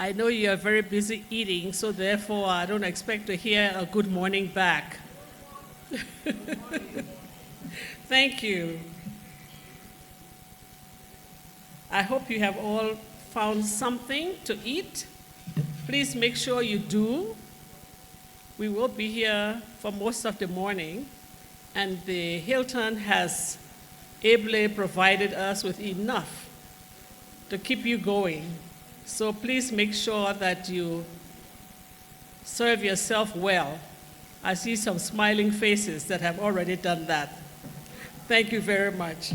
I know you are very busy eating, so therefore I don't expect to hear a good morning back. Thank you. I hope you have all found something to eat. Please make sure you do. We will be here for most of the morning, and the Hilton has ably provided us with enough to keep you going. So please make sure that you serve yourself well. I see some smiling faces that have already done that. Thank you very much.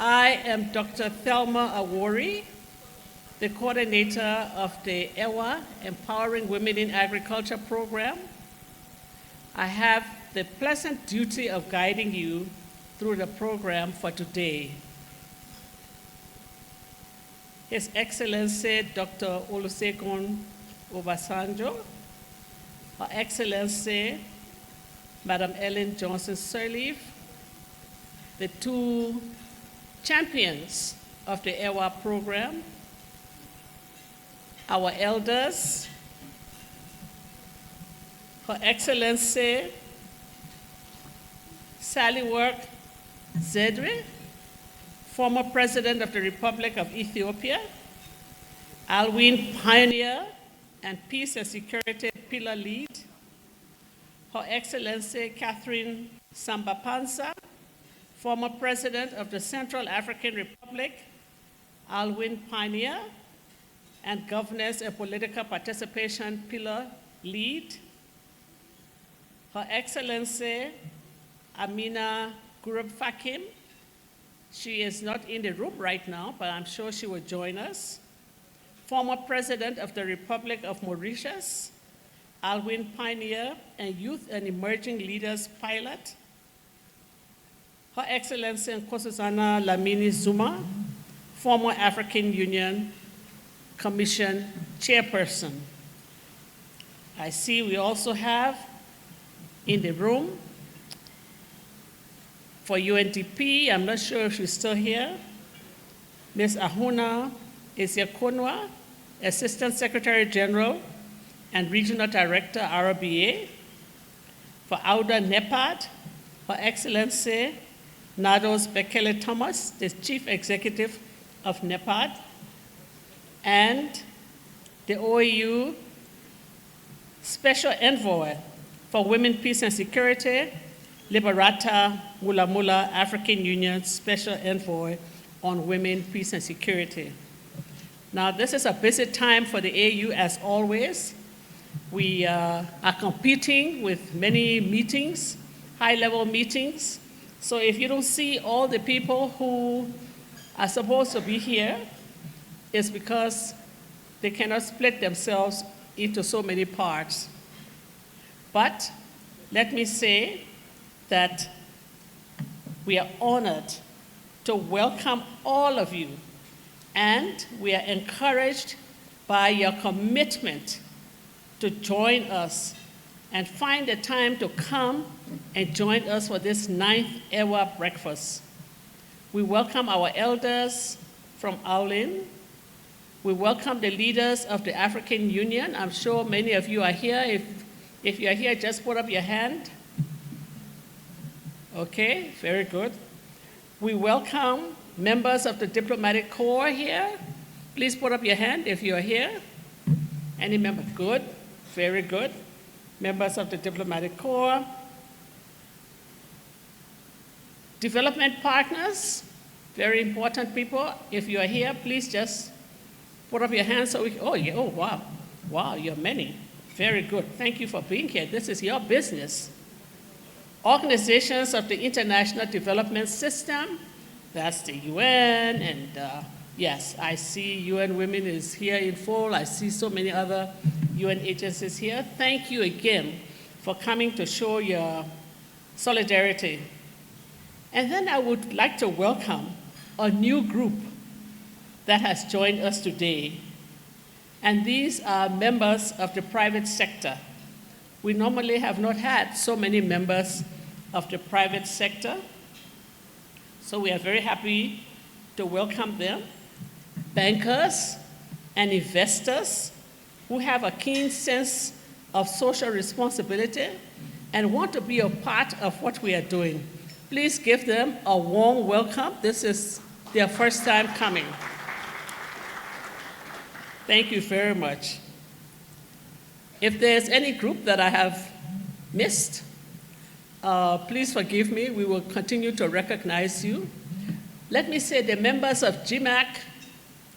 I am Dr. Thelma Awori, the coordinator of the EWA Empowering Women in Agriculture program. I have the pleasant duty of guiding you through the program for today. His Excellency Dr. Olusegun Obasanjo, Her Excellency Madam Ellen Johnson Sirleaf, the two champions of the EWA program, our elders, Her Excellency Sahle-Work Zewde, former President of the Republic of Ethiopia, AWLN pioneer and Peace and Security Pillar Lead, Her Excellency Catherine Samba-Panza, former President of the Central African Republic, AWLN pioneer and Governance and Political Participation Pillar Lead, Her Excellency Amina Gurub-Fakim. She is not in the room right now, but I'm sure she will join us. Former President of the Republic of Mauritius, AWLN pioneer and Youth and Emerging Leaders Pilot. Her Excellency Nkosazana Dlamini-Zuma, former African Union Commission Chairperson. I see we also have in the room for UNDP, I'm not sure if she's still here, Ms. Ahuna Ezeakonwa, Assistant Secretary General and Regional Director, RBA. For AUDA NEPAD, Her Excellency Nados Bekele Thomas, the Chief Executive of NEPAD, and the OAU Special Envoy for Women, Peace and Security, Liberata Mulamula, African Union Special Envoy on Women, Peace and Security. Now, this is a busy time for the AU as always. We are competing with many meetings, high-level meetings. So if you don't see all the people who are supposed to be here, it's because they cannot split themselves into so many parts. But let me say that we are honored to welcome all of you, and we are encouraged by your commitment to join us and find the time to come and join us for this 9th EWA breakfast. We welcome our elders from AWLN. We welcome the leaders of the African Union. I'm sure many of you are here. If you are here, just put up your hand. Okay, very good. We welcome members of the Diplomatic Corps here. Please put up your hand if you are here. Any member? Good, very good. Members of the Diplomatic Corps. Development partners, very important people. If you are here, please just put up your hands so we, oh, wow. Wow, you're many. Very good. Thank you for being here. This is your business. Organizations of the International Development System, that's the UN, and yes, I see UN Women is here in full. I see so many other UN agencies here. Thank you again for coming to show your solidarity. And then I would like to welcome a new group that has joined us today. And these are members of the private sector. We normally have not had so many members of the private sector. So we are very happy to welcome them. Bankers, and investors who have a keen sense of social responsibility and want to be a part of what we are doing. Please give them a warm welcome. This is their first time coming. Thank you very much. If there's any group that I have missed, please forgive me. We will continue to recognize you. Let me say the members of GMAC.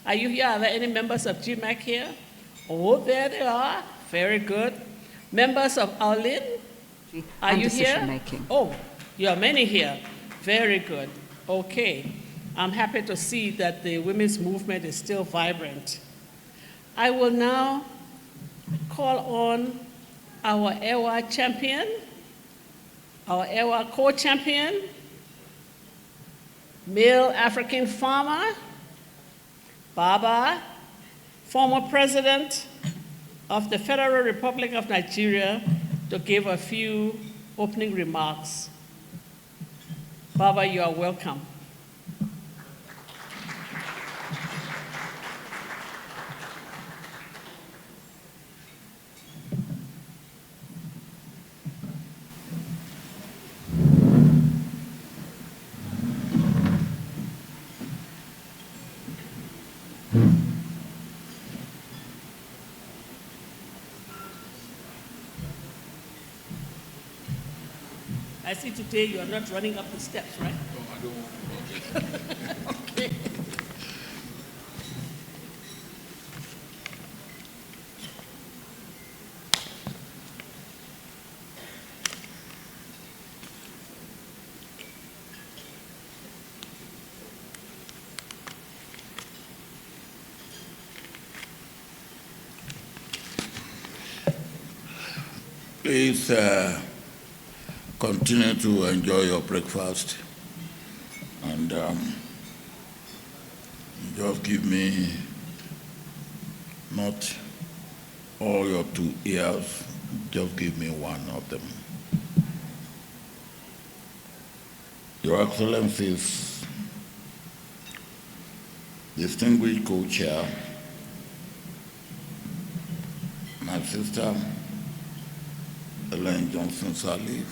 Are you here? Are there any members of GMAC here? Oh, there they are. Very good. Members of AWLN, are you here? Making. Oh, you are many here. Very good. Okay. I'm happy to see that the women's movement is still vibrant. I will now call on our EWA champion, our EWA co-champion, male African farmer, Baba, former president of the Federal Republic of Nigeria, to give a few opening remarks. Baba, you are welcome. I see today you are not running up the steps, right? No, I don't want to. Okay. Please continue to enjoy your breakfast and just give me not all your 2 ears, just give me one of them. Your Excellencies, distinguished co-chair, my sister, Ellen Johnson Sirleaf,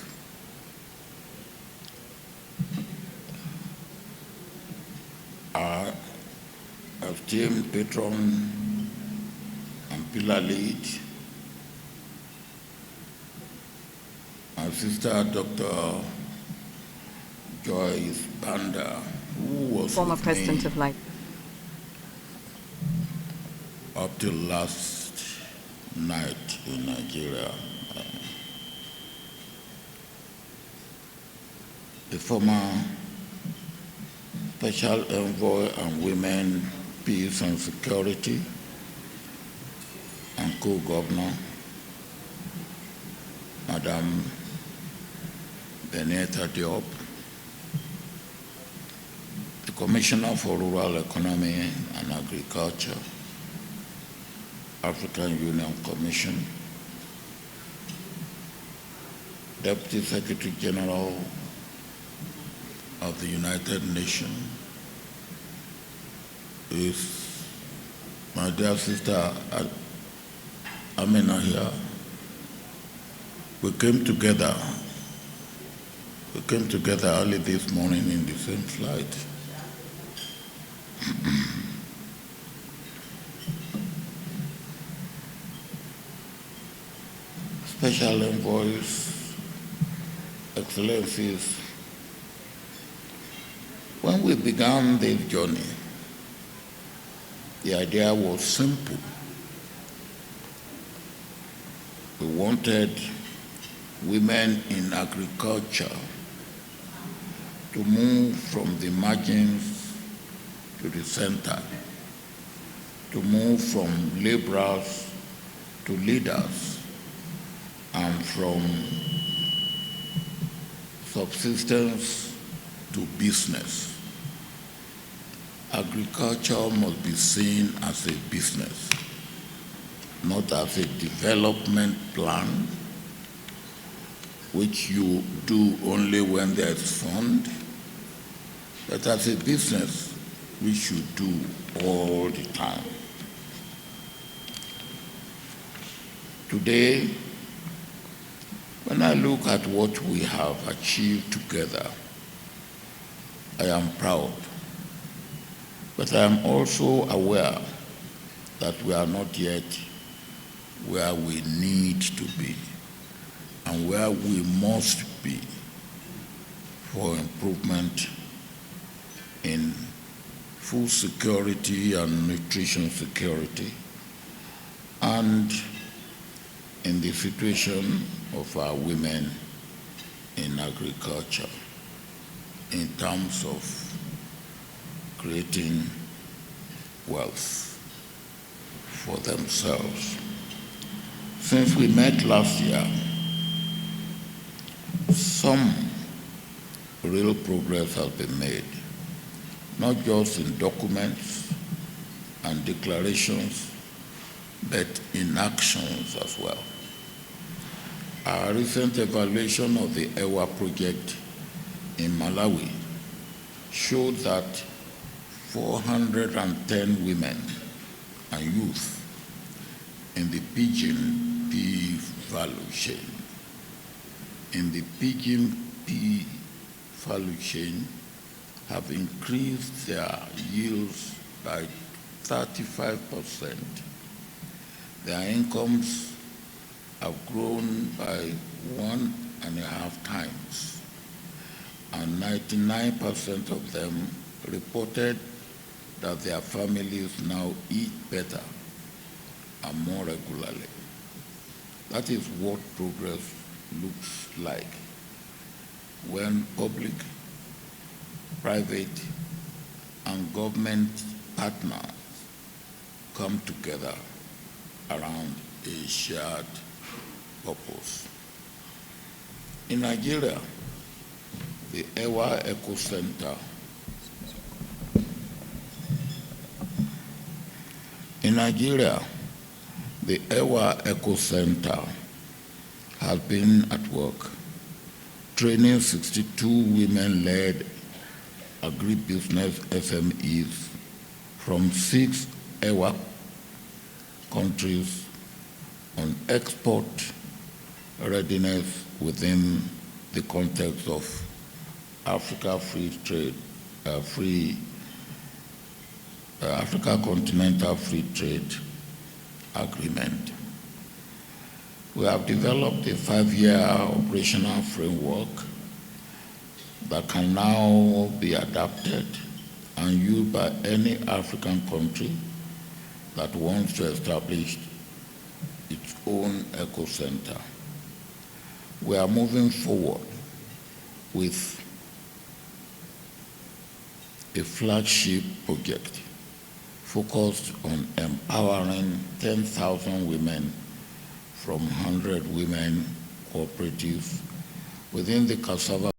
our esteemed patron and pillar lead, my sister, Dr. Joyce Banda, who was Former with president me of Light. up till last night in Nigeria. The former Special Envoy on Women, Peace and Security and co-governor, Madam Beneta Diop, the Commissioner for Rural Economy and Agriculture, African Union Commission, Deputy Secretary General of the United Nations, is my dear sister Amina here. We came together early this morning in the same flight. Special envoys, excellencies, when we began this journey, the idea was simple. We wanted women in agriculture to move from the margins to the center, to move from laborers to leaders, and from subsistence to business. Agriculture must be seen as a business, not as a development plan, which you do only when there's fund, but as a business, we should do all the time. Today, when I look at what we have achieved together, I am proud. But I am also aware that we are not yet where we need to be and where we must be for improvement in food security and nutrition security, and in the situation of our women in agriculture in terms of creating wealth for themselves. Since we met last year, some real progress has been made, not just in documents and declarations, but in actions as well. Our recent evaluation of the EWA project in Malawi showed that 410 women and youth in the pigeon pea value chain, have increased their yields by 35%. Their incomes have grown by 1.5 times, and 99% of them reported that their families now eat better and more regularly. That is what progress looks like when public, private, and government partners come together around a shared purpose. In Nigeria, the EWA Eco Center the EWA Eco Center has been at work training 62 women-led agribusiness SMEs from 6 EWA countries on export readiness within the context of Africa Africa Continental Free Trade Agreement. We have developed a 5-year operational framework that can now be adapted and used by any African country that wants to establish its own eco center. We are moving forward with a flagship project focused on empowering 10,000 women from 100 women cooperatives within the cassava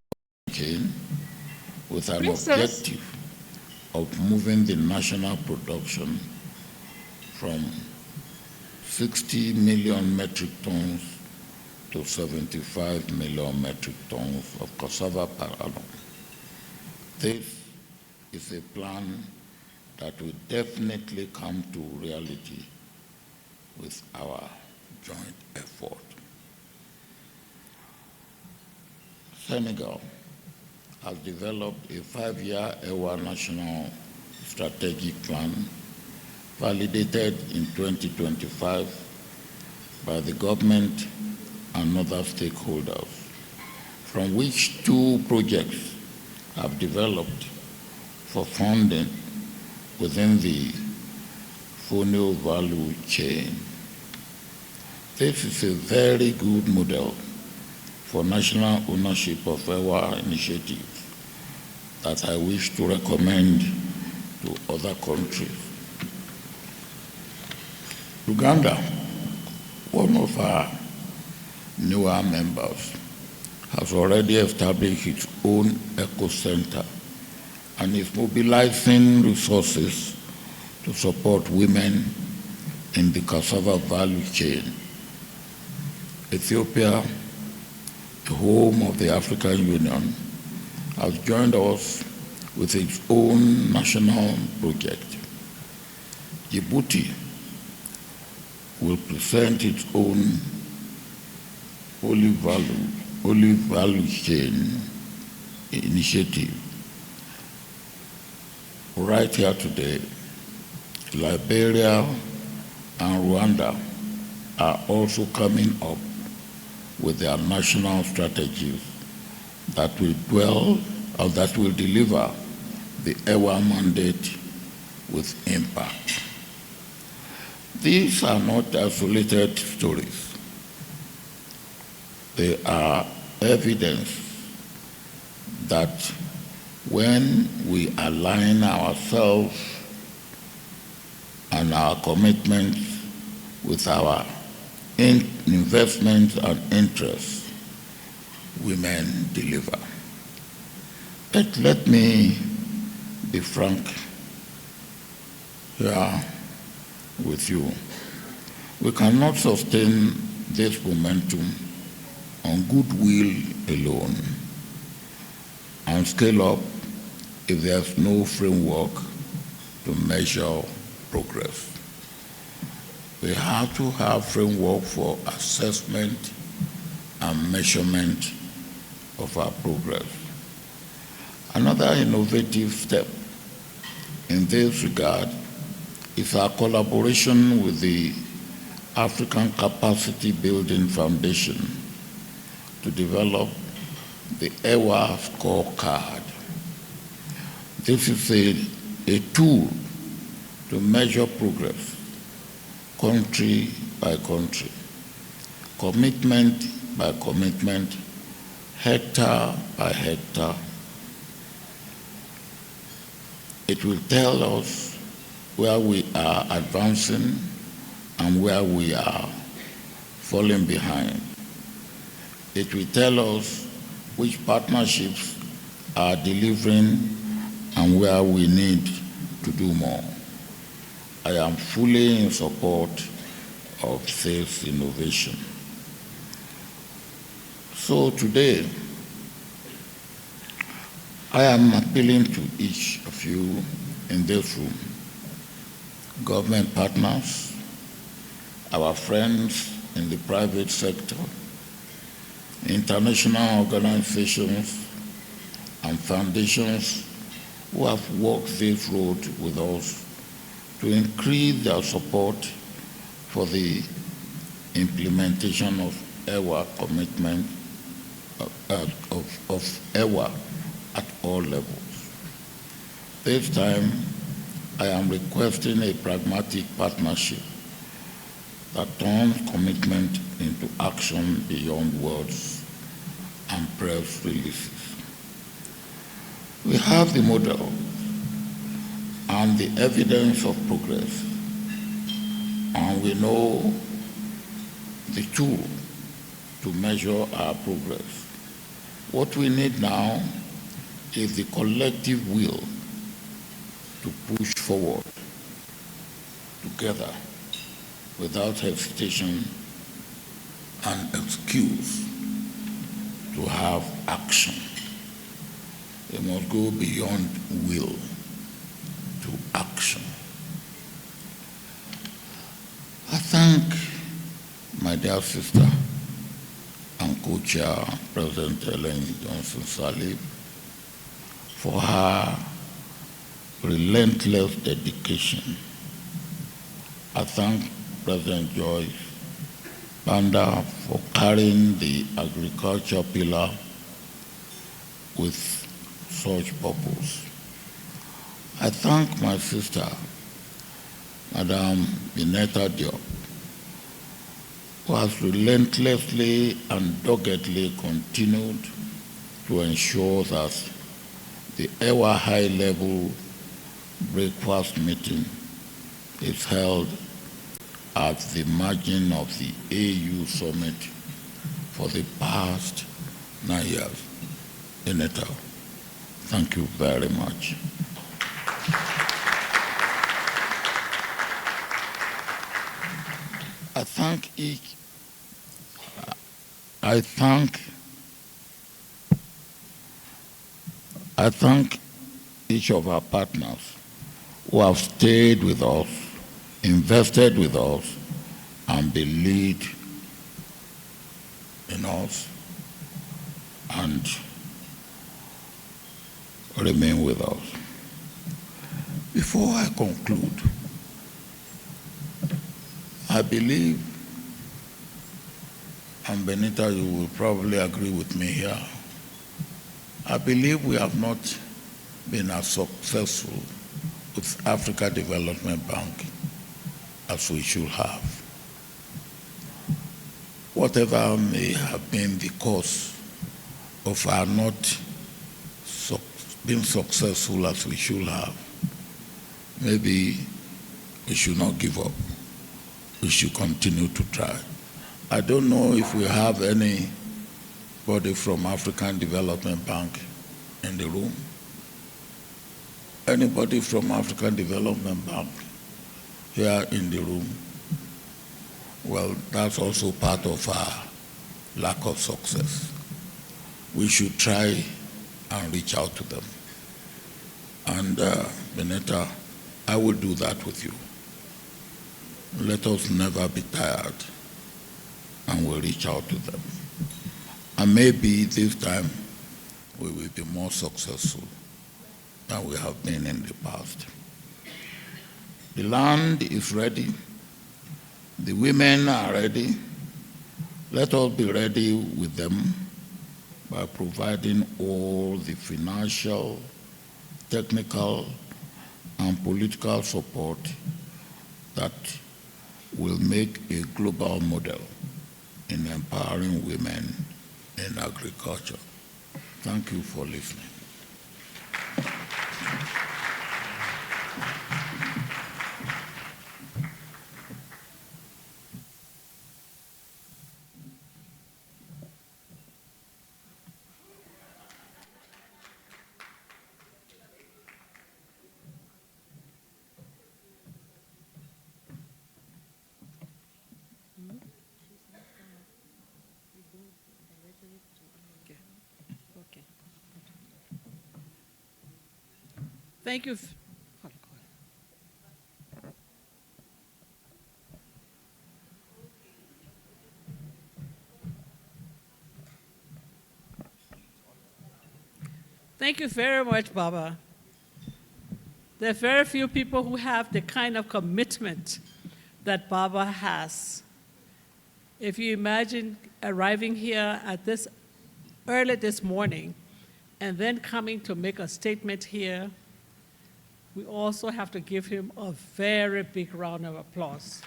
chain with an objective of moving the national production from 60 million metric tons to 75 million metric tons of cassava per annum. This is a plan that will definitely come to reality with our joint effort. Senegal has developed a 5-year EWA national strategic plan validated in 2025 by the government and other stakeholders, from which 2 projects have developed for funding within the funnel value chain. This is a very good model for national ownership of EWA initiatives that I wish to recommend to other countries. Uganda, one of our newer members, has already established its own eco center and is mobilizing resources to support women in the cassava value chain. Ethiopia, the home of the African Union, has joined us with its own national project. Djibouti, will present its own holy value chain initiative. Right here today, Liberia and Rwanda are also coming up with their national strategies that will deliver the EWA mandate with impact. These are not isolated stories. They are evidence that when we align ourselves and our commitments with our investments and interests, women deliver. But let me be frank here with you. We cannot sustain this momentum on goodwill alone and scale up if there's no framework to measure progress. We have to have framework for assessment and measurement of our progress. Another innovative step in this regard is our collaboration with the African Capacity Building Foundation to develop the EWA Scorecard. This is a tool to measure progress, country by country, commitment by commitment, hectare by hectare. It will tell us where we are advancing and where we are falling behind. It will tell us which partnerships are delivering and where we need to do more. I am fully in support of this innovation. So today, I am appealing to each of you in this room, government partners, our friends in the private sector, international organizations and foundations who have walked this road with us to increase their support for the implementation of EWA commitment of EWA at all levels. This time, I am requesting a pragmatic partnership that turns commitment into action beyond words and press releases. We have the model and the evidence of progress, and we know the tool to measure our progress. What we need now is the collective will to push forward together without hesitation and excuse to have action. We must go beyond will to action. I thank my dear sister and co-chair, President Ellen Johnson Sirleaf, for her relentless dedication. I thank President Joyce Banda for carrying the agriculture pillar with such purpose. I thank my sister, Madam Bineta Diop, who has relentlessly and doggedly continued to ensure that the EWA high-level breakfast meeting is held at the margin of the AU summit for the past 9 years. Beneta, thank you very much. I thank each of our partners who have stayed with us, invested with us, and be lead in us and remain with us. Before I conclude, I believe, and Benita, you will probably agree with me here, I believe we have not been as successful with Africa Development Bank as we should have. Whatever may have been the cause of our not being successful as we should have, maybe we should not give up. We should continue to try. I don't know if we have anybody from African Development Bank in the room. Anybody from African Development Bank here in the room? Well, that's also part of our lack of success. We should try and reach out to them. And Benita, I will do that with you. Let us never be tired, and we'll reach out to them. And maybe this time we will be more successful than we have been in the past. The land is ready. The women are ready. Let us be ready with them by providing all the financial, technical, and political support that will make a global model in empowering women in agriculture. Thank you for listening. Okay. Thank you. Thank you very much, Baba. There are very few people who have the kind of commitment that Baba has. If you imagine arriving here at this early this morning and then coming to make a statement here, we also have to give him a very big round of applause.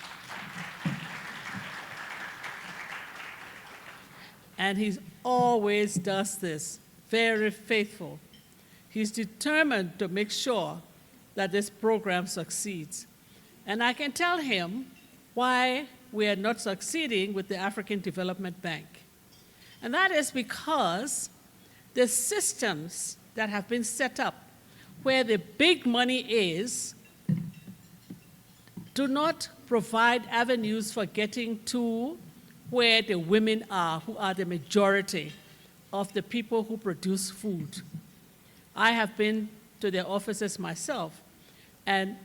And he always does this, very faithful. He's determined to make sure that this program succeeds. And I can tell him why we are not succeeding with the African Development Bank. And that is because the systems that have been set up where the big money is do not provide avenues for getting to where the women are, who are the majority of the people who produce food. I have been to their offices myself, and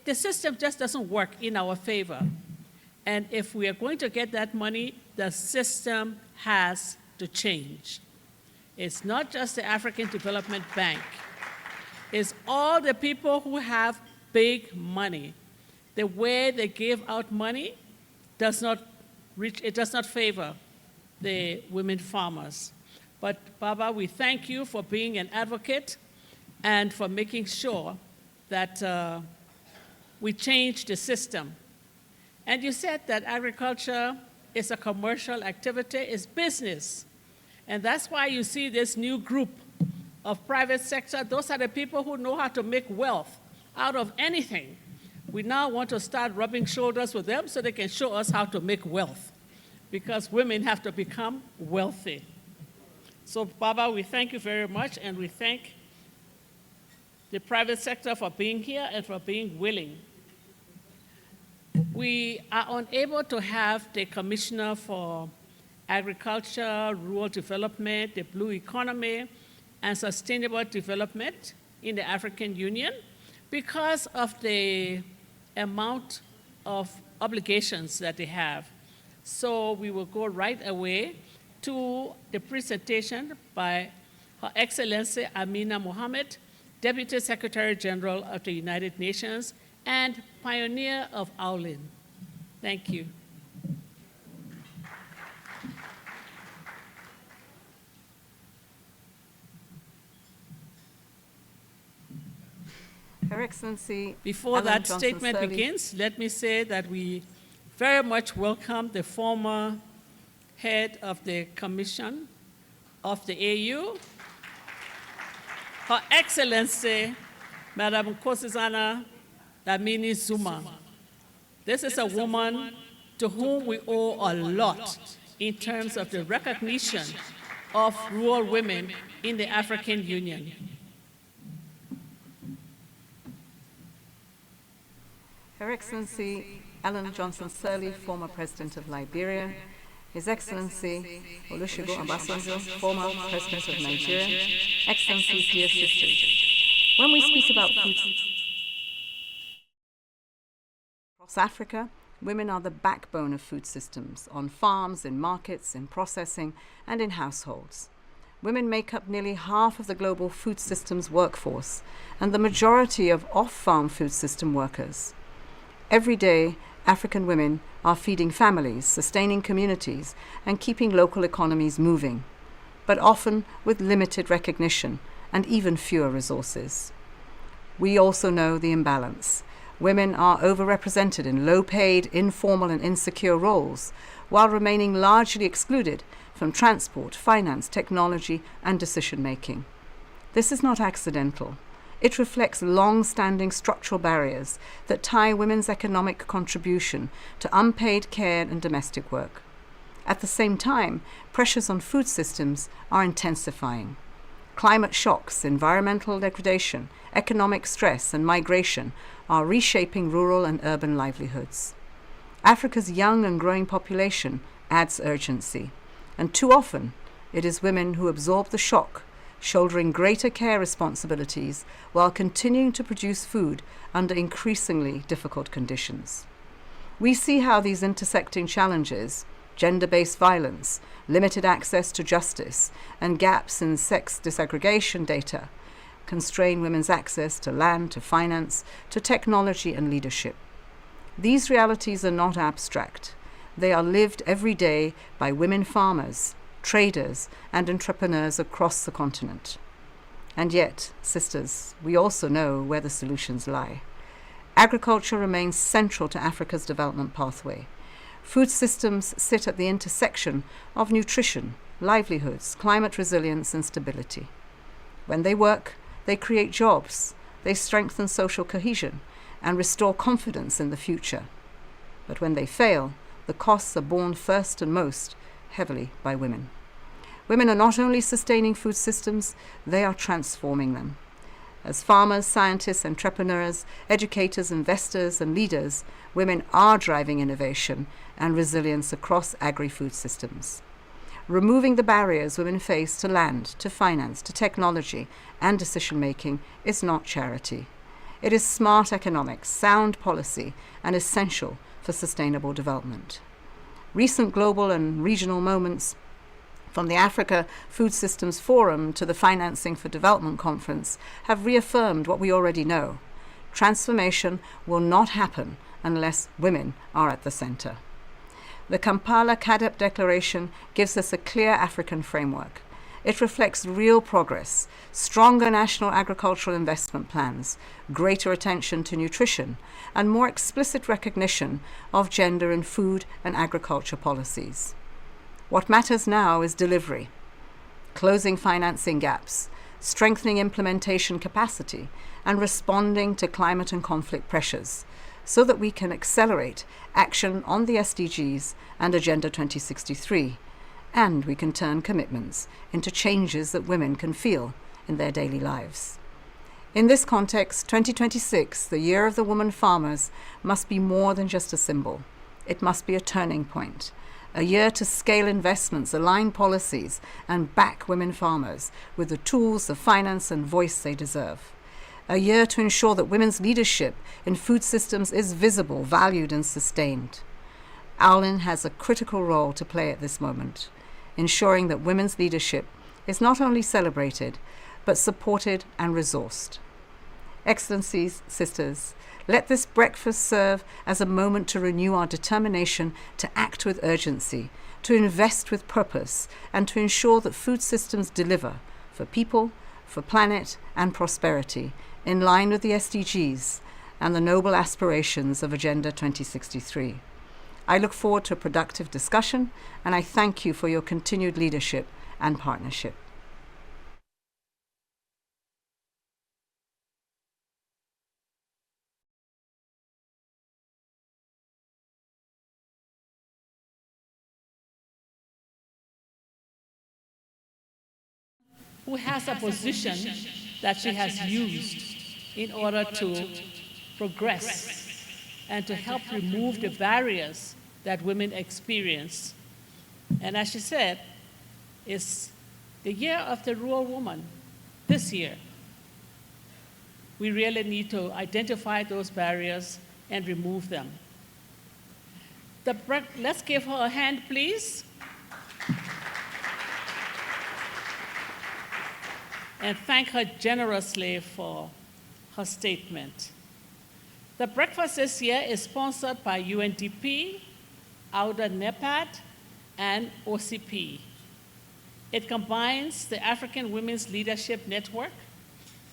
the system just doesn't work in our favor. And if we are going to get that money, the system has to change. It's not just the African Development Bank. It's all the people who have big money. The way they give out money does not favor the women farmers. But Baba, we thank you for being an advocate and for making sure that we change the system. And you said that agriculture is a commercial activity, it's business. And that's why you see this new group of private sector. Those are the people who know how to make wealth out of anything. We now want to start rubbing shoulders with them so they can show us how to make wealth, because women have to become wealthy. So, Baba, we thank you very much, and we thank the private sector for being here and for being willing. We are unable to have the Commissioner for Agriculture, Rural Development, the Blue Economy, and Sustainable Development in the African Union because of the amount of obligations that they have. So we will go right away to the presentation by Her Excellency Amina Mohammed, Deputy Secretary General of the United Nations and pioneer of AWLN. Thank you. Her Excellency, Before Ellen that Johnson statement Sirleaf. begins, let me say that we very much welcome the former head of the Commission of the AU, Her Excellency, Madam Nkosazana Dlamini Zuma. This is a woman to whom we owe a lot in terms of the recognition of rural women in the African Union. Her Excellency Ellen Johnson Sirleaf, former President of Liberia, His Excellency Olusegun Obasanjo, former President of Nigeria, Excellencies, dear sisters. When we speak about food across Africa, women are the backbone of food systems, on farms, in markets, in processing, and in households. Women make up nearly half of the global food systems workforce and the majority of off-farm food system workers. Every day, African women are feeding families, sustaining communities, and keeping local economies moving, but often with limited recognition and even fewer resources. We also know the imbalance. Women are overrepresented in low-paid, informal, and insecure roles, while remaining largely excluded from transport, finance, technology, and decision-making. This is not accidental. It reflects long-standing structural barriers that tie women's economic contribution to unpaid care and domestic work. At the same time, pressures on food systems are intensifying. Climate shocks, environmental degradation, economic stress, and migration are reshaping rural and urban livelihoods. Africa's young and growing population adds urgency, and too often it is women who absorb the shock, shouldering greater care responsibilities while continuing to produce food under increasingly difficult conditions. We see how these intersecting challenges, gender-based violence, limited access to justice, and gaps in sex disaggregation data, constrain women's access to land, to finance, to technology and leadership. These realities are not abstract. They are lived every day by women farmers, traders, and entrepreneurs across the continent. And yet, sisters, we also know where the solutions lie. Agriculture remains central to Africa's development pathway. Food systems sit at the intersection of nutrition, livelihoods, climate resilience, and stability. When they work, they create jobs, they strengthen social cohesion, and restore confidence in the future. But when they fail, the costs are borne first and most heavily by women. Women are not only sustaining food systems, they are transforming them. As farmers, scientists, entrepreneurs, educators, investors, and leaders, women are driving innovation and resilience across agri-food systems. Removing the barriers women face to land, to finance, to technology, and decision-making is not charity. It is smart economics, sound policy, and essential for sustainable development. Recent global and regional moments, from the Africa Food Systems Forum to the Financing for Development Conference, have reaffirmed what we already know. Transformation will not happen unless women are at the center. The Kampala CAADP Declaration gives us a clear African framework. It reflects real progress, stronger national agricultural investment plans, greater attention to nutrition, and more explicit recognition of gender in food and agriculture policies. What matters now is delivery, closing financing gaps, strengthening implementation capacity, and responding to climate and conflict pressures, so that we can accelerate action on the SDGs and Agenda 2063, and we can turn commitments into changes that women can feel in their daily lives. In this context, 2026, the Year of the Woman Farmers, must be more than just a symbol. It must be a turning point, a year to scale investments, align policies, and back women farmers with the tools, the finance, and voice they deserve. a year to ensure that women's leadership in food systems is visible, valued, and sustained. AWLN has a critical role to play at this moment, ensuring that women's leadership is not only celebrated, but supported and resourced. Excellencies, sisters, let this breakfast serve as a moment to renew our determination to act with urgency, to invest with purpose, and to ensure that food systems deliver for people, for planet, and prosperity, in line with the SDGs and the noble aspirations of Agenda 2063. I look forward to a productive discussion, and I thank you for your continued leadership and partnership. Who has a position that she has used in order to progress and to help remove the barriers that women experience. And as she said, it's the year of the rural woman this year. We really need to identify those barriers and remove them. Let's give her a hand, please. And thank her generously for her statement. The breakfast this year is sponsored by UNDP, AWDA NEPAD, and OCP. It combines the African Women's Leadership Network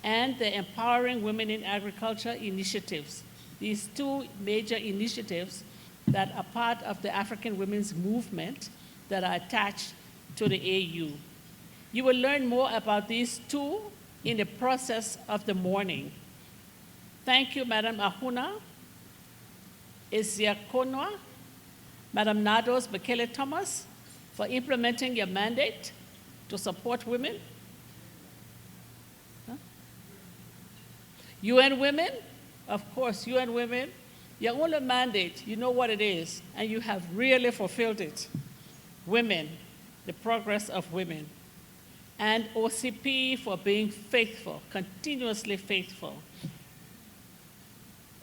and the Empowering Women in Agriculture initiatives, these two major initiatives that are part of the African women's movement that are attached to the AU. You will learn more about these two in the process of the morning. Thank you, Madam Ahuna, Isiakonwa, Madam Nados Bekele Thomas, for implementing your mandate to support women. UN Women, of course, UN Women, your only mandate, you know what it is, and you have really fulfilled it. Women, the progress of women. And OCP for being faithful, continuously faithful,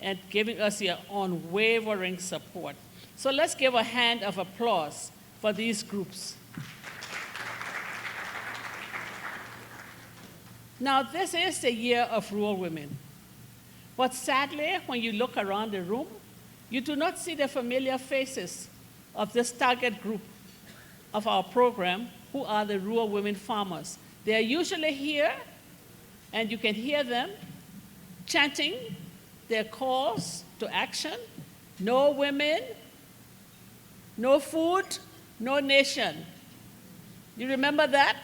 and giving us your unwavering support. So let's give a hand of applause for these groups. Now, this is the year of rural women. But sadly, when you look around the room, you do not see the familiar faces of this target group of our program, who are the rural women farmers. They are usually here, and you can hear them chanting their calls to action. No women, no food, no nation. You remember that?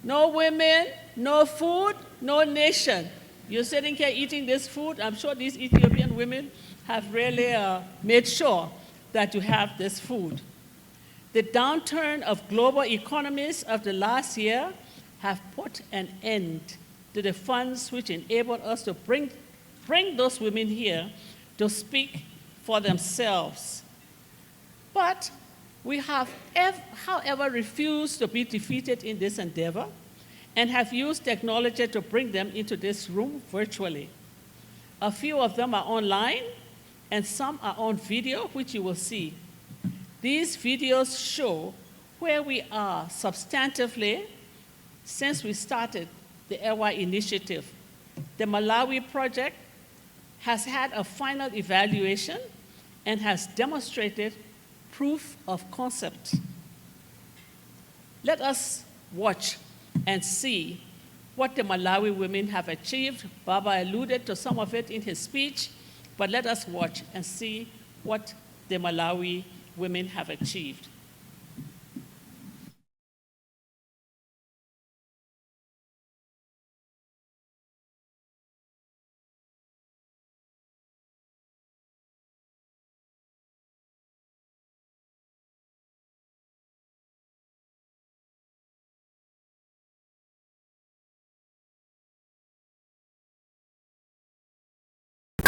No women, no food, no nation. You're sitting here eating this food. I'm sure these Ethiopian women have really made sure that you have this food. The downturn of global economies of the last year have put an end to the funds which enabled us to bring those women here to speak for themselves. But we have, however, refused to be defeated in this endeavor and have used technology to bring them into this room virtually. A few of them are online, and some are on video, which you will see. These videos show where we are substantively since we started the EWA initiative. The Malawi project has had a final evaluation and has demonstrated proof of concept. Let us watch and see what the Malawi women have achieved. Baba alluded to some of it in his speech, but let us watch and see what the Malawi women have achieved.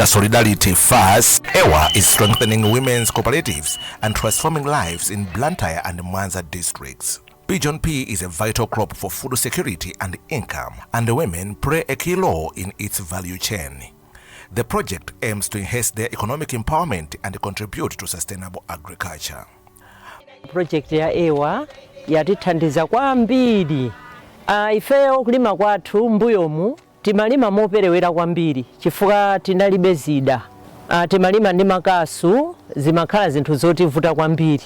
Solidarity first, EWA is strengthening women's cooperatives and transforming lives in Blantyre and Mwanza districts. Pigeon pea is a vital crop for food security and income, and the women play a key role in its value chain. The project aims to enhance their economic empowerment and contribute to sustainable agriculture. Project ya EWA yatithandiza kwambiri. Ifeyo kulima kwathu mbuyomu timalima moperewera kwambiri chifukwa tinalibe zida. Timalima ndi makasu zimakhala zinthu zotivuta kwambiri.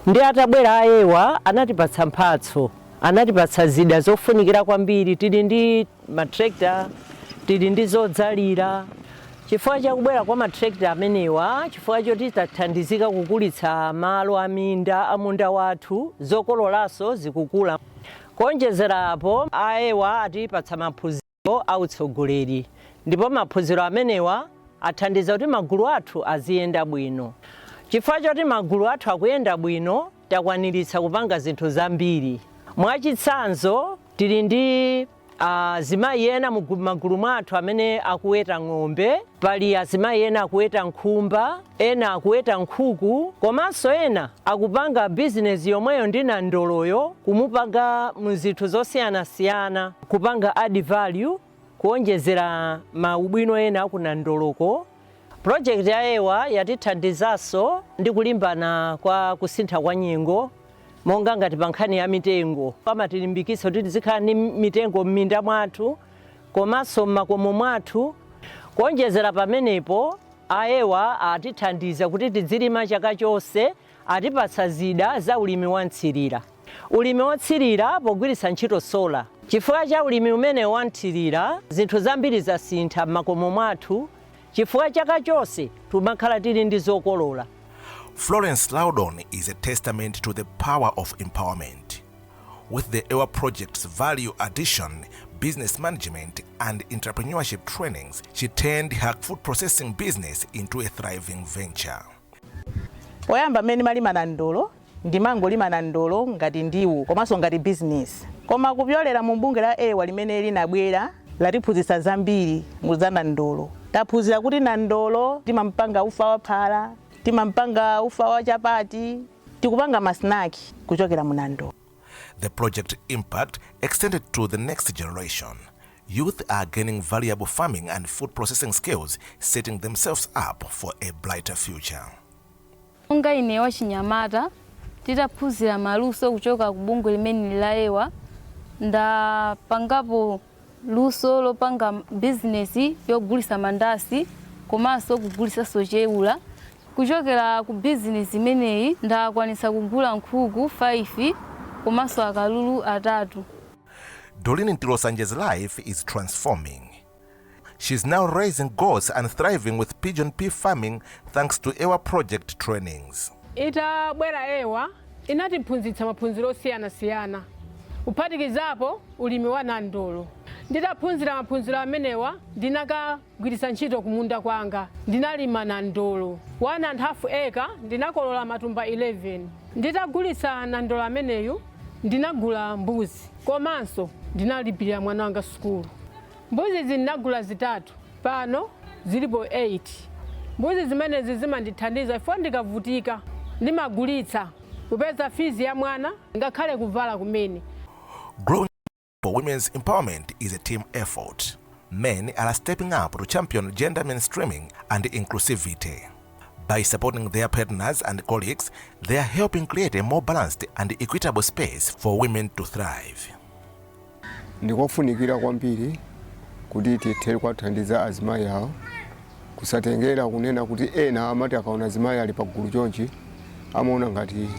Ndi atabwera a EWA anatipatsa mphatso, anatipatsa zida zofunikira kwambiri, tili ndi matrekta, tili ndi zodzalira. Chifukwa chakubwera kwa matrekta amenewa, chifukwa choti tathandizika kukulitsa malo aminda amunda wathu, zokololaso zikukula. Kuonjezera apo, a EWA atipatsa maphunziro autsogoleri. Ndipo maphunziro amenewa athandiza kuti magulu athu aziyenda bwino. Chifukwa choti magulu athu akuyenda bwino, takwaniritsa kupanga zinthu zambiri. Mwachitsanzo, tili ndi azimayi ena magulu mwathu amene akuweta ng'ombe, pali azimayi ena akuweta nkhumba, ena akuweta nkhuku, komanso ena akupanga bizinesi yomweyo ndi nandoloyo, kumupanga muzinthu zosiyanasiyana, kupanga add value, kuonjezera maubwino ena kunandoloko. Project ya EWA yatithandizaso ndi kulimbana kwa kusintha kwa nyengo, monga ngati pa nkhani ya mitengo. Amatilimbikitsa kuti tizikhala ndi mitengo m'minda mwathu, komanso m'makomo mwathu. Kuonjezera pamenepo, a EWA atithandiza kuti tizilima chaka chonse, atipatsa zida za ulimi wanthirira. Ulimi wothirira pogwiritsa ntchito sola. Chifukwa cha ulimi umene wanthirira, zinthu zambiri zasintha m'makomo mwathu, chifukwa chaka chonse tumakhala tili ndi zokolola. Florence Loudon is a testament to the power of empowerment. With the EWA project's value addition, business management and entrepreneurship trainings, she turned her food processing business into a thriving venture. Poyamba mene malima na ndolo, ndimangolima na ndolo ngati ndiwo, komanso ngati business. Koma kupyolera mu bunge la EWA limene linabwera, latiphunzitsa zambiri muzana ndolo. Taphunzira kuti na ndolo timampanga ufa wa phala, timampanga ufa wa chapati, tikupanga masnaki kuchokera mu ndolo. The project impact extended to the next generation. Youth are gaining valuable farming and food processing skills, setting themselves up for a brighter future. Monga ine wa Chinyamata, titaphunzira maluso kuchoka ku bungwe limene la EWA, ndapangapo luso lopanga business yogulisa mandasi, komanso kugulisa socheula. Kuchokera ku business imeneyi ndakwanisa kugula nkhuku 5, komanso akalulu 3. Doreen Ntilosanje's life is transforming. She's now raising goats and thriving with pigeon pea farming thanks to EWA project trainings. Itabwera EWA inatiphunzitsa maphunziro osiyana-siyana. Kuphatikizapo ulimi wa nandolo. Nditaphunzira maphunziro amenewa ndinakagwiritsa ntchito kumunda kwanga. Ndinalima nandolo 1.5 acre, ndinakolola matumba 11. Nditagulitsa nandolo ameneyu ndinagula mbuzi, komanso ndinalipira mwana wanga sukulu. Mbuzi ndinagula 3, pano zilipo 8. Mbuzi zimenezi zimandithandiza ifo ndikavutika ndimagulitsa kupeza fizi ya mwana ngakhale kuvala kumene. Growing for women's empowerment is a team effort. Men are stepping up to champion gender mainstreaming and inclusivity. By supporting their partners and colleagues, they are helping create a more balanced and equitable space for women to thrive. Ndikofunikira kwambiri kuti tithe kwathandiza azimayi awo kusatengera kunena kuti ena amati akaona azimayi ali pagulu chonchi amaona ngati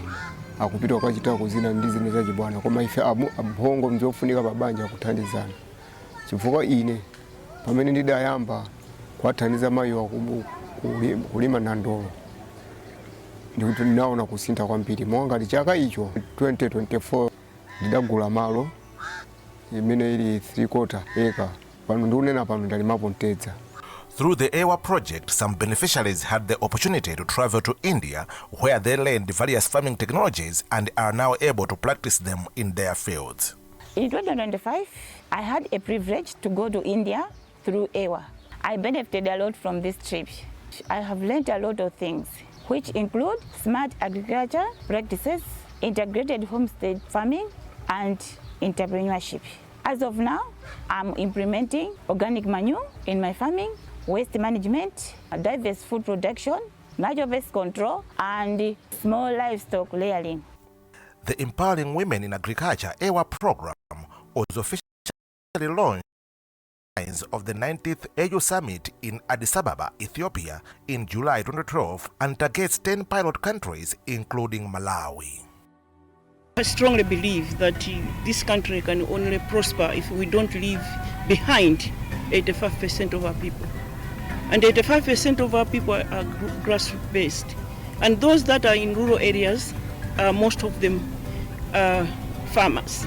akupita kwachita kuzina ndi zina zachibwana, koma ife abhongo mzofunika pabanja kuthandizana. Chifukwa ine pamene ndidayamba kwathandiza mayi wa kulima nandolo ndikuti ndinaona kusintha kwambiri. Monga ngati chaka icho 2024 ndidagula malo imene ili 3/4 acre, pano ndikunena pano ndalimapo ntedza. Through the EWA project, some beneficiaries had the opportunity to travel to India, where they learned various farming technologies and are now able to practice them in their fields. In 2025, I had a privilege to go to India through EWA. I benefited a lot from this trip. I have learned a lot of things, which include smart agriculture practices, integrated homestead farming, and entrepreneurship. As of now, I'm implementing organic manure in my farming, waste management, diverse food production, natural pest control, and small livestock layering. The Empowering Women in Agriculture EWA program was officially launched of the 9th EWA Summit in Addis Ababa, Ethiopia in July 2012 and targets 10 pilot countries including Malawi. I strongly believe that this country can only prosper if we don't leave behind 85% of our people. And 85% of our people are grassroots based. And those that are in rural areas, most of them are farmers.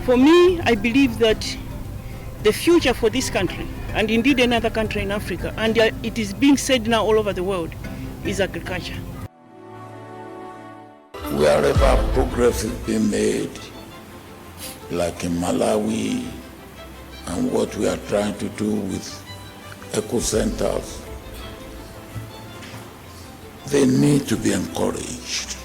For me, I believe that the future for this country, and indeed another country in Africa, and it is being said now all over the world, is agriculture. Wherever progress is being made, like in Malawi, and what we are trying to do with eco centers, they need to be encouraged.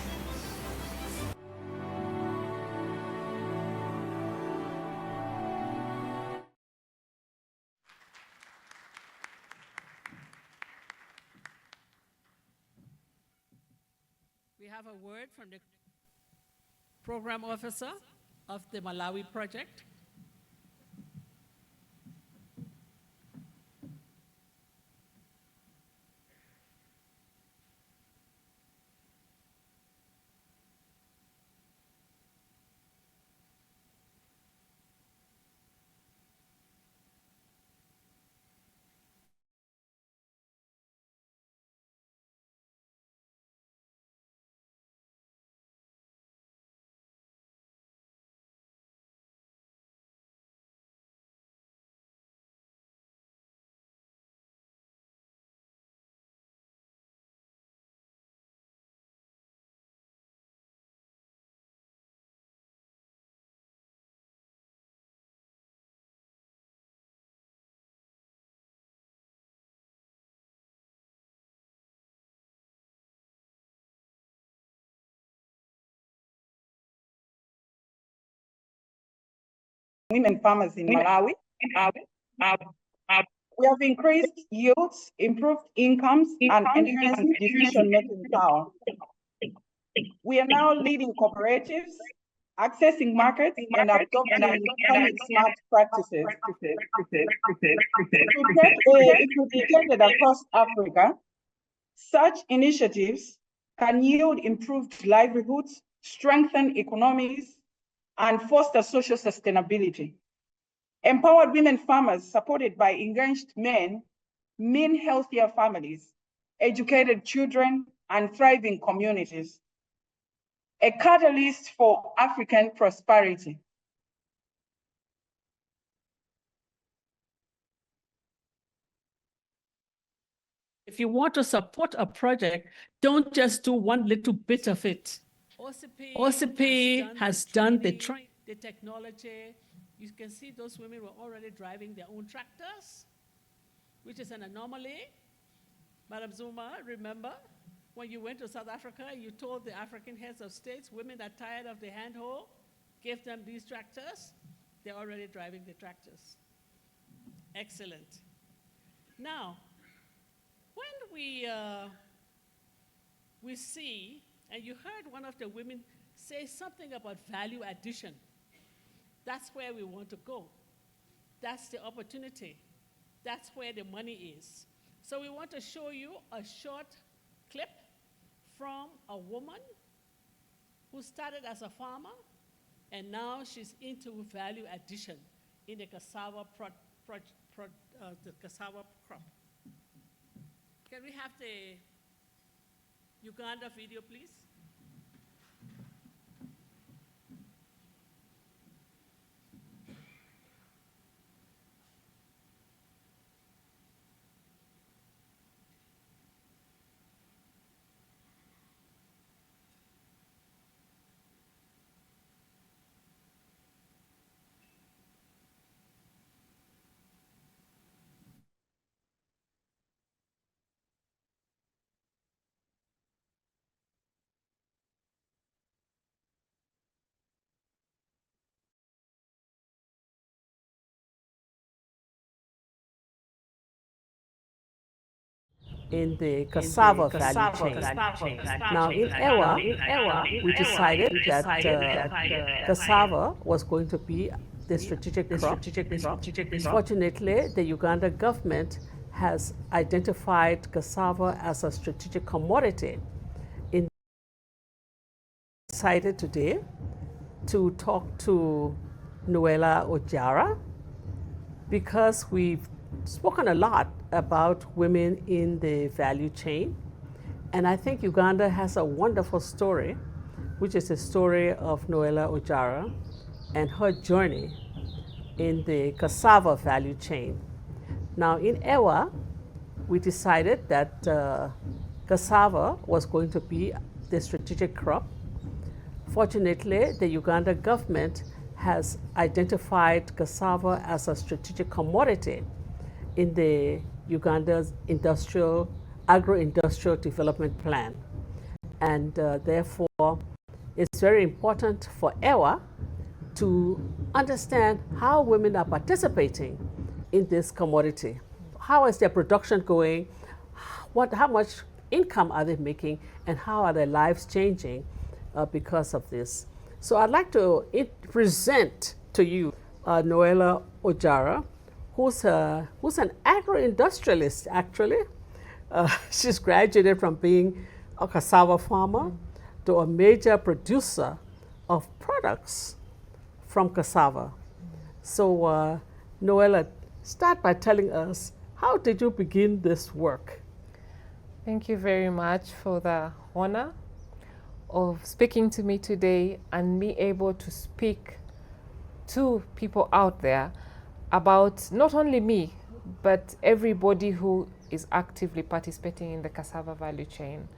We have a word from the program officer of the Malawi project. Women farmers in Malawi. We have increased yields, improved incomes, and enhanced decision-making power. We are now leading cooperatives, accessing markets, and adopting climate-smart practices. If replicated across Africa, such initiatives can yield improved livelihoods, strengthen economies, and foster social sustainability. Empowered women farmers supported by engaged men mean healthier families, educated children, and thriving communities. A catalyst for African prosperity. If you want to support a project, don't just do one little bit of it. OCP has done the training, the technology. You can see those women were already driving their own tractors, which is an anomaly. Madam Zuma, remember when you went to South Africa, you told the African heads of states, women are tired of the handhold, give them these tractors. They're already driving the tractors. Excellent. Now, when we see, and you heard one of the women say something about value addition. That's where we want to go. That's the opportunity. That's where the money is. So we want to show you a short clip from a woman who started as a farmer, and now she's into value addition in the cassava cassava crop. Can we have the Uganda video, please? in the cassava value chain. Now, in EWA, we decided that cassava was going to be the strategic crop. Fortunately, the Uganda government has identified cassava as a strategic commodity. Excited today to talk to Noella Ojara because we've spoken a lot about women in the value chain. And I think Uganda has a wonderful story, which is the story of Noella Ojara and her journey in the cassava value chain. Now, in EWA, we decided that cassava was going to be the strategic crop. Fortunately, the Uganda government has identified cassava as a strategic commodity in the Uganda's agro-industrial development plan. And therefore, it's very important for EWA to understand how women are participating in this commodity. How is their production going? How much income are they making? And how are their lives changing because of this? So I'd like to present to you Noella Ojara, who's an agro-industrialist, actually. She's graduated from being a cassava farmer to a major producer of products from cassava. So Noella, start by telling us, how did you begin this work? Thank you very much for the honor of speaking to me today and me able to speak to people out there about not only me, but everybody who is actively participating in the cassava value chain.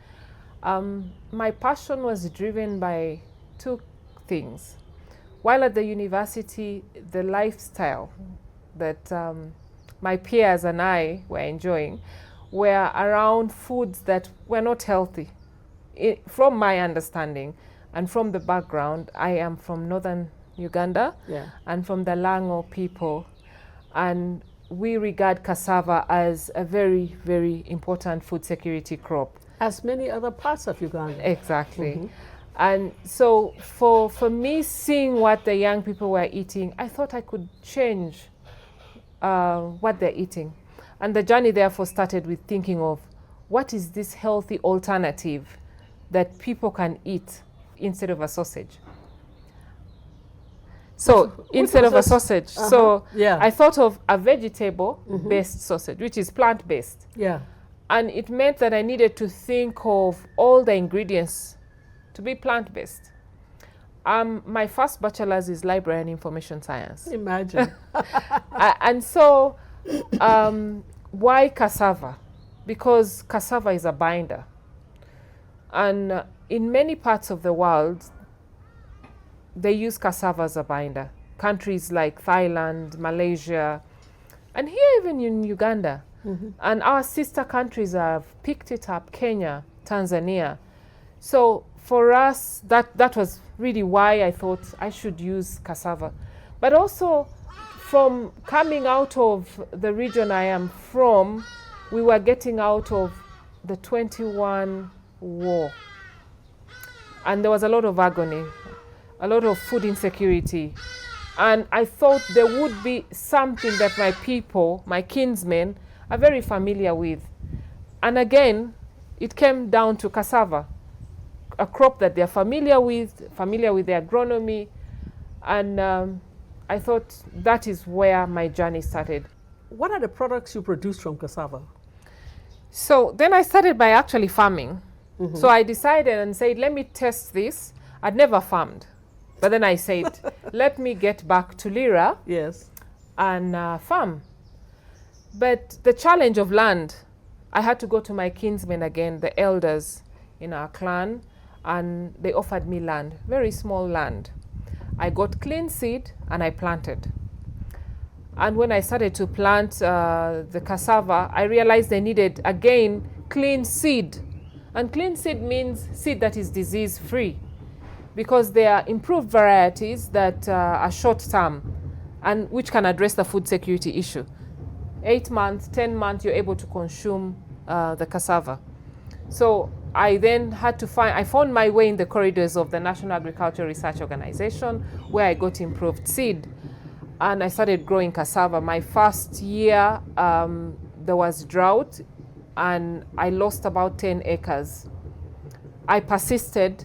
My passion was driven by two things. While at the university, the lifestyle that my peers and I were enjoying were around foods that were not healthy. From my understanding and from the background, I am from northern Uganda and from the Lango people, and we regard cassava as a very, very important food security crop. As many other parts of Uganda. Exactly. And so for me, seeing what the young people were eating, I thought I could change what they're eating. And the journey therefore started with thinking of what is this healthy alternative that people can eat instead of a sausage. So instead of a sausage, I thought of a vegetable-based sausage, which is plant-based. Yeah. And it meant that I needed to think of all the ingredients to be plant-based. My first bachelor's is library and information science. Imagine. And so why cassava? Because cassava is a binder. And in many parts of the world, they use cassava as a binder. Countries like Thailand, Malaysia, and here even in Uganda. And our sister countries have picked it up, Kenya, Tanzania. So for us, that was really why I thought I should use cassava. But also from coming out of the region I am from, we were getting out of the 21 war. And there was a lot of agony, a lot of food insecurity. And I thought there would be something that my people, my kinsmen, are very familiar with. And again, it came down to cassava, a crop that they're familiar with the agronomy. And I thought that is where my journey started. What are the products you produce from cassava? So then I started by actually farming. So I decided and said, let me test this. I'd never farmed. But then I said, let me get back to Lira and farm. But the challenge of land, I had to go to my kinsmen again, the elders in our clan, and they offered me land, very small land. I got clean seed and I planted. And when I started to plant the cassava, I realized I needed, again, clean seed. And clean seed means seed that is disease-free, because there are improved varieties that are short-term and which can address the food security issue. 8 months, 10 months, you're able to consume the cassava. So I then had to I found my way in the corridors of the National Agricultural Research Organization, where I got improved seed. And I started growing cassava. My first year, there was drought, and I lost about 10 acres. I persisted,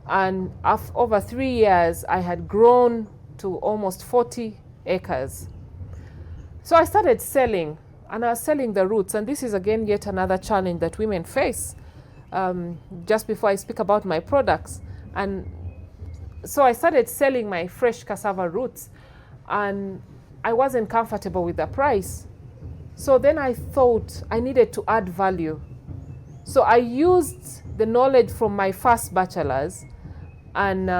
and over 3 years, I had grown to almost 40 acres. So I started selling, and I was selling the roots. And this is again yet another challenge that women face. Just before I speak about my products. And so I started selling my fresh cassava roots, and I wasn't comfortable with the price. So then I thought I needed to add value. So I used the knowledge from my first bachelor's and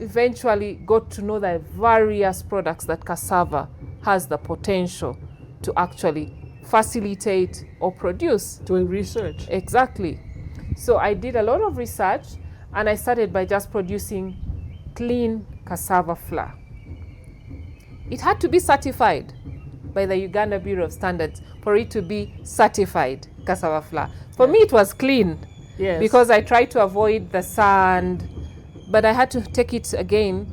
eventually got to know the various products that cassava has the potential to actually facilitate or produce. Doing research. Exactly. So I did a lot of research, and I started by just producing clean cassava flour. It had to be certified by the Uganda Bureau of Standards for it to be certified cassava flour. For me, it was clean, because I tried to avoid the sand, but I had to take it again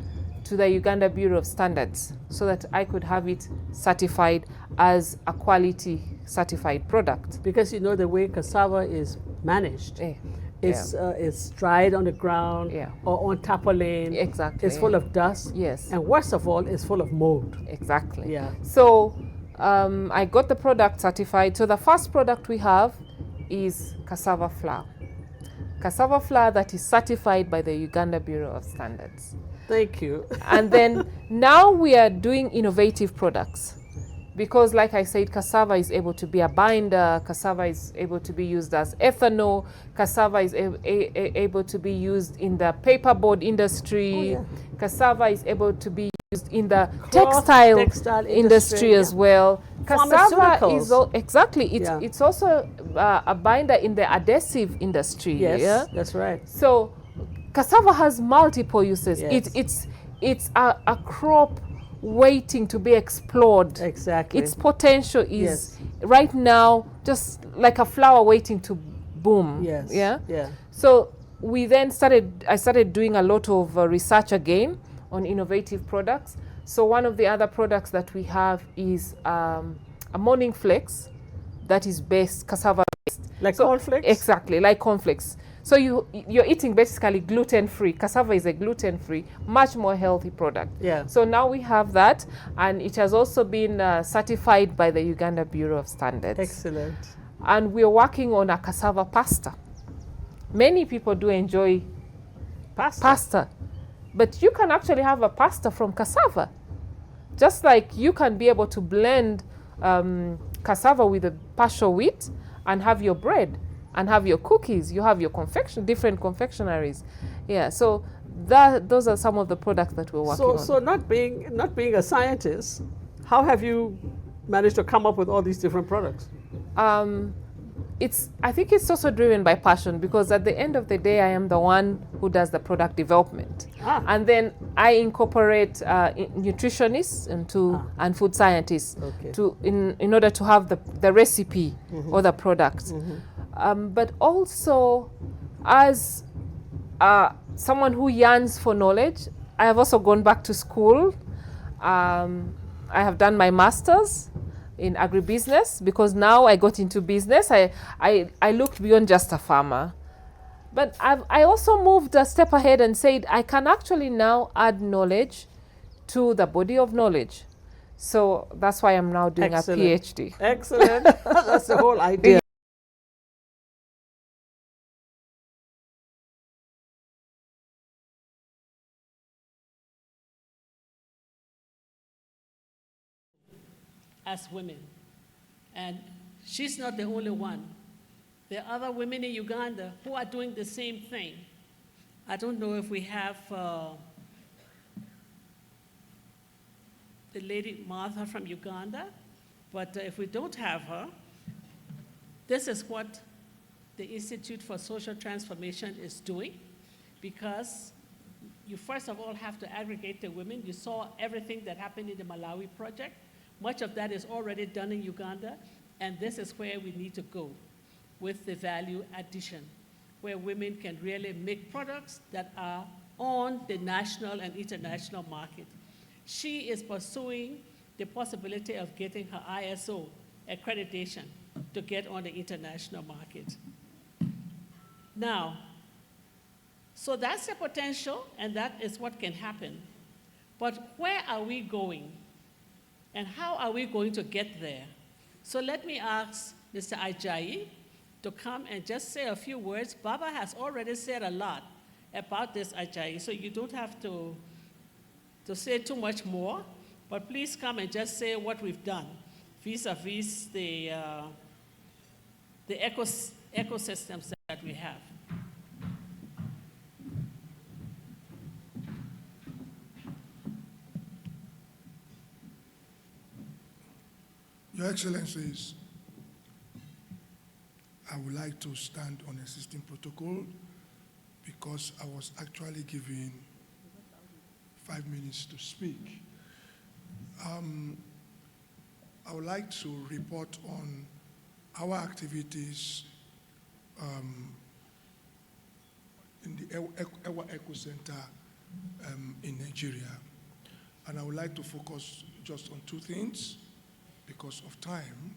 to the Uganda Bureau of Standards so that I could have it certified as a quality certified product. Because you know the way cassava is managed. It's dried on the ground or on tarpaulin. Exactly. It's full of dust. Yes. And worst of all, it's full of mold. Exactly. Yeah. So I got the product certified. So the first product we have is cassava flour. Cassava flour that is certified by the Uganda Bureau of Standards. Thank you. And then now we are doing innovative products. Because like I said, cassava is able to be a binder, cassava is able to be used as ethanol, cassava is able to be used in the paperboard industry, cassava is able to be used in the textile industry as well. Cassava is it's also a binder in the adhesive industry. Yes, that's right. So cassava has multiple uses. It's a crop waiting to be explored. Exactly. Its potential is right now just like a flower waiting to boom. Yes. Yeah. Yeah. So we then I started doing a lot of research again on innovative products. So one of the other products that we have is a morning flakes that is cassava based. Like cornflakes? Exactly, like cornflakes. So you're eating basically gluten-free. Cassava is a gluten-free, much more healthy product. Yeah. So now we have that, and it has also been certified by the Uganda Bureau of Standards. Excellent. And we're working on a cassava pasta. Many people do enjoy pasta, but you can actually have a pasta from cassava. Just like you can be able to blend cassava with a partial wheat and have your bread and have your cookies, you have your different confectionaries. Yeah, so those are some of the products that we're working on. So not being a scientist, how have you managed to come up with all these different products? I think it's also driven by passion, because at the end of the day, I am the one who does the product development. And then I incorporate nutritionists and food scientists in order to have the recipe or the product. But also, as someone who yearns for knowledge, I have also gone back to school. I have done my master's in agribusiness, because now I got into business. I looked beyond just a farmer. But I also moved a step ahead and said I can actually now add knowledge to the body of knowledge. So that's why I'm now doing a PhD. Excellent. That's the whole idea. As women. And she's not the only one. There are other women in Uganda who are doing the same thing. I don't know if we have the lady Martha from Uganda, but if we don't have her, this is what the Institute for Social Transformation is doing, because you first of all have to aggregate the women. You saw everything that happened in the Malawi project. Much of that is already done in Uganda, and this is where we need to go. with the value addition, where women can really make products that are on the national and international market. She is pursuing the possibility of getting her ISO accreditation to get on the international market. Now, so that's the potential, and that is what can happen. But where are we going? And how are we going to get there? So let me ask Mr. Ajayi to come and just say a few words. Baba has already said a lot about this, Ajayi, so you don't have to say too much more, but please come and just say what we've done vis-a-vis the ecosystems that we have. Your Excellencies, I would like to stand on existing protocol because I was actually given 5 minutes to speak. I would like to report on our activities in the EWA Eco Center in Nigeria. And I would like to focus just on 2 things because of time.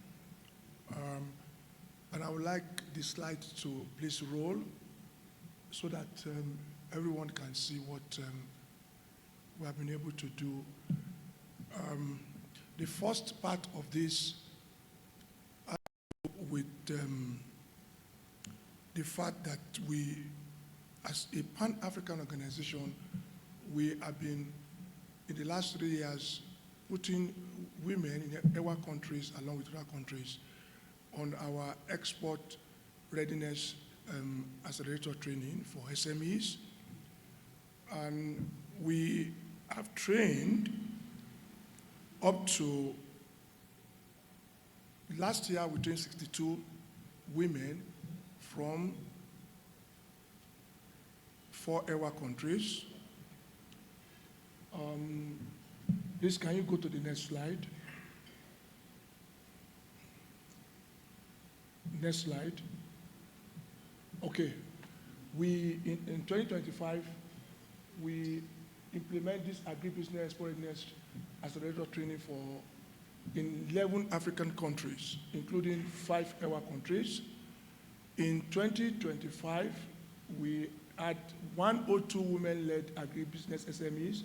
And I would like this slide to please roll so that everyone can see what we have been able to do. The first part of this with the fact that we, as a Pan-African organization, we have been, in the last 3 years, putting women in EWA countries, along with other countries, on our export readiness accelerator training for SMEs. And we have trained up to, last year we trained 62 women from 4 EWA countries. Please, can you go to the next slide? Next slide. Okay. We, in 2025, we implement this agribusiness export readiness accelerator training for in 11 African countries, including 5 EWA countries. In 2025, we had 102 women-led agribusiness SMEs,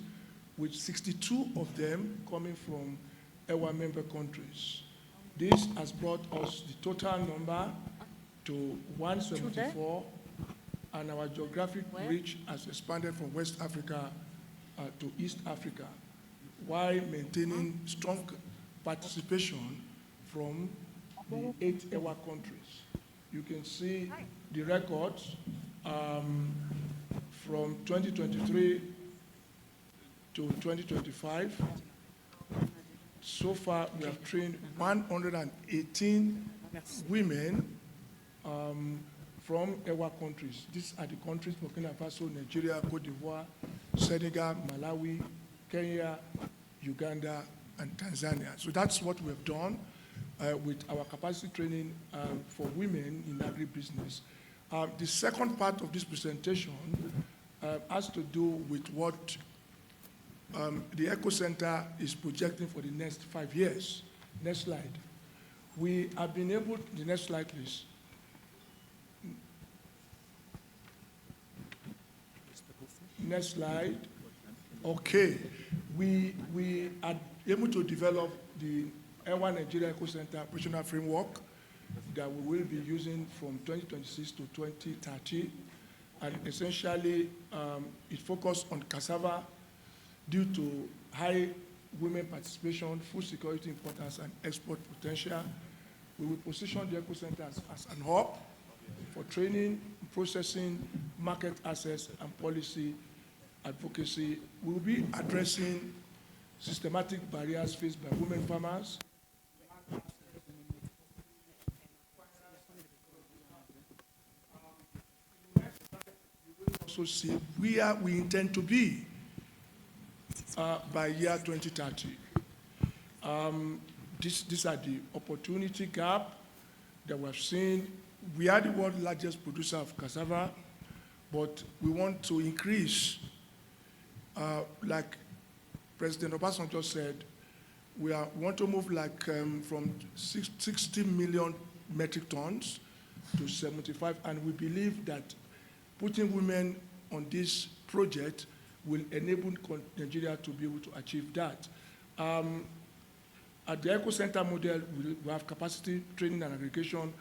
with 62 of them coming from EWA member countries. This has brought us the total number to 174, and our geographic reach has expanded from West Africa to East Africa, while maintaining strong participation from the 8 EWA countries. You can see the records from 2023 to 2025. So far, we have trained 118 women from EWA countries. These are the countries: Burkina Faso, Nigeria, Cote d'Ivoire, Senegal, Malawi, Kenya, Uganda, and Tanzania. So that's what we have done with our capacity training for women in agribusiness. The second part of this presentation has to do with what the Eco Center is projecting for the next 5 years. Next slide. We have been able, the next slide please. Next slide. Okay. We are able to develop the EWA Nigeria Eco Center operational framework that we will be using from 2026 to 2030. And essentially, it focused on cassava due to high women participation, food security importance, and export potential. We will position the Eco Center as an hub for training, processing, market access, and policy advocacy. We will be addressing systematic barriers faced by women farmers. Also see where we intend to be by year 2030. These are the opportunity gap that we have seen we are the world's largest producer of cassava, but we want to increase, like President Obasanjo said, we want to move from 60 million metric tons to 75, and we believe that putting women on this project will enable Nigeria to be able to achieve that. At the Eco Center model, we have capacity training and aggregation.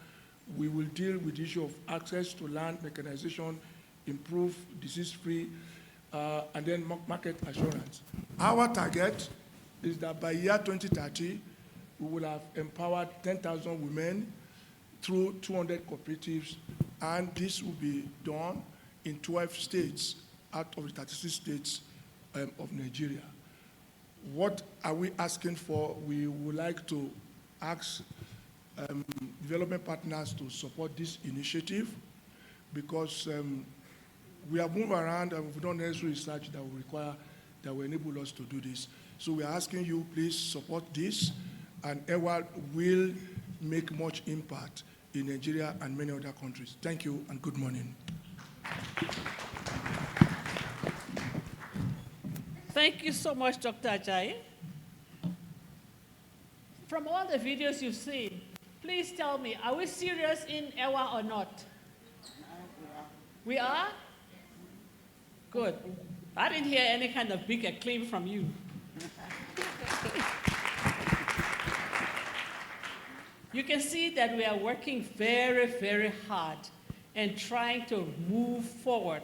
We will deal with the issue of access to land, mechanization, improve disease-free, and then market assurance. Our target is that by year 2030, we will have empowered 10,000 women through 200 cooperatives, and this will be done in 12 states out of the 36 states of Nigeria. What are we asking for? We would like to ask development partners to support this initiative, because we have moved around and we've done necessary research that will enable us to do this. So we are asking you, please support this, and EWA will make much impact in Nigeria and many other countries. Thank you and good morning. Thank you so much, Dr. Ajayi. From all the videos you've seen, please tell me, are we serious in EWA or not? We are? Good. I didn't hear any kind of big acclaim from you. You can see that we are working very, very hard and trying to move forward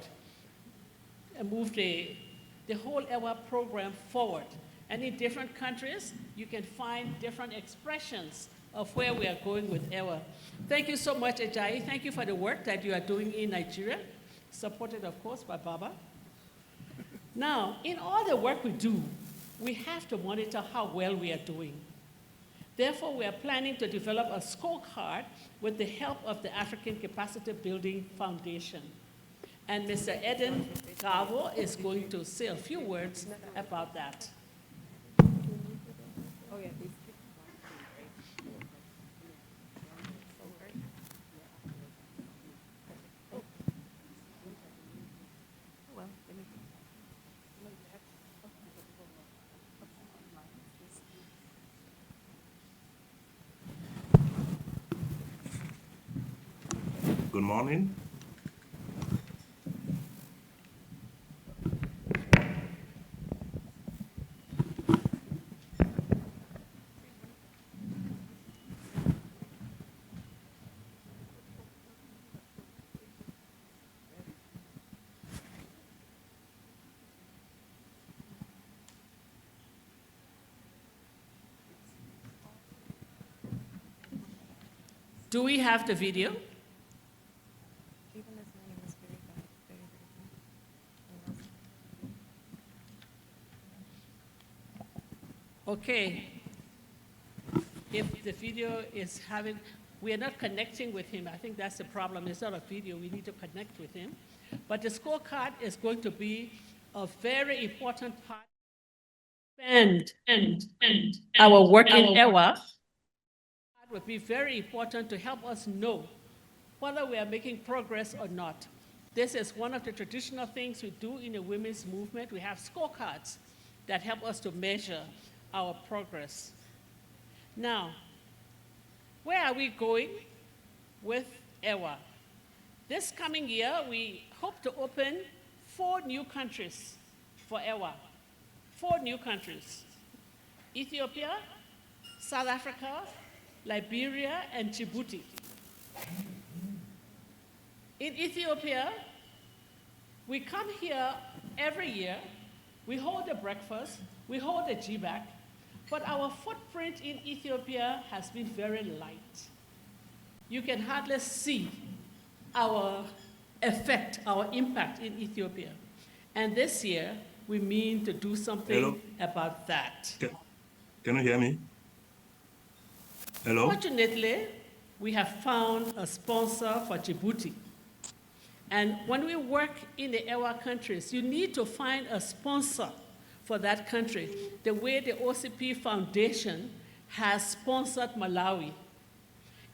and move the whole EWA program forward. And in different countries, you can find different expressions of where we are going with EWA. Thank you so much, Ajayi. Thank you for the work that you are doing in Nigeria, supported, of course, by Baba. Now, in all the work we do, we have to monitor how well we are doing. Therefore, we are planning to develop a scorecard with the help of the African Capacity Building Foundation. And Mr. Eden Gavo is going to say a few words about that. Good morning. Do we have the video? Okay. If the video is having, we are not connecting with him. I think that's the problem. It's not a video. We need to connect with him. But the scorecard is going to be a very important part. And our work in EWA would be very important to help us know whether we are making progress or not. This is one of the traditional things we do in the women's movement. We have scorecards that help us to measure our progress. Now, where are we going with EWA? This coming year, we hope to open 4 new countries for EWA. 4 new countries: Ethiopia, South Africa, Liberia, and Djibouti. In Ethiopia, we come here every year, we hold a breakfast, we hold a GBAC, but our footprint in Ethiopia has been very light. You can hardly see our effect, our impact in Ethiopia. And this year, we mean to do something about that. Can you hear me? Hello? Fortunately, we have found a sponsor for Djibouti. And when we work in the EWA countries, you need to find a sponsor for that country, the way the OCP Foundation has sponsored Malawi.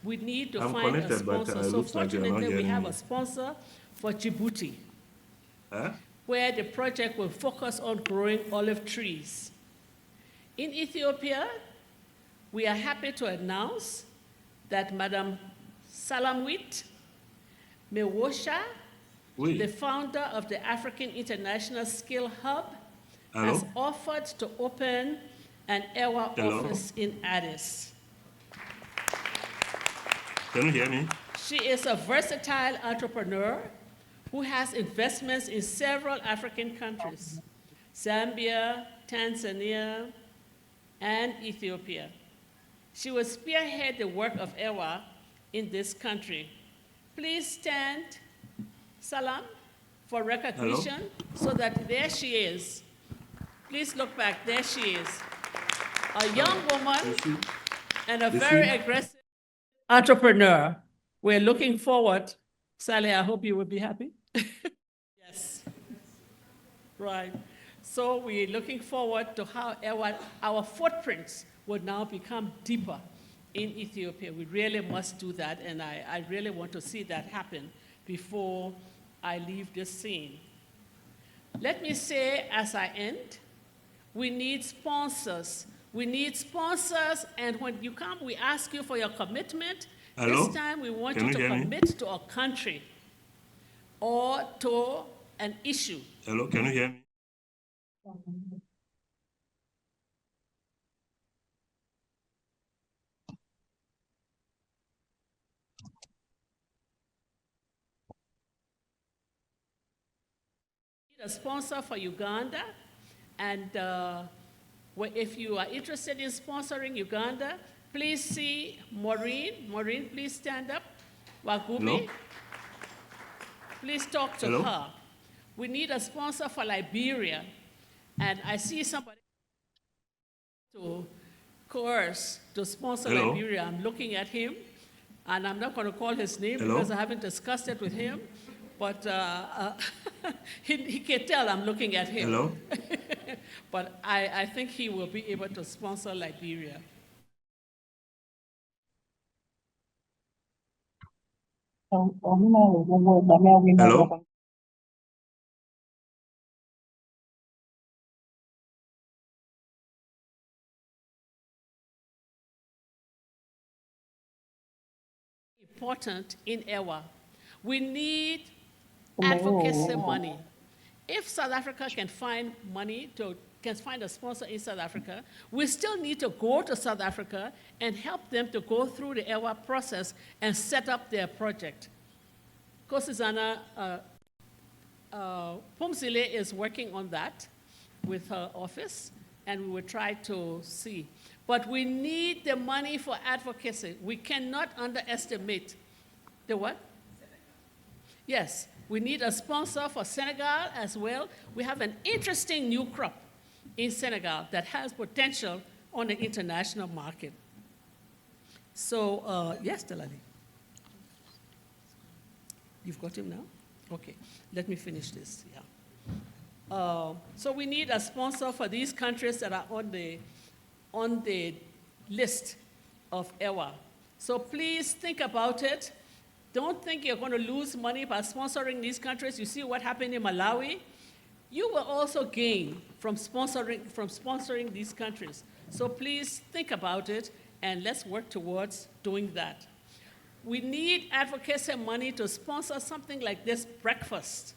We need to I'm find a connected, but sponsor. it So looks like you're not fortunately, we hearing have me. a sponsor for Djibouti, Huh? where the project will focus on growing olive trees. In Ethiopia, we are happy to announce that Madam Salamwit Mewosha, Oui. the founder of the African International Skill Hub, Hello? has offered to open an EWA Hello? office in Addis. Can you hear me? She is a versatile entrepreneur who has investments in several African countries, Zambia, Tanzania, and Ethiopia. She will spearhead the work of EWA in this country. Please stand, Salam, for recognition. Hello? So that there she is. Please look back, there she is. A young woman and a very aggressive entrepreneur. We're looking forward. Sally, I hope you will be happy. Yes. Right. So we're looking forward to how our footprints would now become deeper in Ethiopia. We really must do that, and I really want to see that happen before I leave this scene. Let me say as I end, we need sponsors. We need sponsors, and when you come, we ask you for your commitment. Hello? This time we want Can you you to hear me? commit to a country or to an issue. Hello, can you hear me? A sponsor for Uganda, and if you are interested in sponsoring Uganda, please see Maureen. Maureen, please stand up. Wagubi. Hello? Please talk to Hello? her. We need a sponsor for Liberia, and I see somebody to coerce to sponsor Hello? Liberia. I'm looking at him, and I'm not going to call his name Hello? because I haven't discussed it with him, but he can tell I'm looking at him. Hello? But I think he will be able to sponsor Liberia. Hello? Important in EWA. We need advocacy money. If South Africa can find money can find a sponsor in South Africa, we still need to go to South Africa and help them to go through the EWA process and set up their project. Nkosazana Pumzile is working on that with her office, and we will try to see. But we need the money for advocacy. We cannot underestimate the what? Yes, we need a sponsor for Senegal as well. We have an interesting new crop in Senegal that has potential on the international market. So, yes, Delali. You've got him now? Okay, let me finish this, yeah. So we need a sponsor for these countries that are on the list of EWA. So please think about it. Don't think you're going to lose money by sponsoring these countries. You see what happened in Malawi? You will also gain from sponsoring these countries. So please think about it, and let's work towards doing that. We need advocacy money to sponsor something like this breakfast.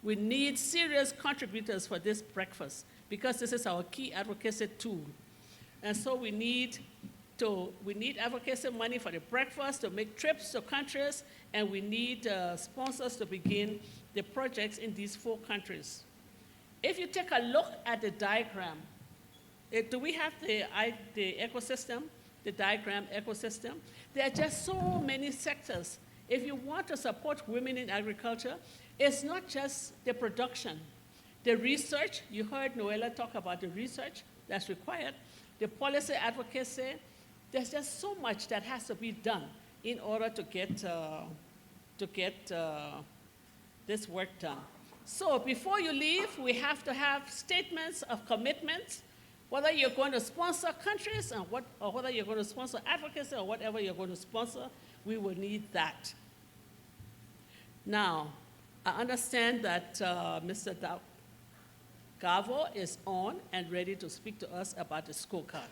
We need serious contributors for this breakfast because this is our key advocacy tool. And so we need advocacy money for the breakfast, to make trips to countries, and we need sponsors to begin the projects in these 4 countries. If you take a look at the diagram, do we have the ecosystem, the diagram ecosystem? There are just so many sectors. If you want to support women in agriculture, it's not just the production. The research, you heard Noella talk about the research that's required, the policy advocacy. There's just so much that has to be done in order to get this work done. So before you leave, we have to have statements of commitment Whether you're going to sponsor countries or whether you're going to sponsor advocacy or whatever you're going to sponsor, we will need that. Now, I understand that Mr. Gavo is on and ready to speak to us about the scorecard.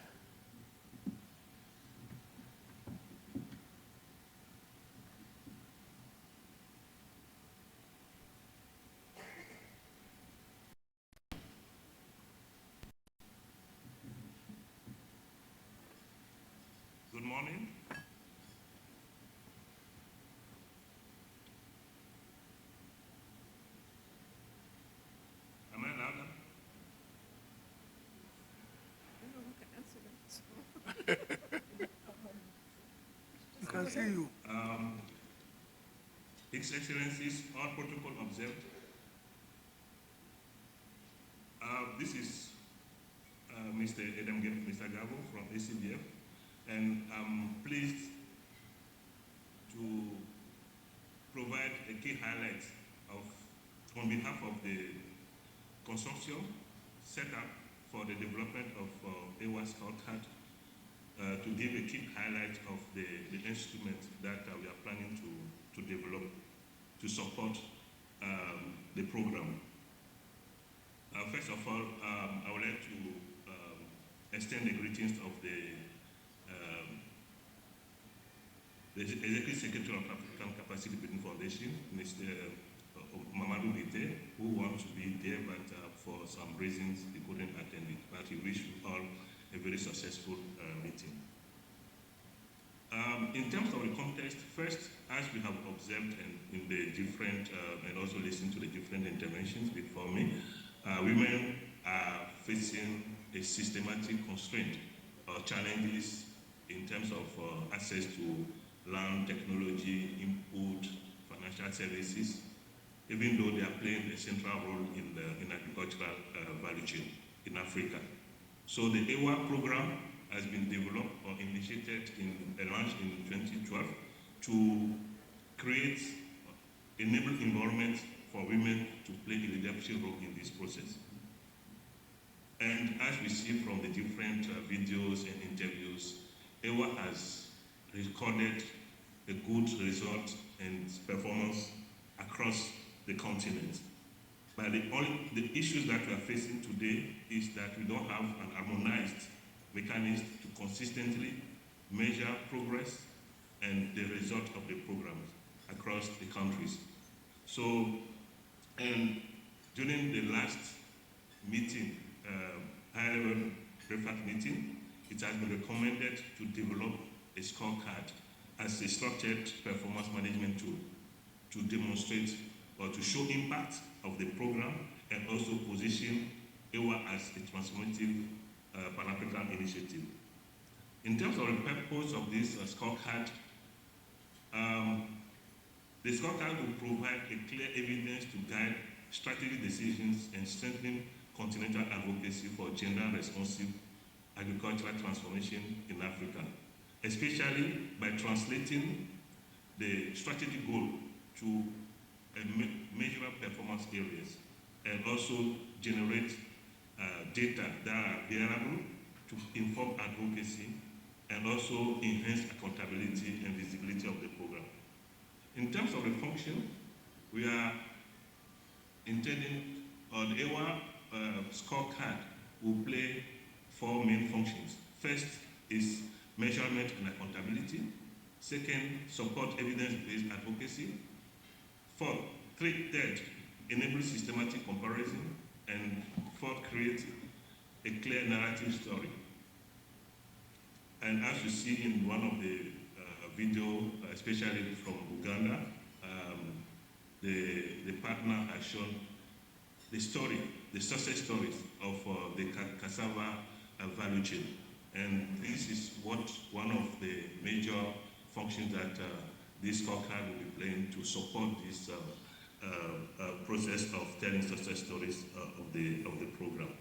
Good morning. Am I louder? I can see you. His Excellencies, all protocol observed. This is Mr. Gavo from ACDF, and I'm pleased to provide a key highlight on behalf of the consortium set up for the development of EWA Scorecard to give a key highlight of the instrument that we are planning to develop to support the program. First of all, I would like to extend the greetings of the Executive Secretary of African Capacity Building Foundation, Mr. Mamadou Bite, who wants to be there, but for some reasons he couldn't attend it. But he wished you all a very successful meeting. In terms of the context, first, as we have observed and in the different, and also listened to the different interventions before me, women are facing a systematic constraint or challenges in terms of access to land, technology, input, financial services, even though they are playing a central role in the agricultural value chain in Africa. So the EWA program has been developed or initiated launched in 2012 to create enable environment for women to play a leadership role in this process. And as we see from the different videos and interviews, EWA has recorded a good result and performance across the continent. But the issues that we are facing today is that we don't have an harmonized mechanism to consistently measure progress and the result of the programs across the countries. So, and during the last meeting, high-level breakfast meeting, it has been recommended to develop a scorecard as a structured performance management tool to demonstrate or to show impact of the program and also position EWA as a transformative Pan-African initiative. In terms of the purpose of this scorecard, the scorecard will provide a clear evidence to guide strategic decisions and strengthen continental advocacy for gender-responsive agricultural transformation in Africa, especially by translating the strategic goal to measurable performance areas and also generate data that are available to inform advocacy and also enhance accountability and visibility of the program. In terms of the function, we are intending, or the EWA scorecard will play 4 main functions. First is measurement and accountability. Second, support evidence-based advocacy. Third, enable systematic comparison. And fourth, create a clear narrative story. And as you see in one of the video, especially from Uganda, the partner has shown the story, the success stories of the cassava value chain. And this is one of the major functions that this scorecard will be playing to support this process of telling success stories of the program.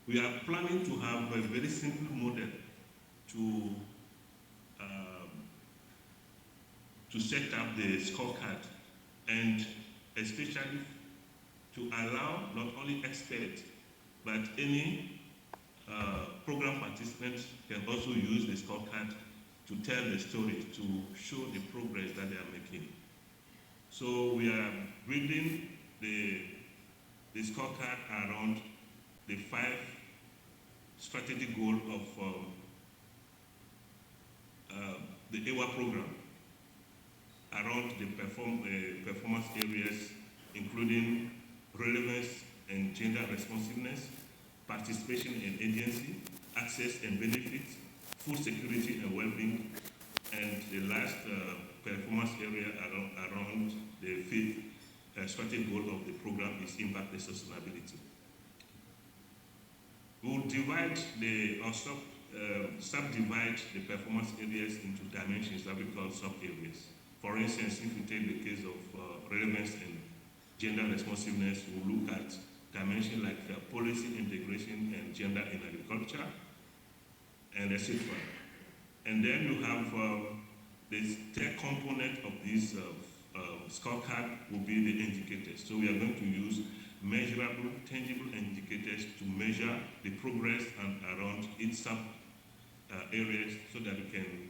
We are planning to have a very simple model to set up the scorecard, and especially to allow not only experts but any program participants can also use the scorecard to tell the story, to show the progress that they are making. So we are building the scorecard around the 5 strategic goals of the EWA program, around the performance areas, including relevance and gender responsiveness, participation and agency, access and benefits, food security and well-being, and the last performance area around the 5th strategic goal of the program is impact and sustainability. We'll divide subdivide the performance areas into dimensions that we call sub-areas. For instance, if we take the case of relevance and gender responsiveness, we'll look at dimensions like policy integration and gender in agriculture, and etc. And then you have the third component of this scorecard will be the indicators. So we are going to use measurable, tangible indicators to measure the progress and around each sub areas so that we can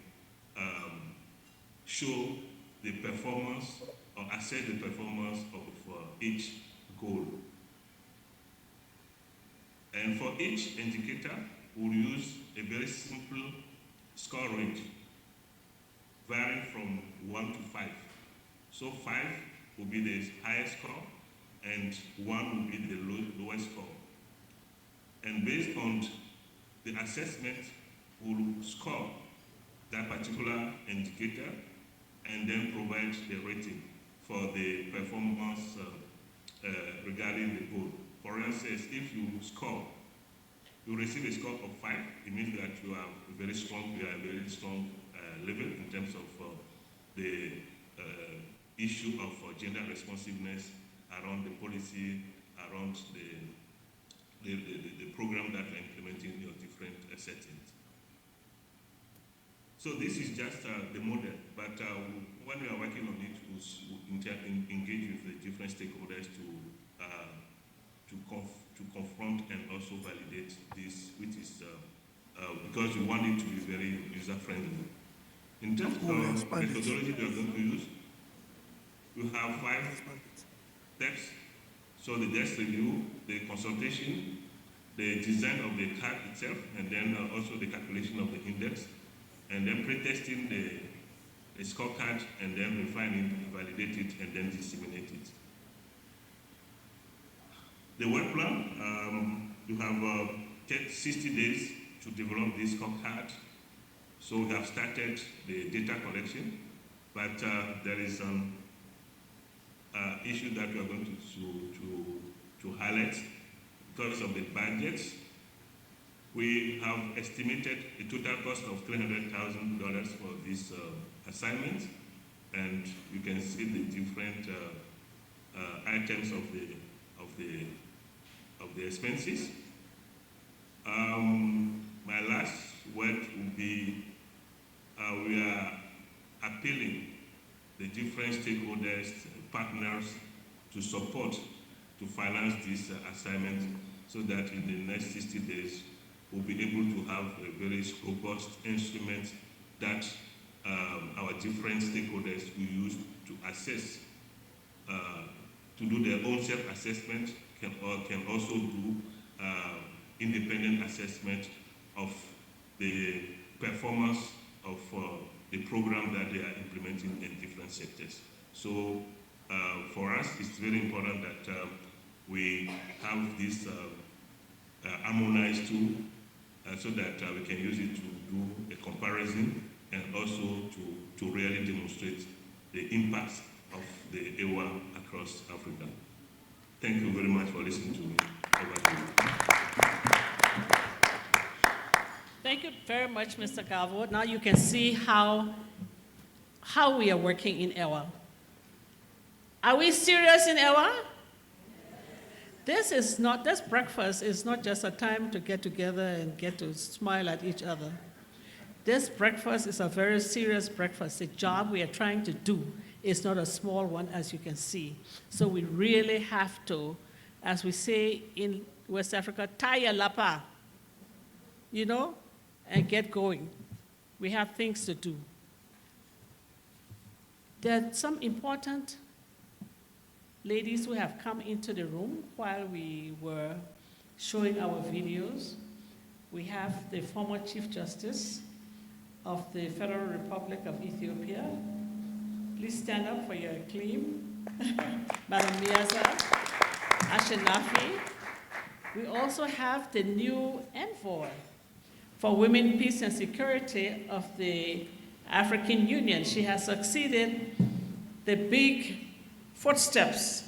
show the performance or assess the performance of each goal. And for each indicator, we'll use a very simple score range, varying from 1 to 5. So 5 will be the highest score, and 1 will be the lowest score. And based on the assessment, we'll score that particular indicator and then provide the rating for the performance regarding the goal. For instance, if you score, you receive a score of 5, it means that you are very strong, you are a very strong level in terms of the issue of gender responsiveness around the policy, around the program that are implementing in your different settings. So this is just the model, but when we are working on it, we'll engage with the different stakeholders to confront and also validate this, which is because we want it to be very user-friendly. In terms of methodology we are going to use, we have 5 steps. So the desk review, the consultation, the design of the card itself, and then also the calculation of the index, and then pre-testing the scorecard, and then refine it, validate it, and then disseminate it. The work plan, you have 60 days to develop this scorecard. So we have started the data collection, but there is an issue that we are going to highlight because of the budget. We have estimated a total cost of $300,000 for this assignment, and you can see the different items of the expenses. My last word would be we are appealing the different stakeholders, partners to support, to finance this assignment so that in the next 60 days we'll be able to have a very robust instrument that our different stakeholders will use to assess, to do their own self-assessment, can also do independent assessment of the performance of the program that they are implementing in different sectors. So for us, it's very important that we have this harmonized tool so that we can use it to do a comparison and also to really demonstrate the impacts of the EWA across Africa. Thank you very much for listening to me. Over to you. Thank you very much, Mr. Galvo. Now you can see how we are working in EWA. Are we serious in EWA? This breakfast is not just a time to get together and get to smile at each other. This breakfast is a very serious breakfast. The job we are trying to do is not a small one, as you can see. So we really have to, as we say in West Africa, taya lapa. you know, and get going. We have things to do. There are some important ladies who have come into the room while we were showing our videos. We have the former Chief Justice of the Federal Republic of Ethiopia. Please stand up for your acclaim. Madam Miaza Ashenafi. We also have the new envoy for Women, Peace and Security of the African Union. She has succeeded the big footsteps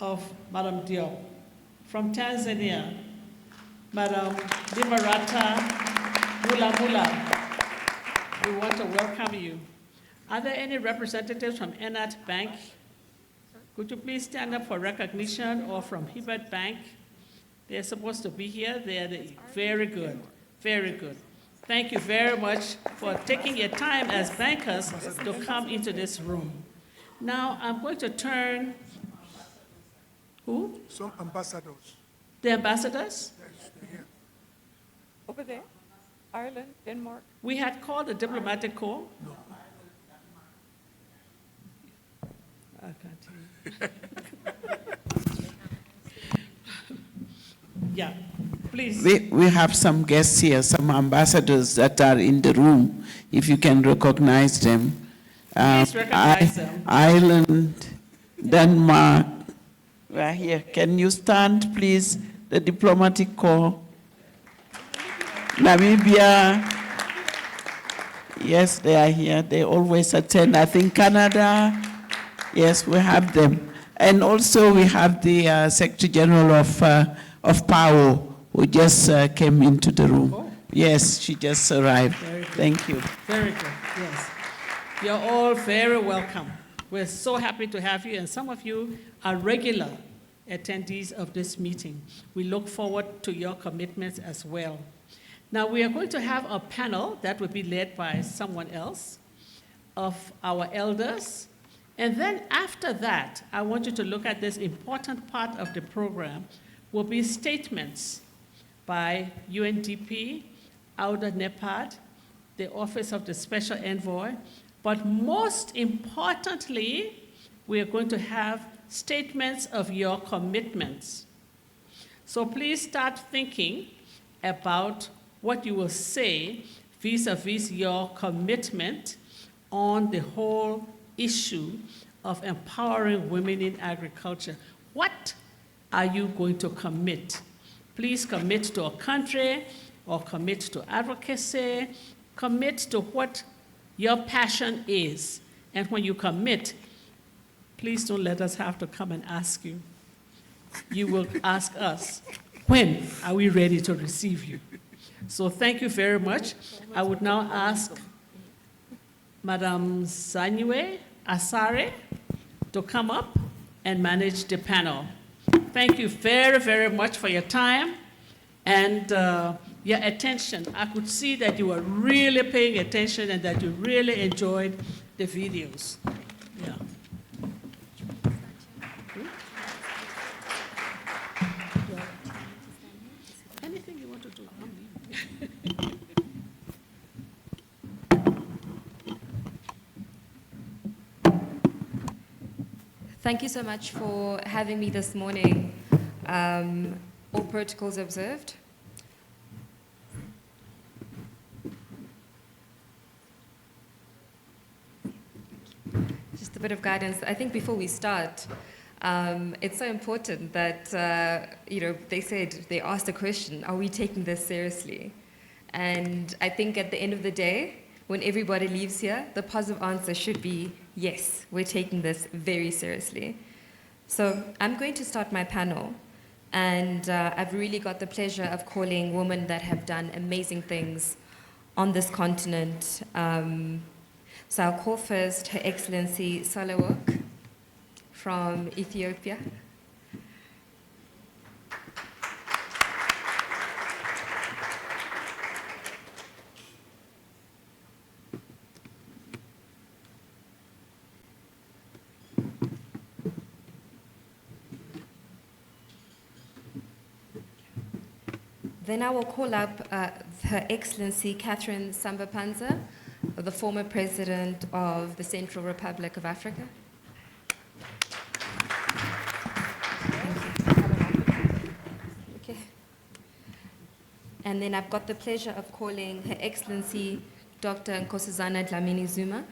of Madam Diop. From Tanzania, Madam Liberata Mulamula, we want to welcome you. Are there any representatives from Enat Bank? Could you please stand up for recognition, or from Hibbert Bank? They're supposed to be here. Very good, very good. Thank you very much for taking your time as bankers to come into this room. Now I'm going to turn, who? Some ambassadors. The ambassadors? Yes, they're here. Over there, Ireland, Denmark. We had called the diplomatic corps. No. I can't hear. Yeah, please. We have some guests here, some ambassadors that are in the room, if you can recognize them. Please recognize them. Ireland, Denmark, we are here. Can you stand, please? The diplomatic corps. Namibia, yes, they are here. They always attend. I think Canada, yes, we have them. And also we have the Secretary General of PAO, who just came into the room. Oh. Yes, she just arrived. Thank you. Very good, yes. You're all very welcome. We're so happy to have you, and some of you are regular attendees of this meeting. We look forward to your commitments as well. Now, we are going to have a panel that will be led by someone else of our elders. And then after that, I want you to look at this important part of the program, will be statements by UNDP, AUDA NEPAD, the Office of the Special Envoy, but most importantly, we are going to have statements of your commitments. So please start thinking about what you will say vis-a-vis your commitment on the whole issue of empowering women in agriculture. What are you going to commit? Please commit to a country, or commit to advocacy, commit to what your passion is. And when you commit, please don't let us have to come and ask you. You will ask us, when are we ready to receive you? So thank you very much. I would now ask Madam Sanyue Asare to come up and manage the panel. Thank you very, very much for your time and your attention. I could see that you were really paying attention and that you really enjoyed the videos. Yeah. Anything you want to do? Thank you so much for having me this morning. All protocols observed. Just a bit of guidance. I think before we start, it's so important that, they asked the question, are we taking this seriously? And I think at the end of the day, when everybody leaves here, the positive answer should be, yes, we're taking this very seriously. So I'm going to start my panel, and I've really got the pleasure of calling women that have done amazing things on this continent. So I'll call first Her Excellency Sahlawok from Ethiopia. Then I will call up Her Excellency Catherine Samba-Panza, the former President of the Central Republic of Africa. Okay. And then I've got the pleasure of calling Her Excellency Dr. Nkosazana Dlamini Zuma.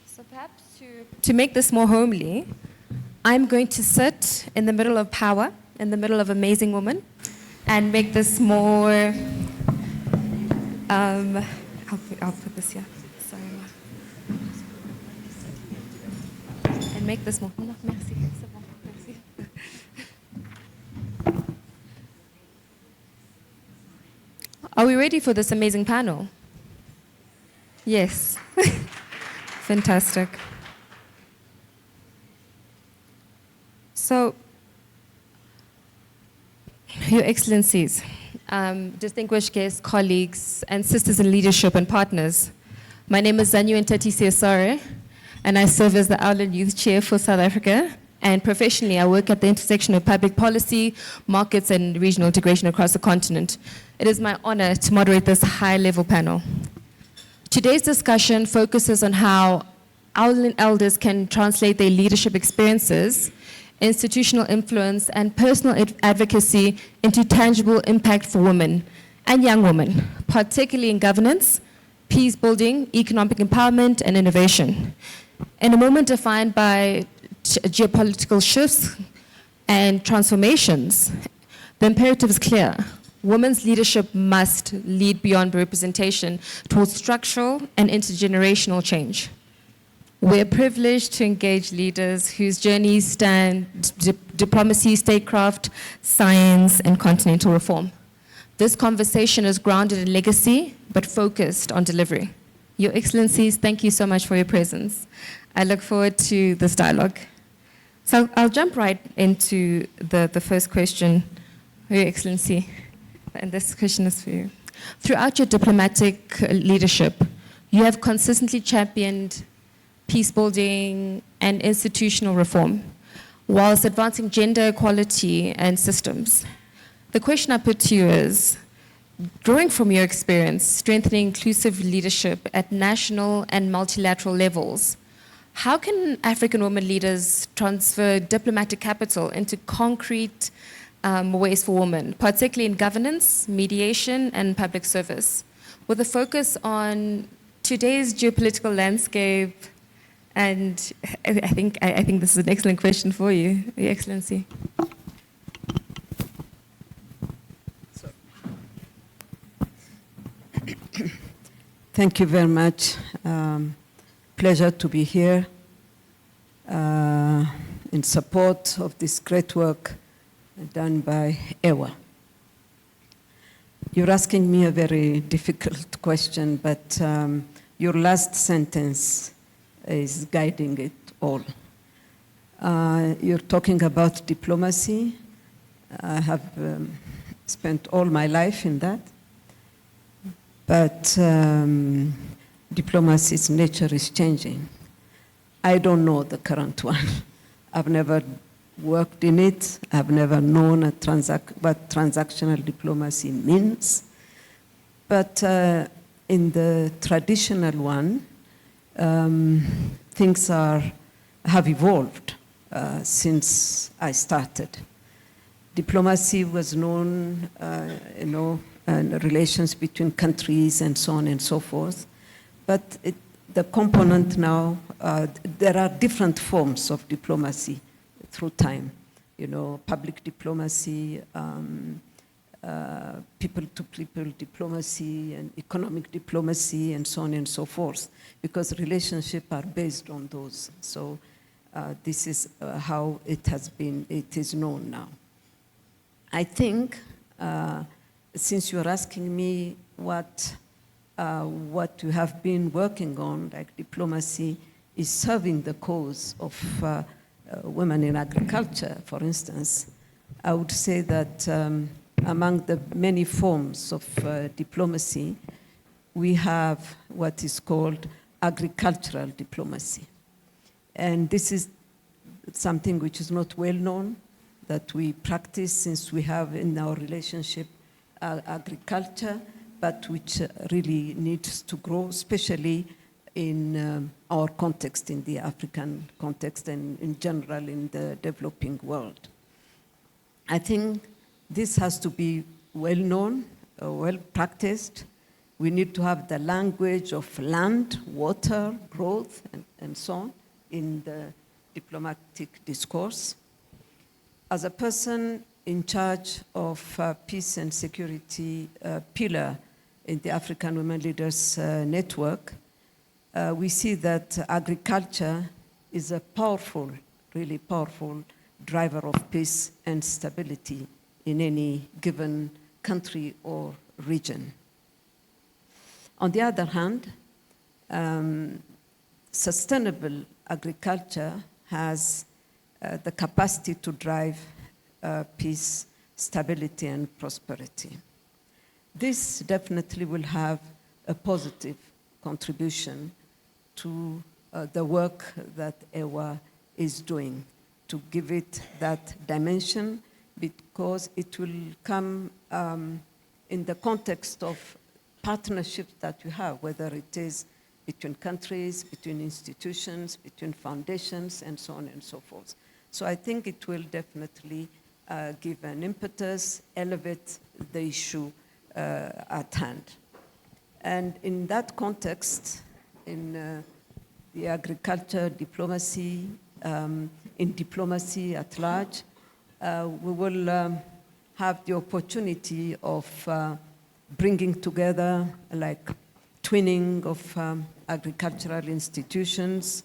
So perhaps to make this more homely, I'm going to sit in the middle of power, in the middle of amazing woman, and make this more, I'll put this here, sorry. And make this more, no, merci, c'est bon, merci. Are we ready for this amazing panel? Yes. Fantastic. So, Your Excellencies, distinguished guests, colleagues, and sisters in leadership and partners, my name is Zanyu Ntati Siasare, and I serve as the AWLN Youth Chair for South Africa. And professionally, I work at the intersection of public policy, markets, and regional integration across the continent. It is my honor to moderate this high-level panel. Today's discussion focuses on how AWLN elders can translate their leadership experiences, institutional influence, and personal advocacy into tangible impact for women and young women, particularly in governance, peace building, economic empowerment, and innovation. In a moment defined by geopolitical shifts and transformations, the imperative is clear. Women's leadership must lead beyond representation towards structural and intergenerational change. We're privileged to engage leaders whose journeys span diplomacy, statecraft, science, and continental reform. This conversation is grounded in legacy, but focused on delivery. Your Excellencies, thank you so much for your presence. I look forward to this dialogue. So I'll jump right into the first question, Your Excellency. And this question is for you. Throughout your diplomatic leadership, you have consistently championed peace building and institutional reform, whilst advancing gender equality and systems. The question I put to you is, drawing from your experience, strengthening inclusive leadership at national and multilateral levels, how can African women leaders transfer diplomatic capital into concrete ways for women, particularly in governance, mediation, and public service, with a focus on today's geopolitical landscape? And I think this is an excellent question for you, Your Excellency. Thank you very much. Pleasure to be here in support of this great work done by EWA. You're asking me a very difficult question, but your last sentence is guiding it all. You're talking about diplomacy. I have spent all my life in that. But diplomacy's nature is changing. I don't know the current one. I've never worked in it. I've never known what transactional diplomacy means. But in the traditional one, things have evolved since I started. Diplomacy was known, and relations between countries and so on and so forth. But the component now, there are different forms of diplomacy through time. Public diplomacy, people-to-people diplomacy, and economic diplomacy, and so on and so forth, because relationships are based on those. So this is how it is known now. I think, since you're asking me what you have been working on, like diplomacy is serving the cause of women in agriculture, for instance, I would say that among the many forms of diplomacy, we have what is called agricultural diplomacy. And this is something which is not well known, that we practice since we have in our relationship agriculture, but which really needs to grow, especially in our context, in the African context, and in general in the developing world. I think this has to be well known, well practiced. We need to have the language of land, water, growth, and so on in the diplomatic discourse. As a person in charge of peace and security pillar in the African Women Leaders Network, we see that agriculture is a powerful, really powerful driver of peace and stability in any given country or region. On the other hand, sustainable agriculture has the capacity to drive peace, stability, and prosperity. This definitely will have a positive contribution to the work that EWA is doing, to give it that dimension, because it will come in the context of partnerships that you have, whether it is between countries, between institutions, between foundations, and so on and so forth. So I think it will definitely give an impetus, elevate the issue at hand. And in that context, in the agriculture diplomacy, in diplomacy at large, we will have the opportunity of bringing together, like twinning of agricultural institutions,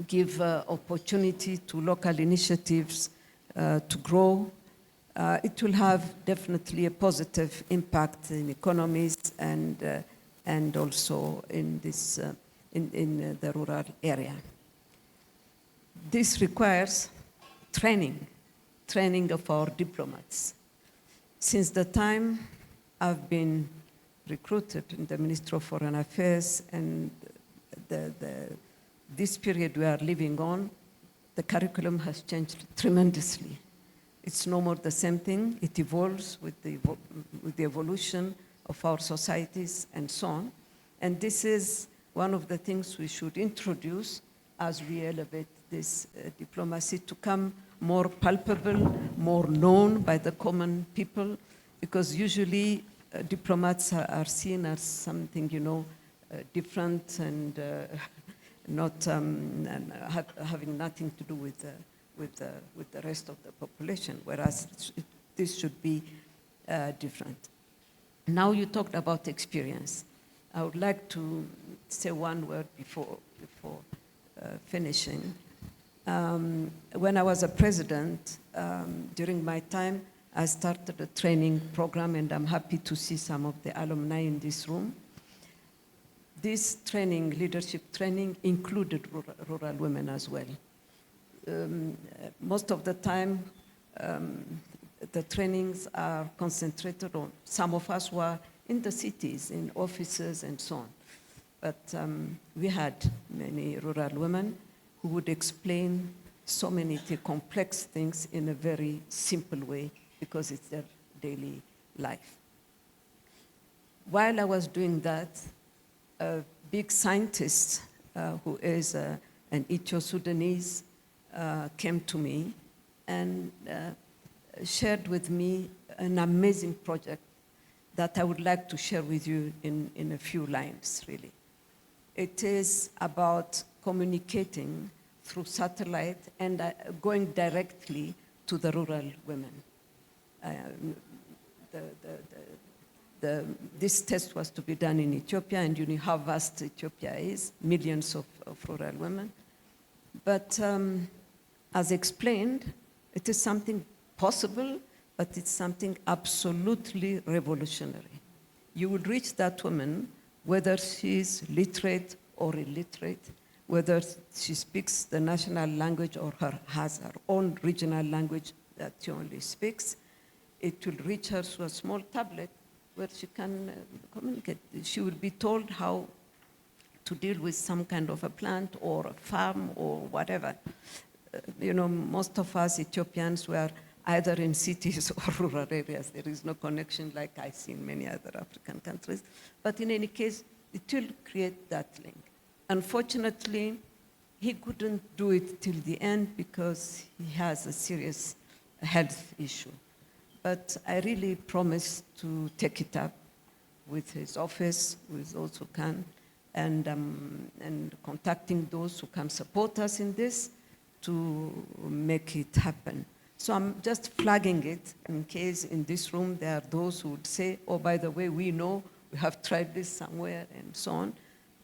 give opportunity to local initiatives to grow. It will have definitely a positive impact in economies and also in this in the rural area. This requires training of our diplomats. Since the time I've been recruited in the Ministry of Foreign Affairs and this period we are living on, the curriculum has changed tremendously. It's no more the same thing. It evolves with the evolution of our societies and so on. And this is one of the things we should introduce as we elevate this diplomacy to come more palpable, more known by the common people, because usually diplomats are seen as something, different and not having nothing to do with the rest of the population, whereas this should be different. Now you talked about experience. I would like to say one word before finishing. When I was a president, during my time, I started a training program, and I'm happy to see some of the alumni in this room. this training, leadership training, included rural women as well. Most of the time, the trainings are concentrated on, some of us were in the cities, in offices and so on. But we had many rural women who would explain so many complex things in a very simple way because it's their daily life. While I was doing that, a big scientist who is an Ethio-Sudanese came to me and shared with me an amazing project that I would like to share with you in a few lines, really. It is about communicating through satellite and going directly to the rural women. This test was to be done in Ethiopia, and you know how vast Ethiopia is, millions of rural women. But as explained, it is something possible, but it's something absolutely revolutionary. You would reach that woman, whether she's literate or illiterate, whether she speaks the national language or has her own regional language that she only speaks. It will reach her through a small tablet where she can communicate. She will be told how to deal with some kind of a plant or a farm or whatever. You know, most of us Ethiopians were either in cities or rural areas. There is no connection like I see in many other African countries. But in any case, it will create that link. Unfortunately, he couldn't do it till the end because he has a serious health issue. But I really promised to take it up with his office, with those who can, and contacting those who can support us in this to make it happen. So I'm just flagging it in case in this room there are those who would say, oh, by the way, we know, we have tried this somewhere and so on,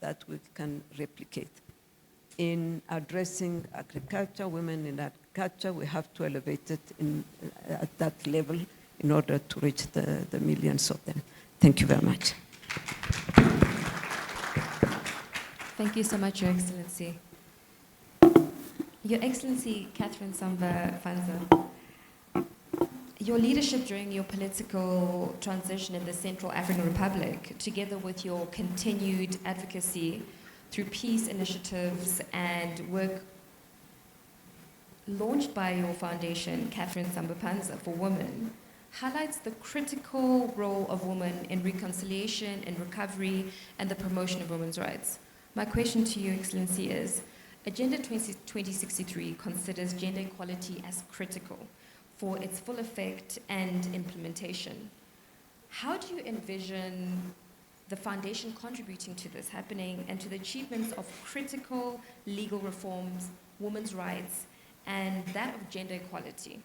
that we can replicate. In addressing agriculture, women in agriculture, we have to elevate it at that level in order to reach the millions of them. Thank you very much. Thank you so much, Your Excellency. Your Excellency, Catherine Samba-Panza, your leadership during your political transition in the Central African Republic, together with your continued advocacy through peace initiatives and work launched by your foundation, Catherine Samba-Panza for Women, highlights the critical role of women in reconciliation and recovery and the promotion of women's rights. My question to you, Excellency, is Agenda 2063 considers gender equality as critical for its full effect and implementation. How do you envision the foundation contributing to this happening and to the achievements of critical legal reforms, women's rights, and that of gender equality?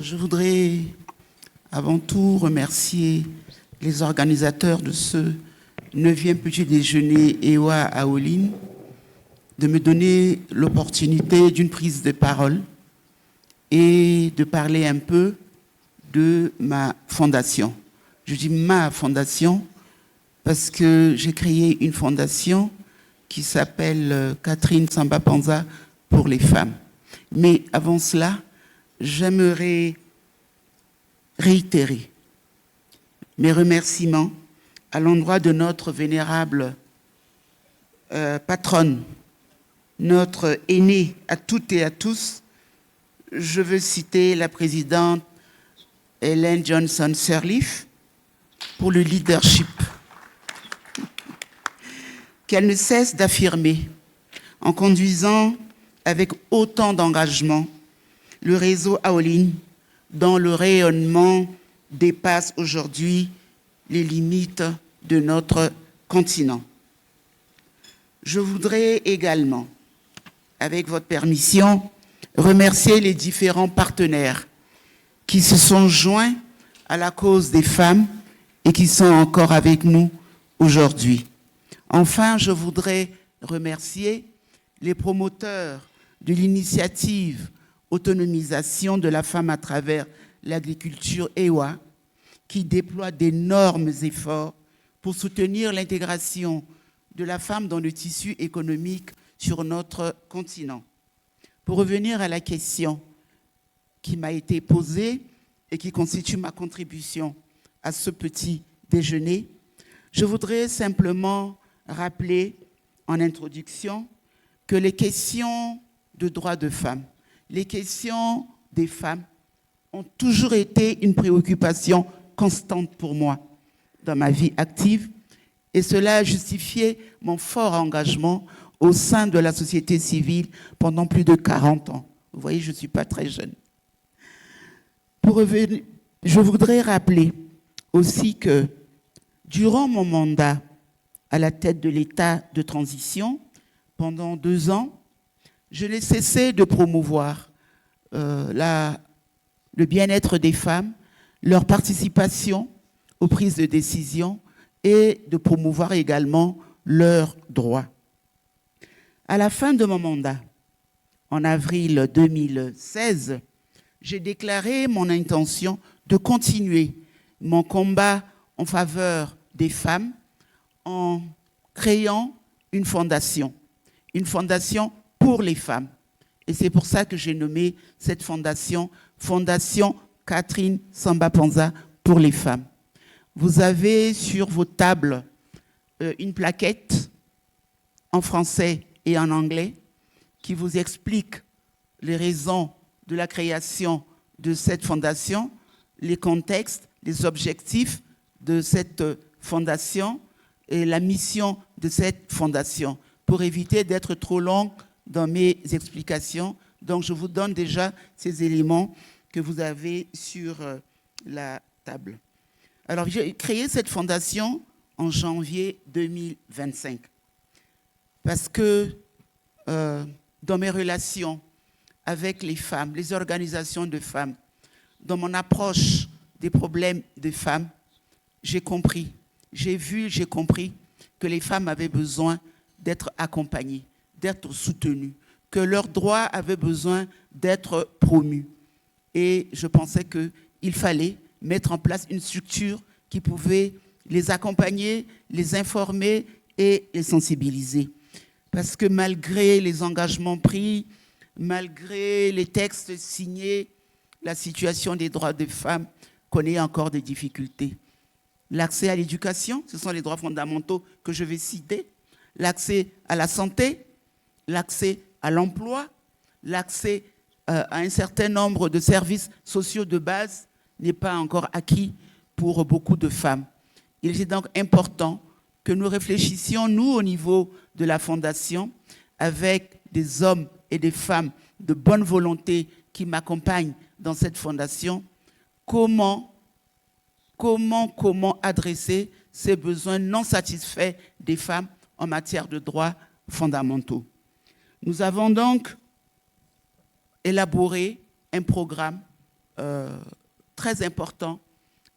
Je voudrais avant tout remercier les organisateurs de ce 9e petit déjeuner EWA-AWLN de me donner l'opportunité d'une prise de parole et de parler un peu de ma fondation. Je dis ma fondation parce que j'ai créé une fondation qui s'appelle Catherine Samba-Panza pour les femmes. Mais avant cela, j'aimerais réitérer mes remerciements à l'endroit de notre vénérable patronne, notre aînée à toutes et à tous. Je veux citer la présidente Ellen Johnson Sirleaf pour le leadership qu'elle ne cesse d'affirmer en conduisant avec autant d'engagement le réseau AWLN, dont le rayonnement dépasse aujourd'hui les limites de notre continent. Je voudrais également, avec votre permission, remercier les différents partenaires qui se sont joints à la cause des femmes et qui sont encore avec nous aujourd'hui. Enfin, je voudrais remercier les promoteurs de l'initiative Autonomisation de la femme à travers l'agriculture EWA, qui déploie d'énormes efforts pour soutenir l'intégration de la femme dans le tissu économique sur notre continent. Pour revenir à la question qui m'a été posée et qui constitue ma contribution à ce petit déjeuner, je voudrais simplement rappeler en introduction que les questions de droits de femmes, les questions des femmes ont toujours été une préoccupation constante pour moi dans ma vie active, et cela a justifié mon fort engagement au sein de la société civile pendant plus de 40 ans. Vous voyez, je ne suis pas très jeune. Pour revenir, je voudrais rappeler aussi que durant mon mandat à la tête de l'État de transition, pendant 2 ans, je n'ai cessé de promouvoir le bien-être des femmes, leur participation aux prises de décision et de promouvoir également leurs droits. À la fin de mon mandat, en avril 2016, j'ai déclaré mon intention de continuer mon combat en faveur des femmes en créant une fondation pour les femmes. Et c'est pour ça que j'ai nommé cette fondation Fondation Catherine Samba-Panza pour les femmes. Vous avez sur vos tables une plaquette en français et en anglais qui vous explique les raisons de la création de cette fondation, les contextes, les objectifs de cette fondation et la mission de cette fondation. Pour éviter d'être trop longue dans mes explications, donc je vous donne déjà ces éléments que vous avez sur la table. Alors, j'ai créé cette fondation en janvier 2025 parce que dans mes relations avec les femmes, les organisations de femmes, dans mon approche des problèmes des femmes, j'ai compris, j'ai compris que les femmes avaient besoin d'être accompagnées, d'être soutenues, que leurs droits avaient besoin d'être promus. Et je pensais qu'il fallait mettre en place une structure qui pouvait les accompagner, les informer et les sensibiliser. Parce que malgré les engagements pris, malgré les textes signés, la situation des droits des femmes connaît encore des difficultés. L'accès à l'éducation, ce sont les droits fondamentaux que je vais citer, l'accès à la santé, l'accès à l'emploi, l'accès à un certain nombre de services sociaux de base n'est pas encore acquis pour beaucoup de femmes. Il est donc important que nous réfléchissions, nous, au niveau de la Fondation, avec des hommes et des femmes de bonne volonté qui m'accompagnent dans cette fondation, comment adresser ces besoins non satisfaits des femmes en matière de droits fondamentaux. Nous avons donc élaboré un programme très important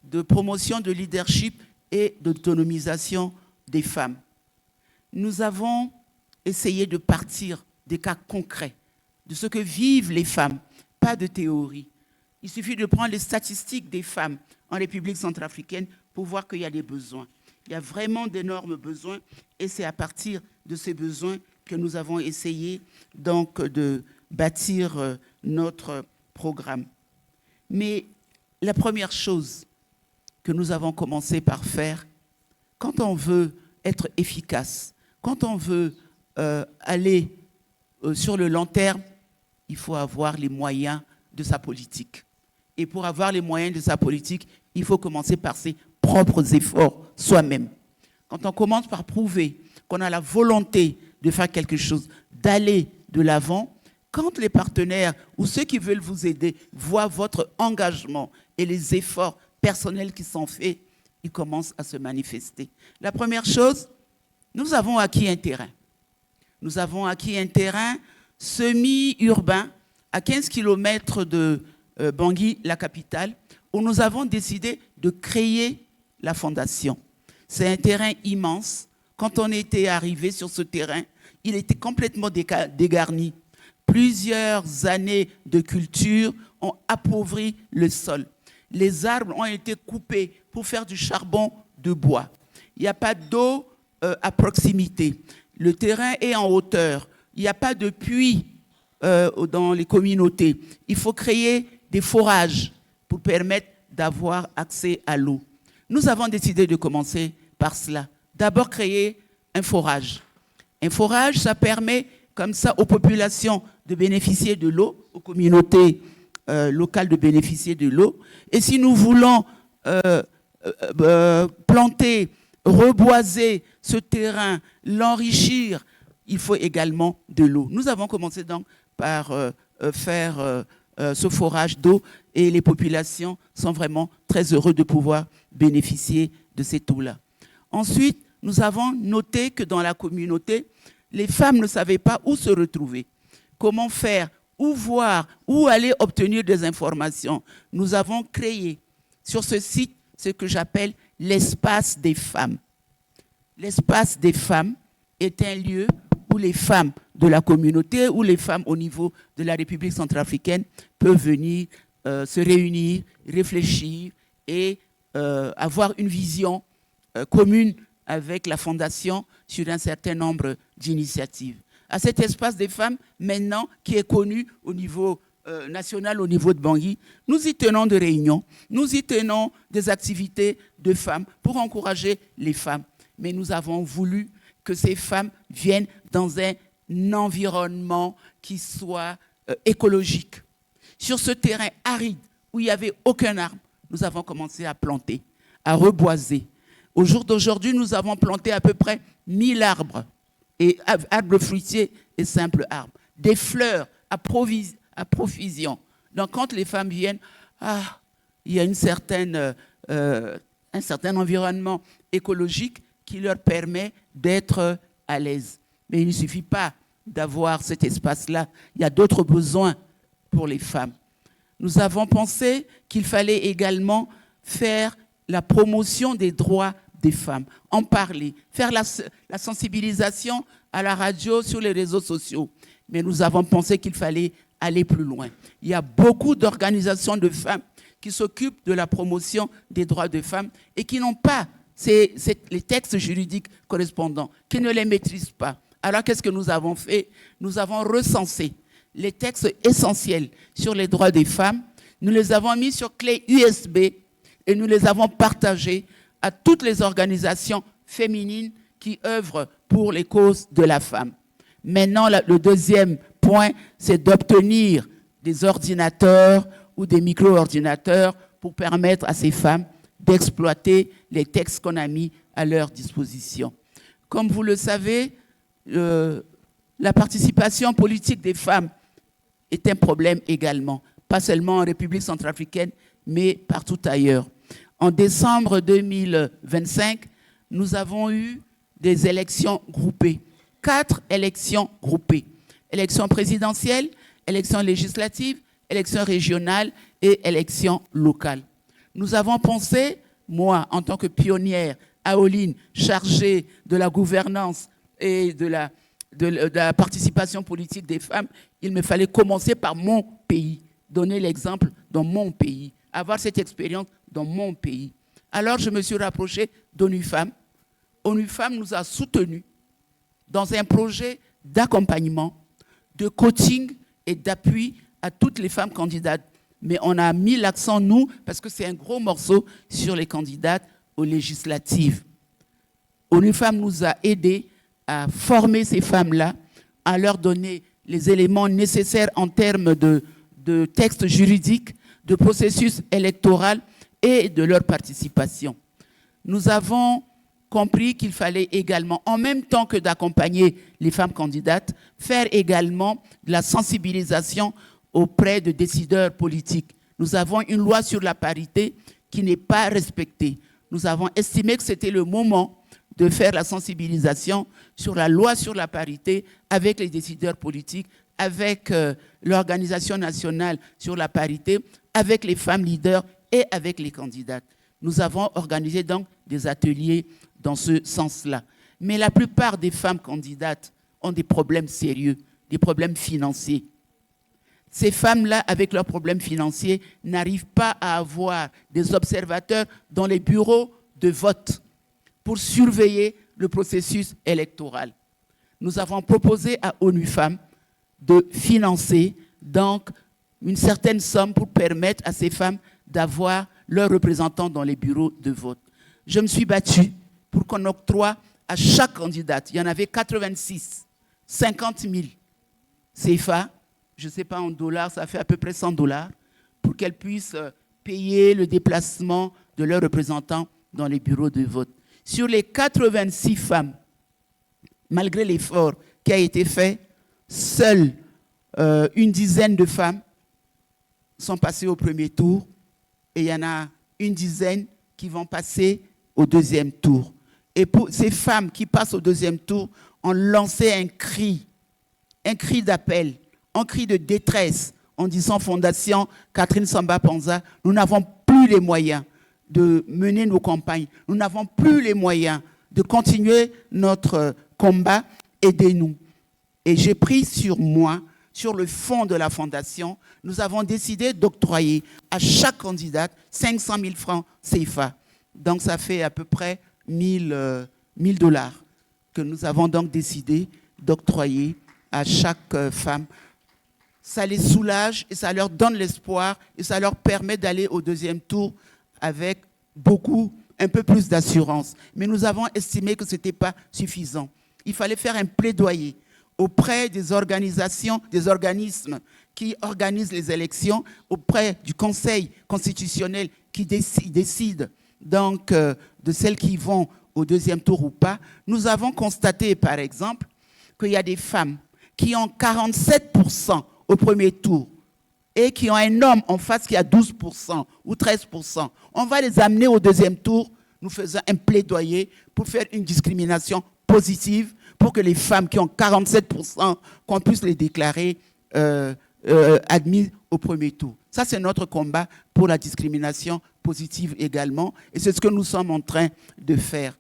de promotion de leadership et d'autonomisation des femmes. Nous avons essayé de partir des cas concrets, de ce que vivent les femmes, pas de théorie. Il suffit de prendre les statistiques des femmes en République centrafricaine pour voir qu'il y a des besoins. Il y a vraiment d'énormes besoins et c'est à partir de ces besoins que nous avons essayé donc de bâtir notre programme. Mais la première chose que nous avons commencé par faire, quand on veut être efficace, quand on veut aller sur le long terme, il faut avoir les moyens de sa politique. Et pour avoir les moyens de sa politique, il faut commencer par ses propres efforts soi-même. Quand on commence par prouver qu'on a la volonté de faire quelque chose, d'aller de l'avant, quand les partenaires ou ceux qui veulent vous aider voient votre engagement et les efforts personnels qui sont faits, ils commencent à se manifester. La première chose, nous avons acquis un terrain. Nous avons acquis un terrain semi-urbain à 15 km de Bangui, la capitale, où nous avons décidé de créer la fondation. C'est un terrain immense quand on était arrivé sur ce terrain, il était complètement dégarni. Plusieurs années de culture ont appauvri le sol. Les arbres ont été coupés pour faire du charbon de bois. Il n'y a pas d'eau à proximité. Le terrain est en hauteur. Il n'y a pas de puits dans les communautés. Il faut créer des forages pour permettre d'avoir accès à l'eau. Nous avons décidé de commencer par cela. D'abord, créer un forage. Un forage, ça permet comme ça aux populations de bénéficier de l'eau, aux communautés locales de bénéficier de l'eau. Et si nous voulons planter, reboiser ce terrain, l'enrichir, il faut également de l'eau. Nous avons commencé donc par faire ce forage d'eau et les populations sont vraiment très heureuses de pouvoir bénéficier de cette eau-là. Ensuite, nous avons noté que dans la communauté, les femmes ne savaient pas où se retrouver, comment faire, où voir, où aller obtenir des informations. Nous avons créé sur ce site ce que j'appelle l'espace des femmes. L'espace des femmes est un lieu où les femmes de la communauté, où les femmes au niveau de la République centrafricaine peuvent venir se réunir, réfléchir et avoir une vision commune avec la Fondation sur un certain nombre d'initiatives. À cet espace des femmes, maintenant, qui est connu au niveau national, au niveau de Bangui, nous y tenons des réunions, nous y tenons des activités de femmes pour encourager les femmes. Mais nous avons voulu que ces femmes viennent dans un environnement qui soit écologique. Sur ce terrain aride, où il n'y avait aucun arbre, nous avons commencé à planter, à reboiser. Au jour d'aujourd'hui, nous avons planté à peu près 1000 arbres, et arbres fruitiers et simples arbres. Des fleurs à profusion. Donc quand les femmes viennent, il y a un certain environnement écologique qui leur permet d'être à l'aise. Mais il ne suffit pas d'avoir cet espace-là. Il y a d'autres besoins pour les femmes. Nous avons pensé qu'il fallait également faire la promotion des droits des femmes, en parler, faire la sensibilisation à la radio, sur les réseaux sociaux. Mais nous avons pensé qu'il fallait aller plus loin. Il y a beaucoup d'organisations de femmes qui s'occupent de la promotion des droits des femmes et qui n'ont pas les textes juridiques correspondants, qui ne les maîtrisent pas. Alors qu'est-ce que nous avons fait? Nous avons recensé les textes essentiels sur les droits des femmes, nous les avons mis sur clé USB et nous les avons partagés à toutes les organisations féminines qui œuvrent pour les causes de la femme. Maintenant, le deuxième point, c'est d'obtenir des ordinateurs ou des micro-ordinateurs pour permettre à ces femmes d'exploiter les textes qu'on a mis à leur disposition. Comme vous le savez, la participation politique des femmes est un problème également, pas seulement en République centrafricaine, mais partout ailleurs. En décembre 2025, nous avons eu des élections groupées, 4 élections groupées. Élections présidentielles, élections législatives, élections régionales et élections locales. Nous avons pensé, moi, en tant que pionnière AWLN, chargée de la gouvernance et de la participation politique des femmes, il me fallait commencer par mon pays, donner l'exemple dans mon pays, avoir cette expérience dans mon pays. Alors, je me suis rapprochée d'ONU Femmes. ONU Femmes nous a soutenus dans un projet d'accompagnement, de coaching et d'appui à toutes les femmes candidates. Mais on a mis l'accent, nous, parce que c'est un gros morceau sur les candidates aux législatives. ONU Femmes nous a aidés à former ces femmes-là, à leur donner les éléments nécessaires en termes de textes juridiques, de processus électoral et de leur participation. Nous avons compris qu'il fallait également, en même temps que d'accompagner les femmes candidates, faire également de la sensibilisation auprès de décideurs politiques. Nous avons une loi sur la parité qui n'est pas respectée. Nous avons estimé que c'était le moment de faire la sensibilisation sur la loi sur la parité avec les décideurs politiques, avec l'Organisation nationale sur la parité, avec les femmes leaders et avec les candidates. Nous avons organisé donc des ateliers dans ce sens-là. Mais la plupart des femmes candidates ont des problèmes sérieux, des problèmes financiers. Ces femmes-là, avec leurs problèmes financiers, n'arrivent pas à avoir des observateurs dans les bureaux de vote pour surveiller le processus électoral. Nous avons proposé à ONU Femmes de financer donc une certaine somme pour permettre à ces femmes d'avoir leurs représentants dans les bureaux de vote. Je me suis battue pour qu'on octroie à chaque candidate, il y en avait 86, 50 000 CFA, je ne sais pas en dollars, ça fait à peu près $100, pour qu'elles puissent payer le déplacement de leurs représentants dans les bureaux de vote. Sur les 86 femmes, malgré l'effort qui a été fait, seules une dizaine de femmes sont passées au premier tour et il y en a une dizaine qui vont passer au deuxième tour. Et pour ces femmes qui passent au deuxième tour, ont lancé un cri d'appel, un cri de détresse en disant Fondation Catherine Samba Panza, nous n'avons plus les moyens de mener nos campagnes, nous n'avons plus les moyens de continuer notre combat, aidez-nous. Et j'ai pris sur moi, sur le fonds de la Fondation, nous avons décidé d'octroyer à chaque candidate 500 000 francs CFA. Donc ça fait à peu près $1 000 que nous avons donc décidé d'octroyer à chaque femme. Ça les soulage et ça leur donne l'espoir et ça leur permet d'aller au deuxième tour avec un peu plus d'assurance. Mais nous avons estimé que ce n'était pas suffisant. Il fallait faire un plaidoyer auprès des organisations, des organismes qui organisent les élections, auprès du Conseil constitutionnel qui décide donc de celles qui vont au deuxième tour ou pas. Nous avons constaté, par exemple, qu'il y a des femmes qui ont 47% au premier tour et qui ont un homme en face qui a 12% ou 13%. On va les amener au deuxième tour. Nous faisons un plaidoyer pour faire une discrimination positive pour que les femmes qui ont 47%, qu'on puisse les déclarer admises au premier tour. Ça, c'est notre combat pour la discrimination positive également. Et c'est ce que nous sommes en train de faire.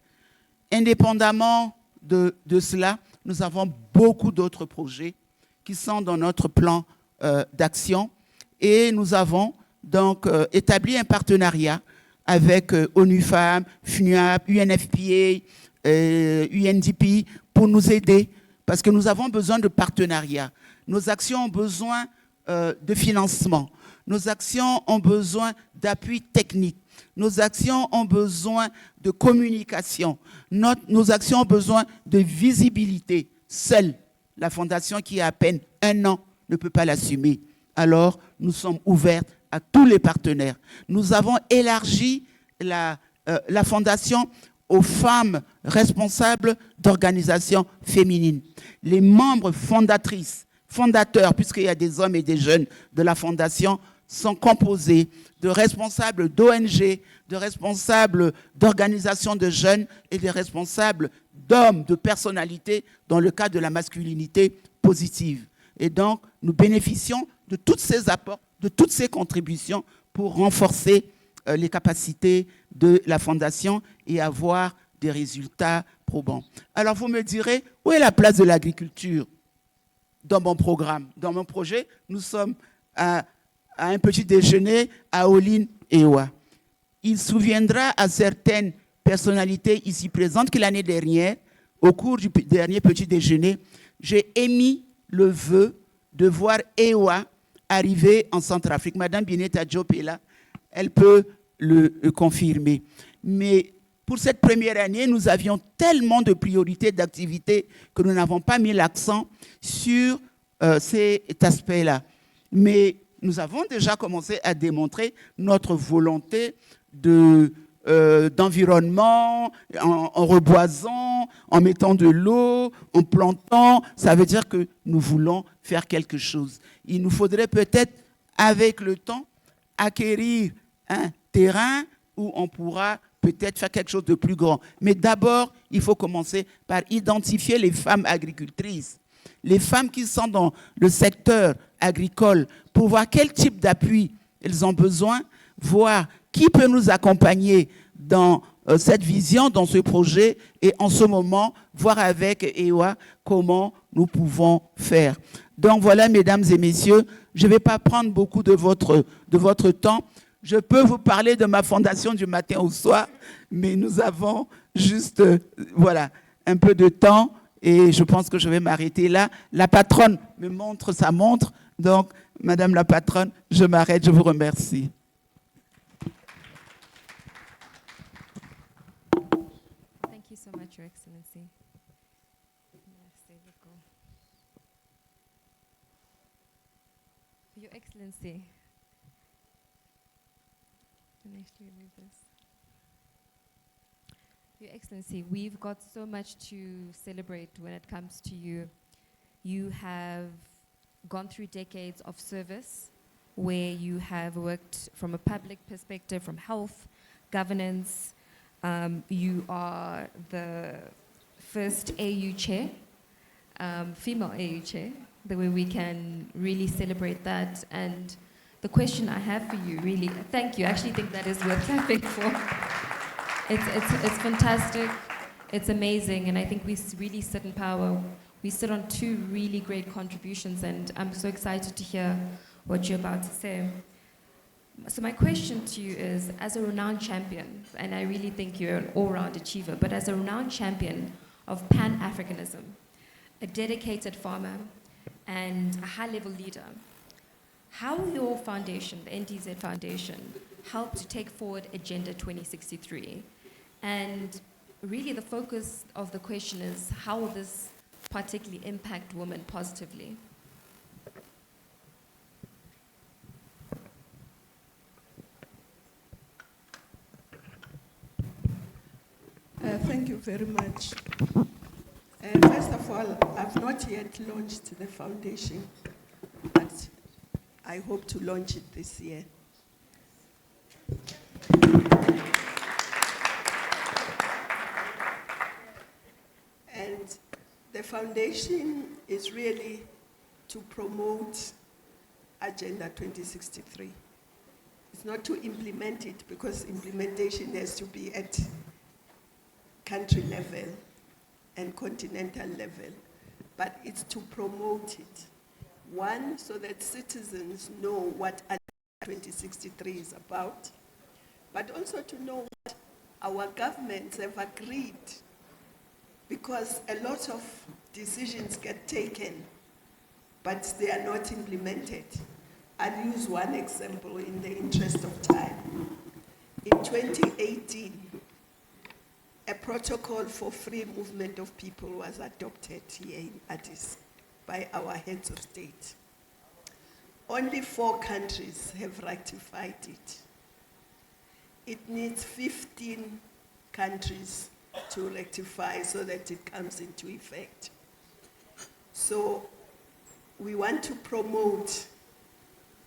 Indépendamment de cela, nous avons beaucoup d'autres projets qui sont dans notre plan d'action. Et nous avons donc établi un partenariat avec ONU Femmes, FNUAP, UNFPA, UNDP pour nous aider parce que nous avons besoin de partenariat. Nos actions ont besoin de financement. Nos actions ont besoin d'appui technique. Nos actions ont besoin de communication. Nos actions ont besoin de visibilité. Seule la Fondation qui a à peine 1 an ne peut pas l'assumer. Alors, nous sommes ouverts à tous les partenaires. Nous avons élargi la Fondation aux femmes responsables d'organisations féminines. Les membres fondateurs, puisqu'il y a des hommes et des jeunes de la Fondation, sont composés de responsables d'ONG, de responsables d'organisations de jeunes et de responsables d'hommes, de personnalités dans le cadre de la masculinité positive. Et donc, nous bénéficions de tous ces apports, de toutes ces contributions pour renforcer les capacités de la Fondation et avoir des résultats probants. Alors, vous me direz, où est la place de l'agriculture dans mon programme? Dans mon projet, nous sommes à un petit déjeuner à AWLN EWA. Il souviendra à certaines personnalités ici présentes que l'année dernière, au cours du dernier petit déjeuner, j'ai émis le vœu de voir EWA arriver en Centrafrique. Madame Bineta Diop est là, elle peut le confirmer. Mais pour cette première année, nous avions tellement de priorités d'activités que nous n'avons pas mis l'accent sur cet aspect-là. Mais nous avons déjà commencé à démontrer notre volonté d'environnement, en reboisant, en mettant de l'eau, en plantant. Ça veut dire que nous voulons faire quelque chose. Il nous faudrait peut-être, avec le temps, acquérir un terrain où on pourra peut-être faire quelque chose de plus grand. Mais d'abord, il faut commencer par identifier les femmes agricultrices, les femmes qui sont dans le secteur agricole, pour voir quel type d'appui elles ont besoin, voir qui peut nous accompagner dans cette vision dans ce projet et en ce moment, voir avec EWA comment nous pouvons faire. Donc voilà, mesdames et messieurs, je ne vais pas prendre beaucoup de votre temps. Je peux vous parler de ma fondation du matin au soir, mais nous avons juste voilà, un peu de temps et je pense que je vais m'arrêter là. La patronne me montre sa montre, donc madame la patronne, je m'arrête, je vous remercie. Thank you so much, Your Excellency. Merci beaucoup. Your Excellency. Your Excellency, we've got so much to celebrate when it comes to you. You have gone through decades of service where you have worked from a public perspective, from health, governance. You are the first AU chair, female AU chair, the way we can really celebrate that. And the question I have for you, really, thank you. I actually think that is worth clapping for. It's fantastic. It's amazing. And I think we really sit in power. We sit on two really great contributions. And I'm so excited to hear what you're about to say. So my question to you is, as a renowned champion, and I really think you're an all-round achiever, but as a renowned champion of Pan-Africanism, a dedicated farmer, and a high-level leader, how will your foundation, the NTZ Foundation, help to take forward Agenda 2063? And really the focus of the question is, how will this particularly impact women positively? Thank you very much. First of all, I've not yet launched the foundation, but I hope to launch it this year. And the foundation is really to promote Agenda 2063. It's not to implement it, because implementation has to be at country level and continental level, but it's to promote it. One, so that citizens know what Agenda 2063 is about, but also to know what our governments have agreed, because a lot of decisions get taken, but they are not implemented. I'll use one example in the interest of time. In 2018, a protocol for free movement of people was adopted here in Addis by our heads of state. Only 4 countries have ratified it. It needs 15 countries to rectify so that it comes into effect. So we want to promote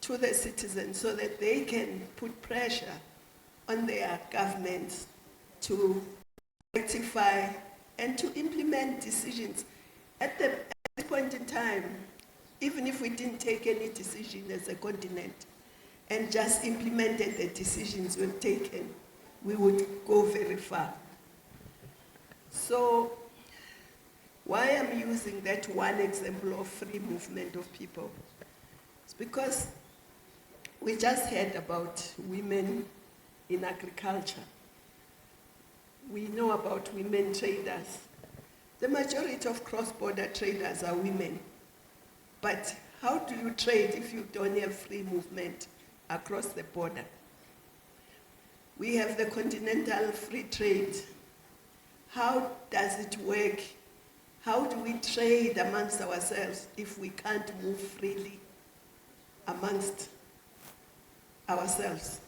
to the citizens so that they can put pressure on their governments to rectify and to implement decisions. At this point in time, even if we didn't take any decision as a continent and just implemented the decisions we've taken, we would go very far. So why I'm using that one example of free movement of people? It's because we just heard about women in agriculture. We know about women traders. The majority of cross-border traders are women. But how do you trade if you don't have free movement across the border? We have the continental free trade. How does it work? How do we trade amongst ourselves if we can't move freely amongst ourselves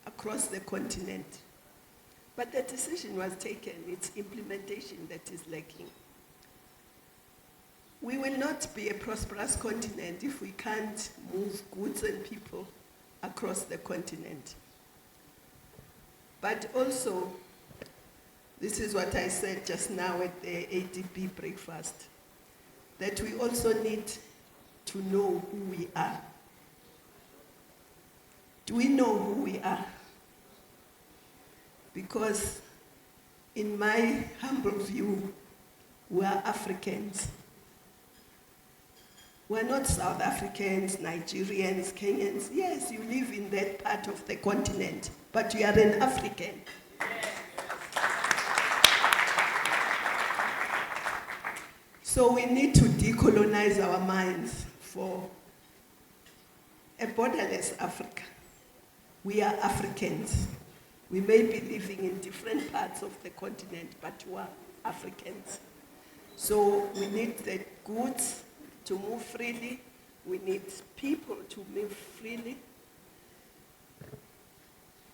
across the continent? But the decision was taken. It's implementation that is lacking. We will not be a prosperous continent if we can't move goods and people across the continent. But also, this is what I said just now at the ADB breakfast, that we also need to know who we are. Do we know who we are? Because because in my humble view, we are Africans. We're not South Africans, Nigerians, Kenyans. Yes, you live in that part of the continent, but you are an African. So we need to decolonize our minds for a borderless Africa. We are Africans. We may be living in different parts of the continent, but we are Africans. So we need the goods to move freely. We need people to move freely.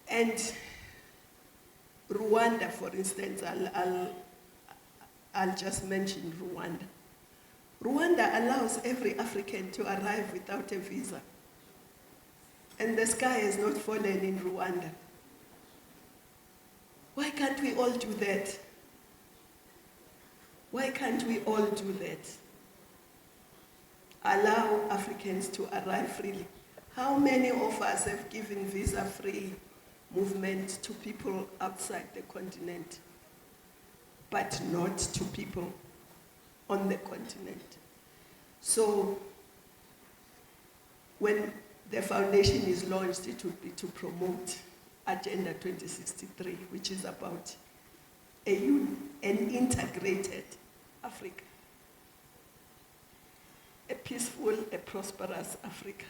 And Rwanda, for instance, I'll just mention Rwanda. Rwanda allows every African to arrive without a visa. And the sky has not fallen in Rwanda. Why can't we all do that? Why can't we all do that? Allow Africans to arrive freely. How many of us have given visa-free movement to people outside the continent, but not to people on the continent? So when the foundation is launched, it would be to promote Agenda 2063, which is about an integrated Africa. A peaceful, a prosperous Africa,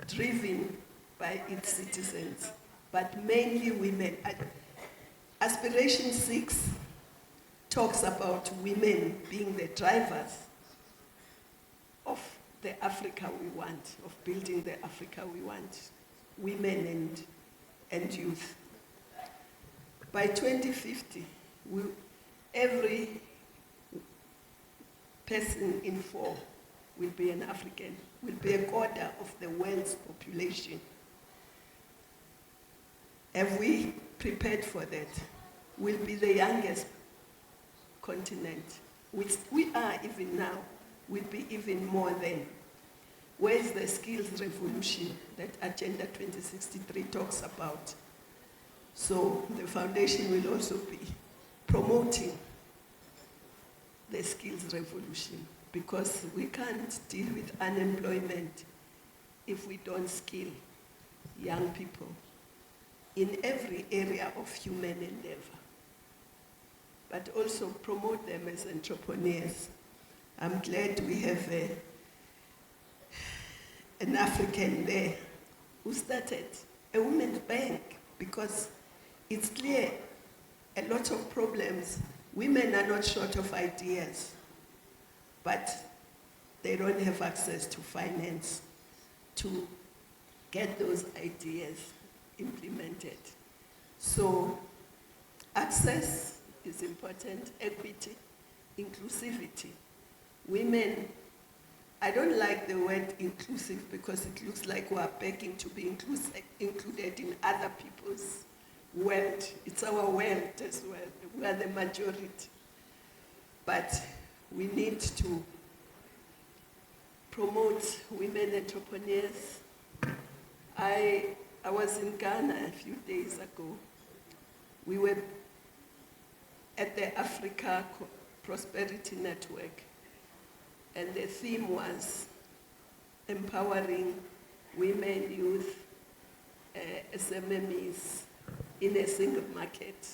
driven by its citizens, but mainly women. Aspiration 6 talks about women being the drivers of the Africa we want, of building the Africa we want, women and youth. By 2050, every person in 4 will be an African, will be a quarter of the world's population. Have we prepared for that? We'll be the youngest continent, which we are even now, will be even more than. Where's the skills revolution that Agenda 2063 talks about? So the foundation will also be promoting the skills revolution, because we can't deal with unemployment if we don't skill young people in every area of human endeavor, but also promote them as entrepreneurs. I'm glad we have an African there who started a women's bank, because it's clear a lot of problems. Women are not short of ideas, but they don't have access to finance to get those ideas implemented. So access is important, equity, inclusivity. Women, I don't like the word inclusive because it looks like we're begging to be included in other people's world. It's our world as well. We are the majority. But we need to promote women entrepreneurs. I was in Ghana a few days ago. We were at the Africa Prosperity Network, and the theme was empowering women, youth, SMMEs in a single market,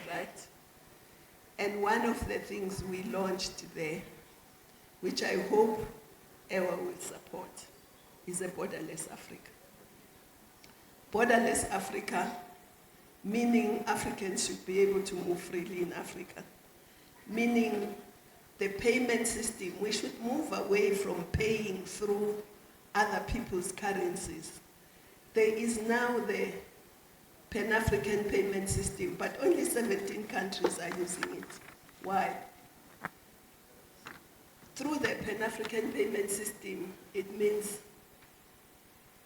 right? And one of the things we launched there, which I hope EWA will support, is a borderless Africa. Borderless Africa, meaning Africans should be able to move freely in Africa, meaning the payment system, we should move away from paying through other people's currencies. There is now the Pan-African payment system, but only 17 countries are using it. Why? Through the Pan-African payment system, it means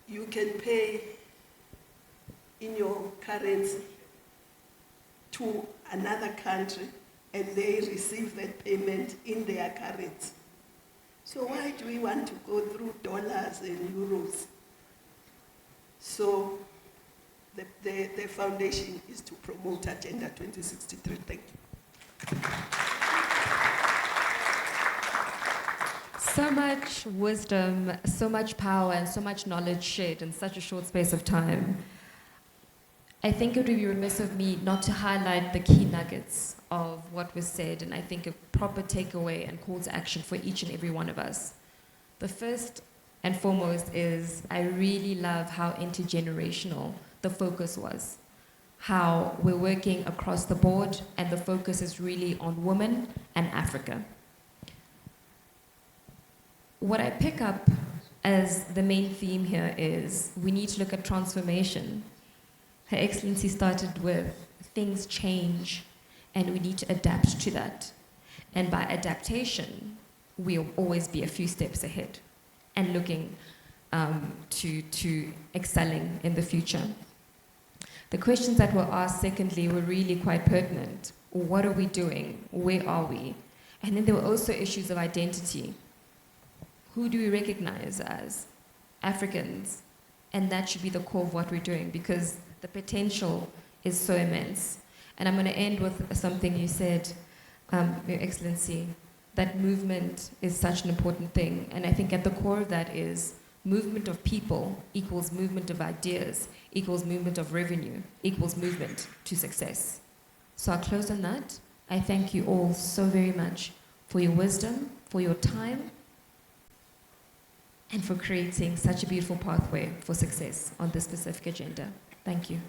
you can pay in your currency to another country, and they receive that payment in their currency. So why do we want to go through dollars and euros? So the the foundation is to promote Agenda 2063. Thank you. So much wisdom, so much power, and so much knowledge shared in such a short space of time. I think it would be remiss of me not to highlight the key nuggets of what was said, and I think a proper takeaway and call to action for each and every one of us. The first and foremost is I really love how intergenerational the focus was, how we're working across the board and the focus is really on women and Africa. What I pick up as the main theme here is we need to look at transformation. Her Excellency started with things change and we need to adapt to that. And by adaptation, we'll always be a few steps ahead and looking to excelling in the future. The questions that were asked, secondly, were really quite pertinent. What are we doing? Where are we? And then there were also issues of identity. Who do we recognize as Africans? And that should be the core of what we're doing because the potential is so immense. And I'm going to end with something you said, Your Excellency, that movement is such an important thing. And I think at the core of that is movement of people equals movement of ideas, equals movement of revenue, equals movement to success. So I'll close on that. I thank you all so very much for your wisdom, for your time, and for creating such a beautiful pathway for success on this specific agenda. Thank you.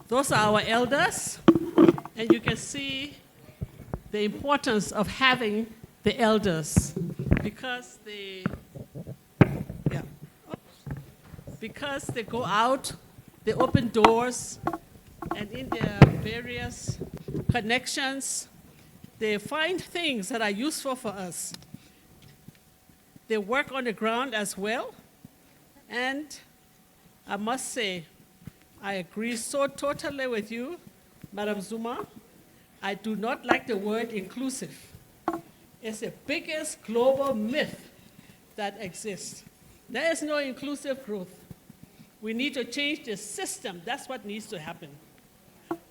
Those are our elders, and you can see the importance of having the elders because they go out, they open doors, and in their various connections, they find things that are useful for us. They work on the ground as well, and I must say, I agree so totally with you, Madam Zuma. I do not like the word inclusive. It's the biggest global myth that exists. There is no inclusive growth. We need to change the system. That's what needs to happen.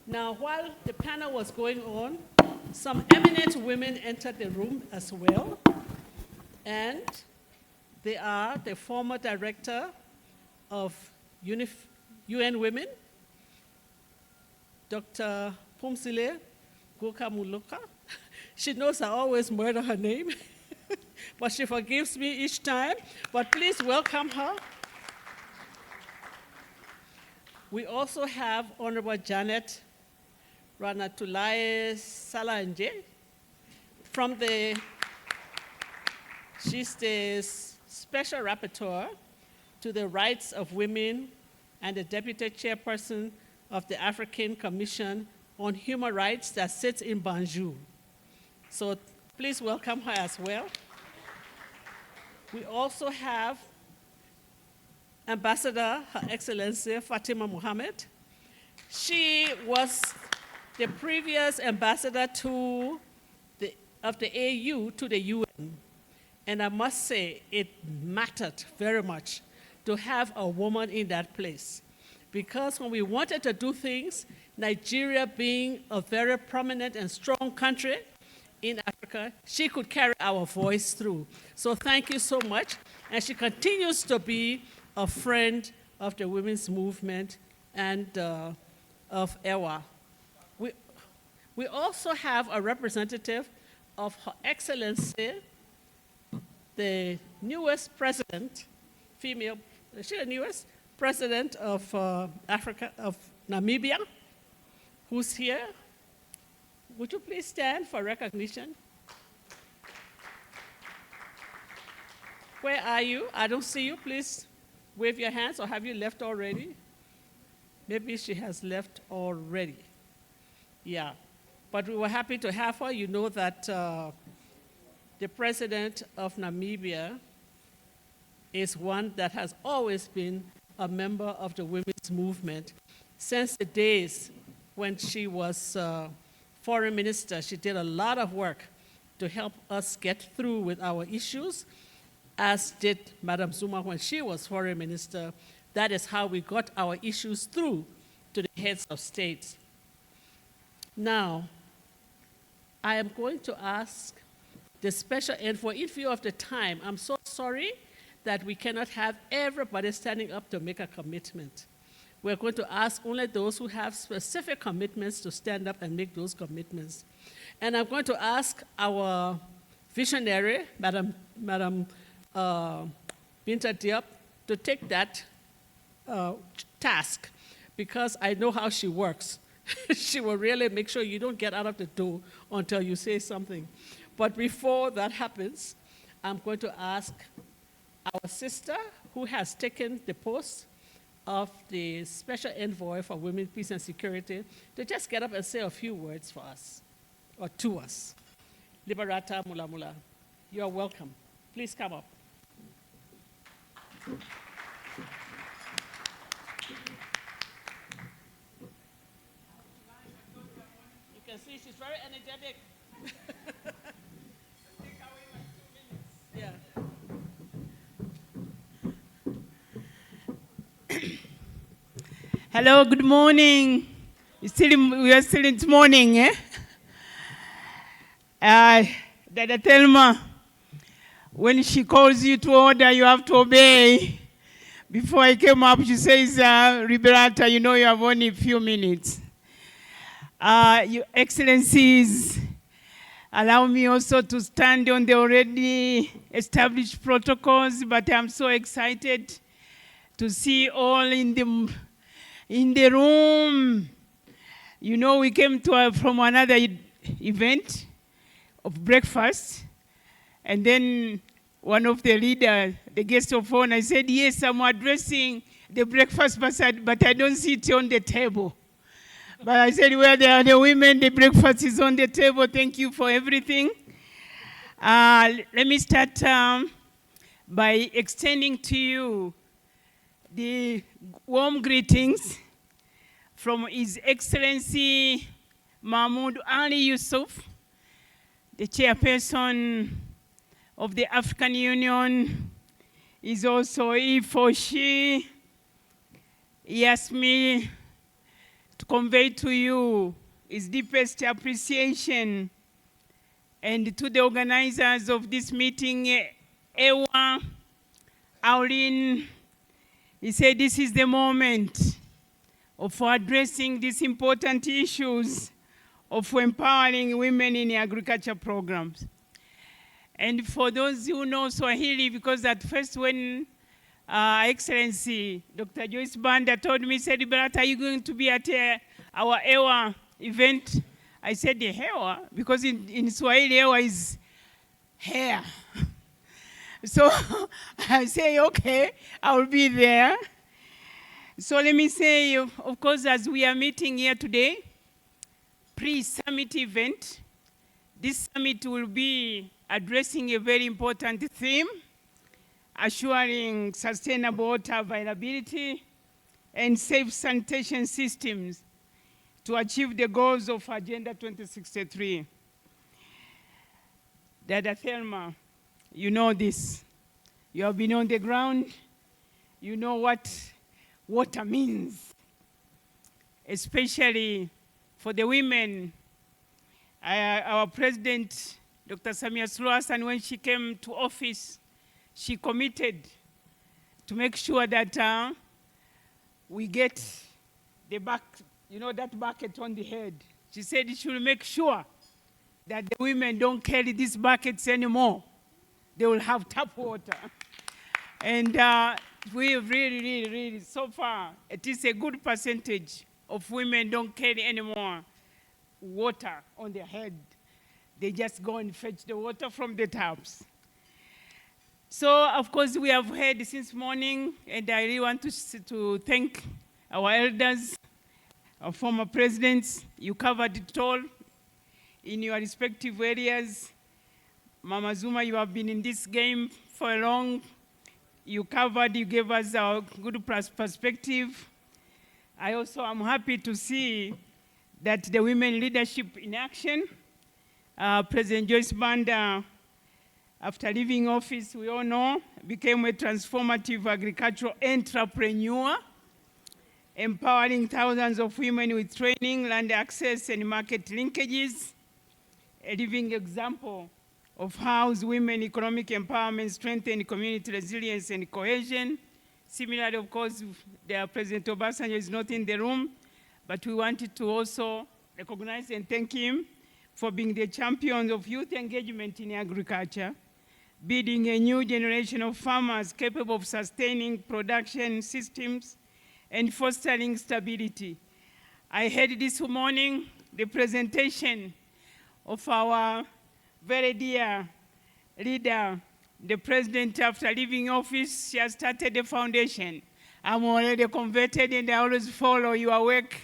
Now, while the panel was going on, some eminent women entered the room as well, and they are the former director of UN Women, Dr. Pumsile Gokamuluka. She knows I always murder her name, but she forgives me each time. But please welcome her. We also have Honorable Janet Ranatulaye Salanje she's the Special Rapporteur to the rights of women and the deputy chairperson of the African Commission on Human Rights that sits in Banjul. So please welcome her as well. We also have Ambassador, Her Excellency Fatima Mohammed. She was the previous ambassador of the AU to the UN. And I must say, it mattered very much to have a woman in that place. Because when we wanted to do things, Nigeria being a very prominent and strong country in Africa, she could carry our voice through. So thank you so much. And she continues to be a friend of the women's movement and of EWA. We also have a representative of Her Excellency, the newest president, female, is she the newest president of Africa, of Namibia, who's here. Would you please stand for recognition? Where are you? I don't see you. Please wave your hands, or have you left already? Maybe she has left already. Yeah, but we were happy to have her. You know that the president of Namibia is one that has always been a member of the women's movement. Since the days when she was foreign minister, she did a lot of work to help us get through with our issues, as did Madam Zuma when she was foreign minister. That is how we got our issues through to the heads of states. Now, I am going to ask the special, and for in view of the time, I'm so sorry that we cannot have everybody standing up to make a commitment. We're going to ask only those who have specific commitments to stand up and make those commitments. And I'm going to ask our visionary, Madam Binta Diop, to take that task, because I know how she works. She will really make sure you don't get out of the door until you say something. But before that happens, I'm going to ask our sister, who has taken the post of the Special Envoy for Women, Peace and Security, to just get up and say a few words for us, or to us. Liberata Mulamula, you're welcome. Please come up. You can see she's very energetic. Yeah. Hello, good morning. We are still in the morning, eh? Dada Thelma, when she calls you to order, you have to obey. Before I came up, she says, Liberata, you know you have only a few minutes. Your Excellencies, allow me also to stand on the already established protocols, but I'm so excited to see all in the room. You know, we came from another event of breakfast, and then one of the leaders, the guest of honor, said, yes, I'm addressing the breakfast, but I don't see it on the table. But I said, well, there are the women, the breakfast is on the table. Thank you for everything. Let me start by extending to you the warm greetings from His Excellency Mahmoud Ali Yusuf, the chairperson of the African Union. Is also he for she. He asked me to convey to you his deepest appreciation, and to the organizers of this meeting, EWA, AWLN. He said this is the moment for addressing these important issues of empowering women in agriculture programs. And for those who know Swahili, because at first when Excellency Dr. Joyce Banda told me, said, Liberata, are you going to be at our EWA event? I said, the EWA, because in Swahili, EWA is hair. So I say, okay, I will be there. So let me say, of course, as we are meeting here today, pre-summit event, this summit will be addressing a very important theme, assuring sustainable water availability and safe sanitation systems to achieve the goals of Agenda 2063. Dada Thelma, you know this. You have been on the ground. You know what water means, especially for the women. Our president, Dr. Samia Suluhu Hassan, when she came to office, she committed to make sure that we get the that bucket on the head. She said she will make sure that the women don't carry these buckets anymore. They will have tap water. And we have really, so far, it is a good percentage of women don't carry anymore water on their head. They just go and fetch the water from the taps. So, of course, we have heard since morning, and I really want to thank our elders, our former presidents. You covered it all in your respective areas. Mama Zuma, you have been in this game for long. You gave us a good perspective. I also am happy to see that the women leadership in action. President Joyce Banda, after leaving office, we all know, became a transformative agricultural entrepreneur, empowering thousands of women with training, land access, and market linkages. A living example of how women economic empowerment strengthen community resilience and cohesion. Similarly, of course, President Obasanjo is not in the room, but we wanted to also recognize and thank him for being the champion of youth engagement in agriculture, building a new generation of farmers capable of sustaining production systems and fostering stability. I heard this morning the presentation of our very dear leader, the president. After leaving office, she has started the foundation. I'm already converted and I always follow your work.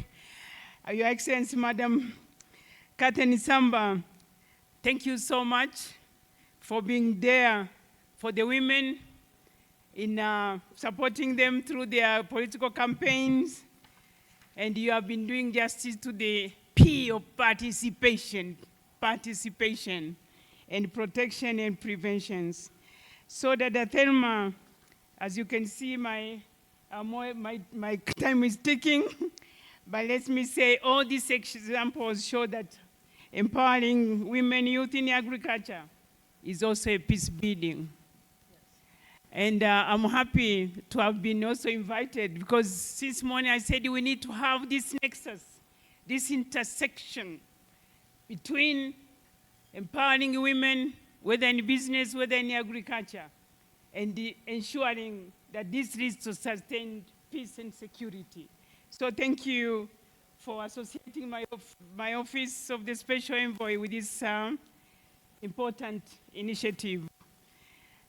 Your Excellency, Madam Kateni Samba, thank you so much for being there for the women, in supporting them through their political campaigns. And you have been doing justice to the P of participation and protection and preventions. So that Thelma, as you can see, my time is ticking, but let me say all these examples show that empowering women, youth in agriculture is also a peace building. Yes. And I'm happy to have been also invited, because since morning I said we need to have this nexus, this intersection between empowering women, whether in business, whether in agriculture, and ensuring that this leads to sustained peace and security. So thank you for associating my office of the Special Envoy with this important initiative.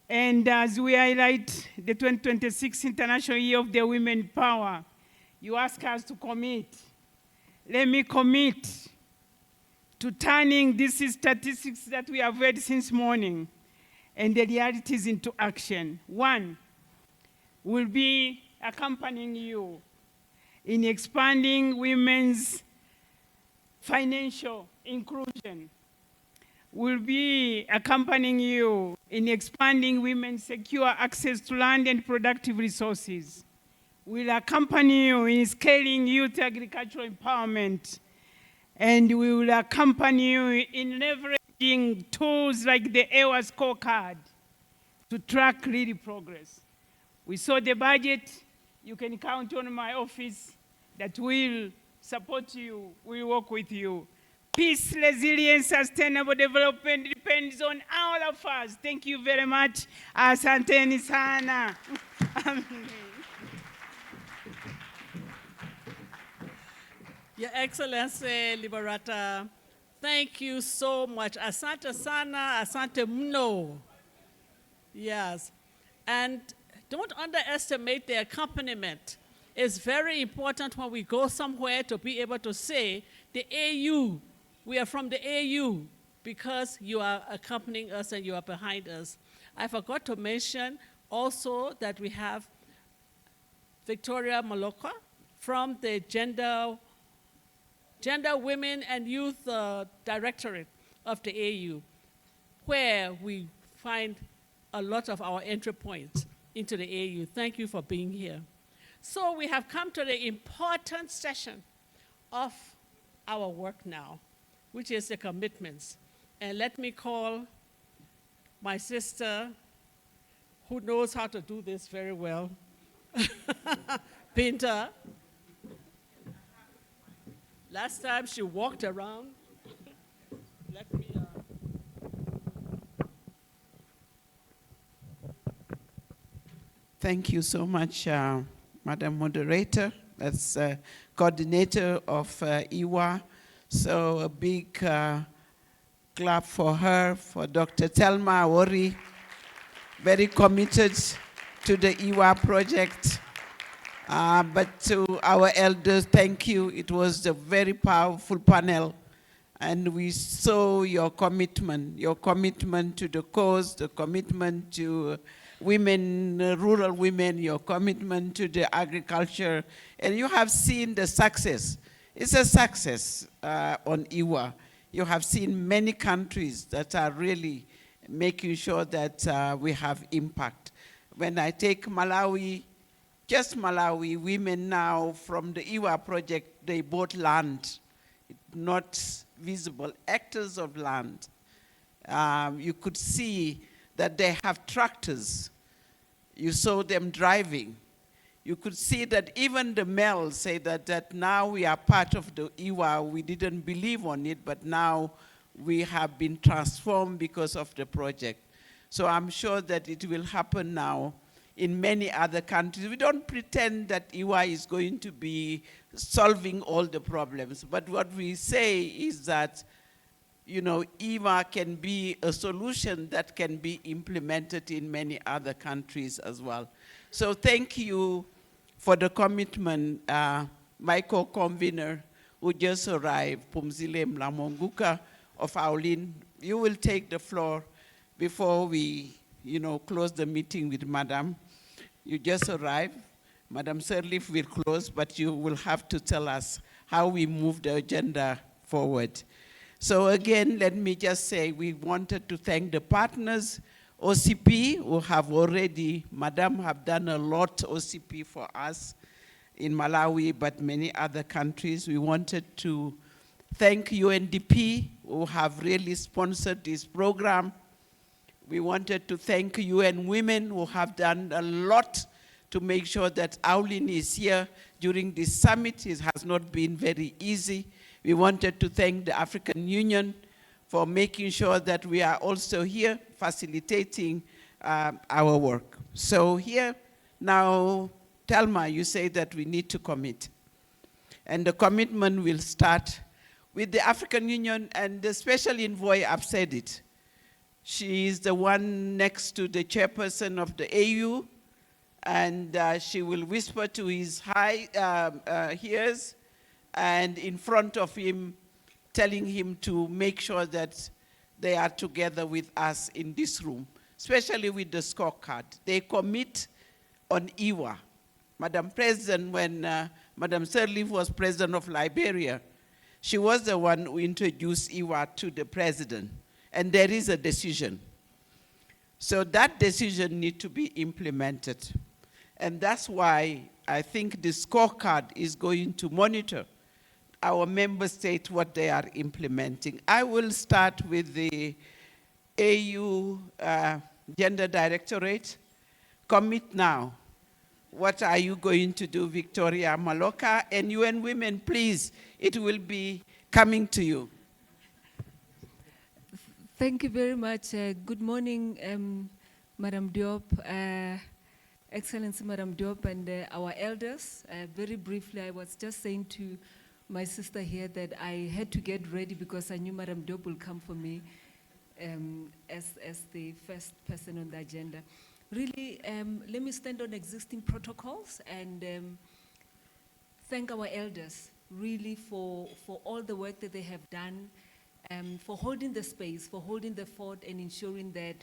And as we highlight the 2026 International Year of the Women Power, you ask us to commit. Let me commit to turning these statistics that we have heard since morning and the realities into action. One, will be accompanying you in expanding women's financial inclusion. Will be accompanying you in expanding women's secure access to land and productive resources. Will accompany you in scaling youth agricultural empowerment. And we will accompany you in leveraging tools like the EWA Scorecard to track really progress. We saw the budget. You can count on my office that will support you, will work with you. Peace, resilience, sustainable development depends on all of us. Thank you very much. Asanteni sana. Your Excellency, Liberata, thank you so much. Asante sana, asante mno. Yes. And don't underestimate the accompaniment. It's very important when we go somewhere to be able to say, the AU, we are from the AU, because you are accompanying us and you are behind us. I forgot to mention also that we have Victoria Maloka from the Gender, Women and Youth Directorate of the AU, where we find a lot of our entry points into the AU. Thank you for being here. So we have come to the important session of our work now, which is the commitments. And let me call my sister, who knows how to do this very well, Pinta. Last time she walked around. Let me. Thank you so much, Madam Moderator. That's coordinator of EWA. So a big clap for her, for Dr. Thelma Awori, very committed to the EWA project. But to our elders, thank you. It was a very powerful panel. And we saw your commitment to the cause, the commitment to women, rural women, your commitment to the agriculture. And you have seen the success. It's a success on EWA. You have seen many countries that are really making sure that we have impact. When I take Malawi, just Malawi, women now from the EWA project, they bought land, not visible, hectares of land. You could see that they have tractors. You saw them driving. You could see that even the males say that now we are part of the EWA. We didn't believe on it, but now we have been transformed because of the project. So I'm sure that it will happen now in many other countries. We don't pretend that EWA is going to be solving all the problems, but what we say is that, you know, EWA can be a solution that can be implemented in many other countries as well. So thank you for the commitment. My co-convener who just arrived, Pumzile Mlamonguka of AWLN, you will take the floor before we, close the meeting with Madam. You just arrived. Madam Sirleaf will close, but you will have to tell us how we move the agenda forward. So again, let me just say we wanted to thank the partners, OCP, who have already, Madam have done a lot, OCP, for us in Malawi, but many other countries. We wanted to thank UNDP, who have really sponsored this program. We wanted to thank UN Women, who have done a lot to make sure that AWLN is here during this summit. It has not been very easy. We wanted to thank the African Union for making sure that we are also here facilitating our work. So here, now, Thelma, you say that we need to commit. And the commitment will start with the African Union, and the special envoy, I've said it. She is the one next to the chairperson of the AU, and she will whisper to his ears, and in front of him, telling him to make sure that they are together with us in this room, especially with the scorecard. They commit on EWA. Madam President, when Madam Sirleaf was president of Liberia, she was the one who introduced EWA to the president, and there is a decision. So that decision needs to be implemented. And that's why I think the scorecard is going to monitor our member states, what they are implementing. I will start with the AU Gender Directorate. Commit now. What are you going to do, Victoria Maloka? And UN Women, please, it will be coming to you. Thank you very much. Good morning, Madam Diop, Excellency Madam Diop, and our elders. Very briefly, I was just saying to my sister here that I had to get ready because I knew Madam Diop will come for me. as the first person on the agenda. Really, let me stand on existing protocols and thank our elders really for all the work that they have done, for holding the space, for holding the fort and ensuring that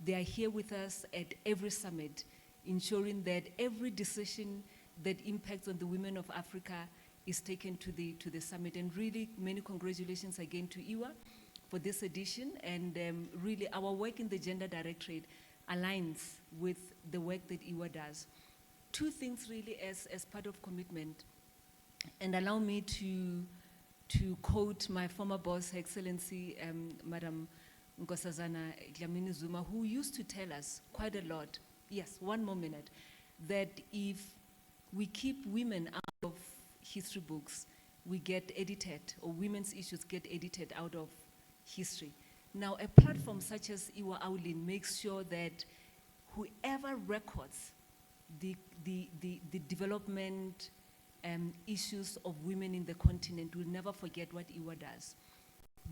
they are here with us at every summit, ensuring that every decision that impacts on the women of Africa is taken to the summit. And really, many congratulations again to EWA for this edition. And really, our work in the Gender Directorate aligns with the work that EWA does. Two things really as part of commitment. And allow me to quote my former boss, Her Excellency, Madam Nkosazana Dlamini Zuma, who used to tell us quite a lot, yes, one more minute, that if we keep women out of history books, we get edited, or women's issues get edited out of history. Now, a platform such as EWA-AWLN makes sure that whoever records the development issues of women in the continent will never forget what EWA does.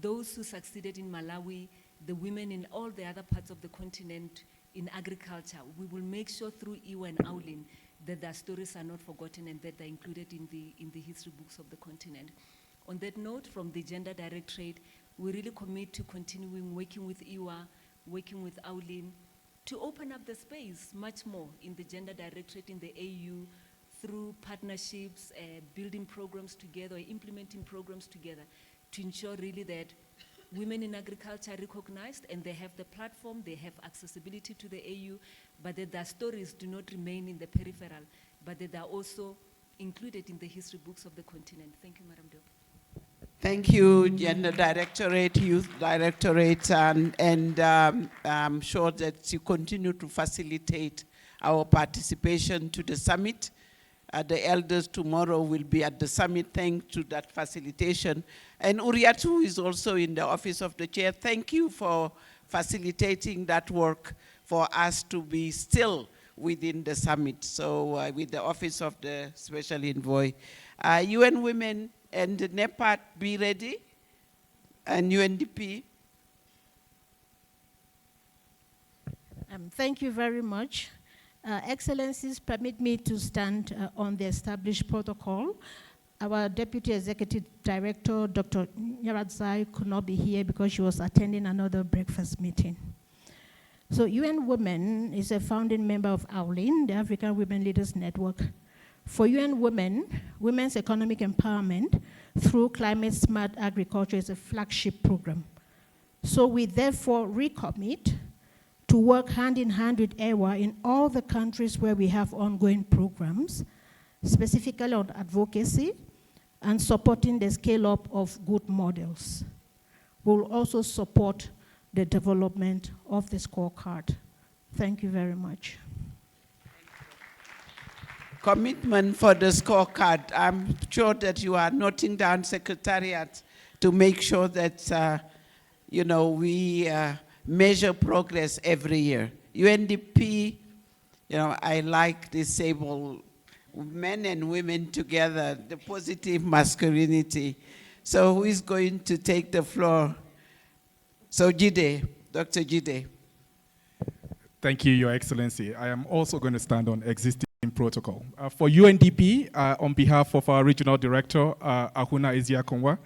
Those who succeeded in Malawi, the women in all the other parts of the continent in agriculture, we will make sure through EWA and AWLN that their stories are not forgotten and that they're included in the history books of the continent. On that note, from the Gender Directorate, we really commit to continuing working with EWA, working with AWLN, to open up the space much more in the Gender Directorate in the AU through partnerships, building programs together, implementing programs together to ensure really that women in agriculture are recognized and they have the platform, they have accessibility to the AU, but that their stories do not remain in the peripheral, but that they are also included in the history books of the continent. Thank you, Madam Diop. Thank you, Gender Directorate, Youth Directorate, and I'm sure that you continue to facilitate our participation to the summit. The elders tomorrow will be at the summit thanks to that facilitation. And Uriatu is also in the office of the chair. Thank you for facilitating that work for us to be still within the summit. So with the office of the special envoy. UN Women and NEPAD, be ready. And UNDP. Thank you very much. Excellencies, permit me to stand on the established protocol. Our Deputy Executive Director, Dr. Nyaradzai, could not be here because she was attending another breakfast meeting. So UN Women is a founding member of AWLN, the African Women Leaders Network. For UN Women, women's economic empowerment through climate-smart agriculture is a flagship program. So we therefore recommit to work hand in hand with EWA in all the countries where we have ongoing programs, specifically on advocacy and supporting the scale-up of good models. We'll also support the development of the scorecard. Thank you very much. Commitment for the scorecard. I'm sure that you are noting down, Secretariat, to make sure that we measure progress every year. UNDP, I like disabled men and women together, the positive masculinity. So who is going to take the floor? So Jide, Dr. Jide. Thank you, Your Excellency. I am also going to stand on existing protocol. For UNDP, on behalf of our Regional Director, Ahuna Eziakonwa,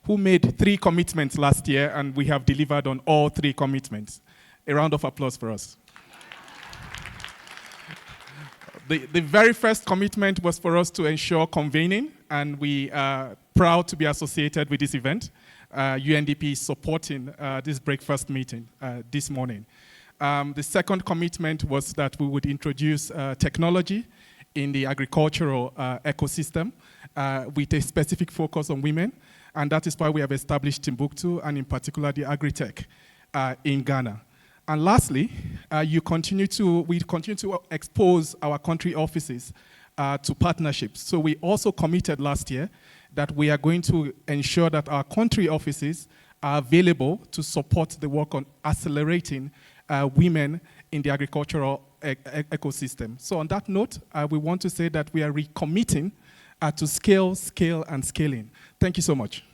who made 3 commitments last year, and we have delivered on all 3 commitments. A round of applause for us. The very first commitment was for us to ensure convening, and we are proud to be associated with this event. UNDP is supporting this breakfast meeting this morning. The second commitment was that we would introduce technology in the agricultural ecosystem with a specific focus on women. And that is why we have established Timbuktu, and in particular the Agritech in Ghana. And lastly, we continue to expose our country offices to partnerships. So we also committed last year that we are going to ensure that our country offices are available to support the work on accelerating women in the agricultural ecosystem. So on that note, we want to say that we are recommitting to scale, and scaling. Thank you so much.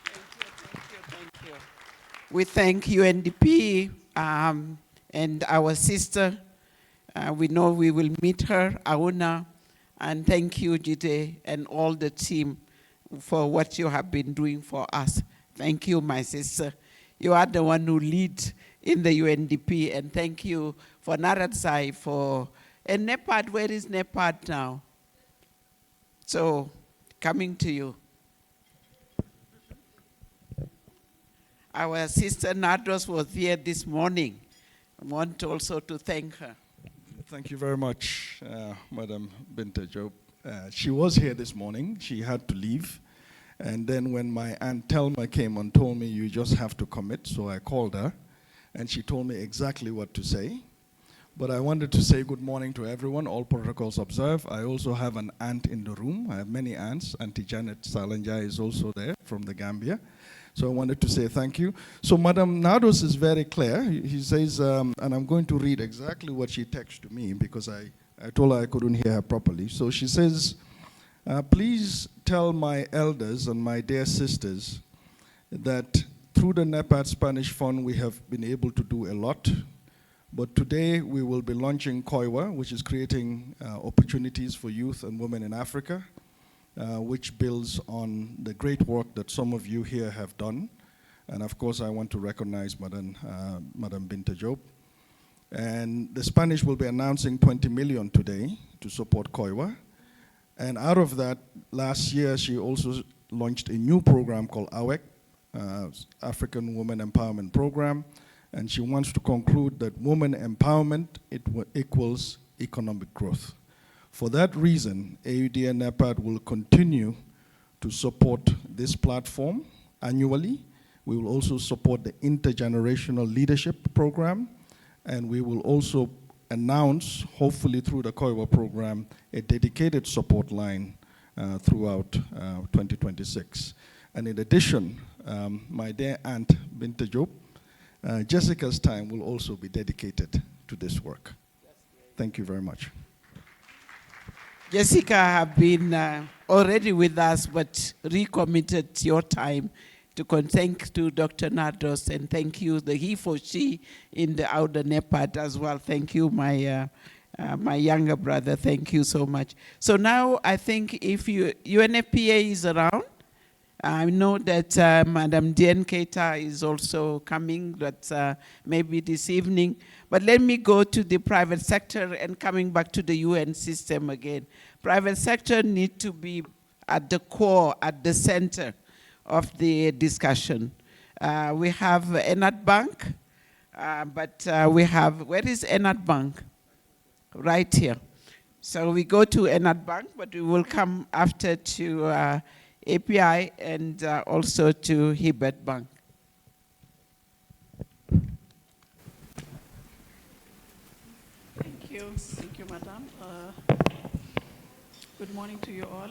Thank you. We thank UNDP and our sister. We know we will meet her, Auna. And thank you, Jide, and all the team for what you have been doing for us. Thank you, my sister. You are the one who leads in the UNDP, and thank you for Naratsai for, and NEPAD, where is NEPAD now? So, coming to you. Our sister Nardos was here this morning. I want also to thank her. Thank you very much, Madam Binta Job. She was here this morning. She had to leave. And then when my Aunt Telma came and told me, you just have to commit, so I called her, and she told me exactly what to say. But I wanted to say good morning to everyone, all protocols observed. I also have an aunt in the room. I have many aunts. Auntie Janet Salanja is also there from the Gambia. So I wanted to say thank you. So Madam Nardos is very clear. He says, and I'm going to read exactly what she texted to me because I told her I couldn't hear her properly. So she says, please tell my elders and my dear sisters that through the NEPAD Spanish Fund, we have been able to do a lot. But today we will be launching COIWA, which is creating opportunities for youth and women in Africa, which builds on the great work that some of you here have done. And of course, I want to recognize Madam Binta Job. And the Spanish will be announcing 20 million today to support COIWA. And out of that, last year, she also launched a new program called AWEC, African Women Empowerment Program. And she wants to conclude that women empowerment equals economic growth. For that reason, AUD and NEPAD will continue to support this platform annually. We will also support the intergenerational leadership program, and we will also announce, hopefully through the COIWA program, a dedicated support line throughout 2026. And in addition, my dear Aunt Binta Job, Jessica's time will also be dedicated to this work. Thank you very much. Jessica have been already with us, but recommitted your time to thank to Dr. Nardos, and thank you, the he for she in the outer NEPAD as well. Thank you, my younger brother. Thank you so much. So now I think if UNFPA is around, I know that Madam Diane Keita is also coming, but maybe this evening. But let me go to the private sector and coming back to the UN system again. Private sector need to be at the core, at the center of the discussion. We have Enat Bank, but we have, where is Enat Bank? Right here. So we go to Enat Bank, but we will come after to API and also to Hibet Bank. Thank you, Madam. Good morning to you all.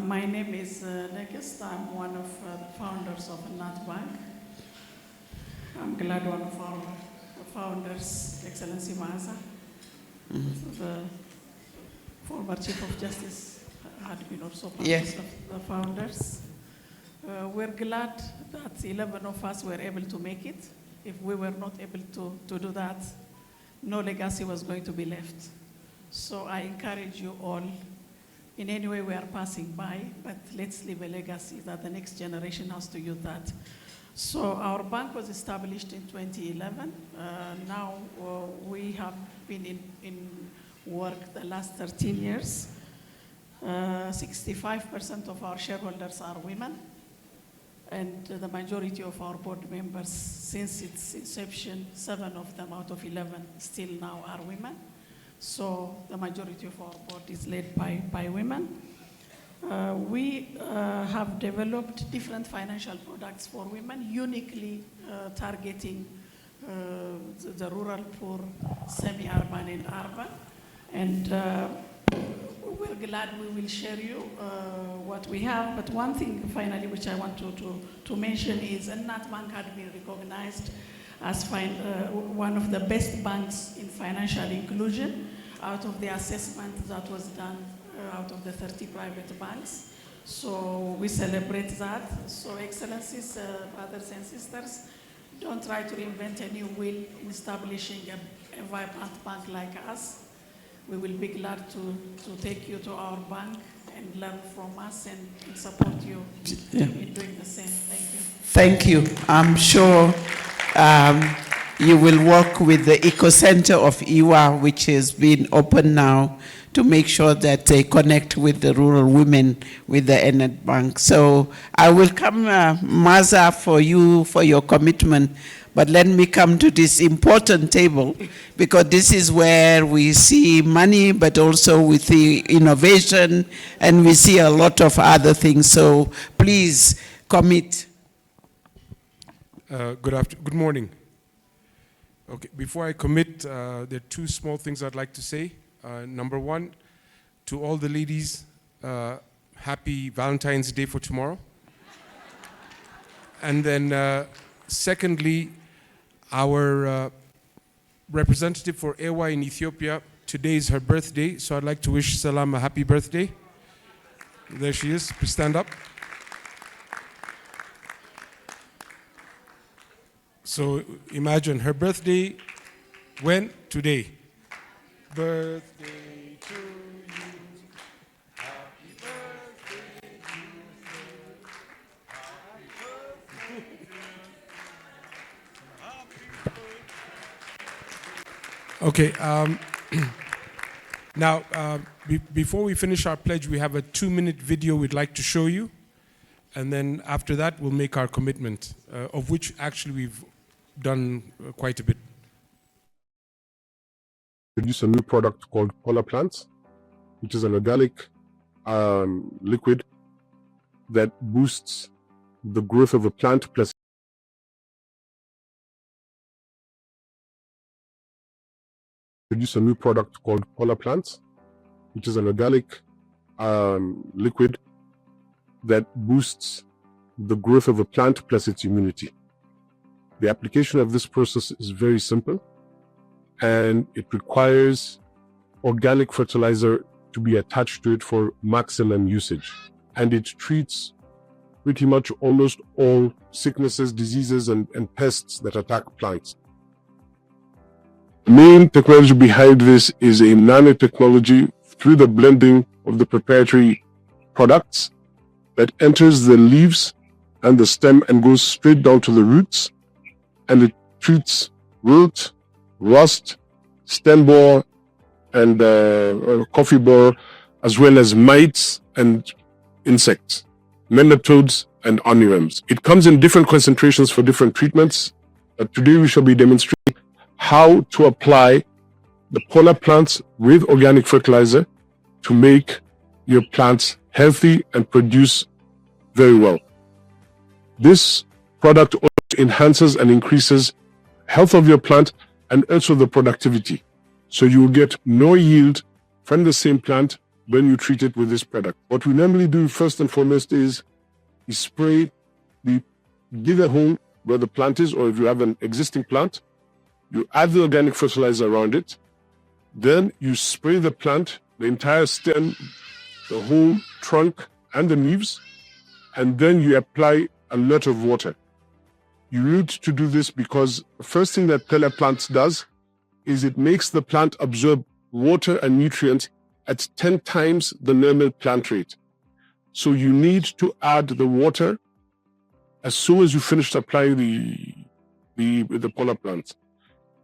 My name is Nekest. I'm one of the founders of Enat Bank. I'm glad one of our founders, Excellency Maza, the former Chief of Justice, had been also part of the founders. We're glad that 11 of us were able to make it. If we were not able to do that, no legacy was going to be left. So I encourage you all, in any way we are passing by, but let's leave a legacy that the next generation has to use that. So our bank was established in 2011. Now we have been in work the last 13 years. 65% of our shareholders are women, and the majority of our board members, since its inception, 7 of them out of 11 still now are women. So the majority of our board is led by women. We have developed different financial products for women, uniquely targeting the rural, poor, semi-urban, and urban. And we're glad we will share you what we have. But one thing, finally, which I want to mention is Enat Bank had been recognized as one of the best banks in financial inclusion out of the assessment that was done out of the 30 private banks. So we celebrate that. So Excellencies, brothers and sisters, don't try to reinvent a new wheel in establishing a vibrant bank like us. We will be glad to take you to our bank and learn from us and support you in doing the same. Thank you. Thank you. I'm sure you will work with the Eco Center of EWA, which has been open now, to make sure that they connect with the rural women with the Enet Bank. So I will come, Maza, for you, for your commitment, but let me come to this important table, because this is where we see money, but also we see innovation, and we see a lot of other things. So please commit. Good morning. Okay, before I commit, there are two small things I'd like to say. Number one, to all the ladies, happy Valentine's Day for tomorrow. And then secondly, our representative for EWA in Ethiopia, today is her birthday, so I'd like to wish Salam a happy birthday. There she is, please stand up. So imagine her birthday, when? Today. Birthday to you, happy birthday to you, happy birthday. Okay, now before we finish our pledge, we have a 2-minute video we'd like to show you, and then after that we'll make our commitment, of which actually we've done quite a bit. Produce a new product called Polar Plants, which is an organic liquid that boosts the growth of a plant plus produce a new product called Polar Plants, which is an organic liquid that boosts the growth of a plant plus its immunity. The application of this process is very simple, and it requires organic fertilizer to be attached to it for maximum usage. And it treats pretty much almost all sicknesses, diseases, and pests that attack plants. The main technology behind this is a nanotechnology through the blending of the proprietary products that enters the leaves and the stem and goes straight down to the roots, and it treats wilt, rust, stem borer, and coffee borer, as well as mites and insects, nematodes and armyworms. It comes in different concentrations for different treatments. Today we shall be demonstrating how to apply the Polar Plants with organic fertilizer to make your plants healthy and produce very well. This product also enhances and increases health of your plant and also the productivity. So you will get more yield from the same plant when you treat it with this product. What we normally do first and foremost is you spray dig a hole where the plant is, or if you have an existing plant, you add the organic fertilizer around it. Then you spray the plant, the entire stem, the whole trunk and the leaves, and then you apply a lot of water. You need to do this because the first thing that Polar Plants does is it makes the plant absorb water and nutrients at 10 times the normal plant rate. So you need to add the water as soon as you finish applying the Polar Plants.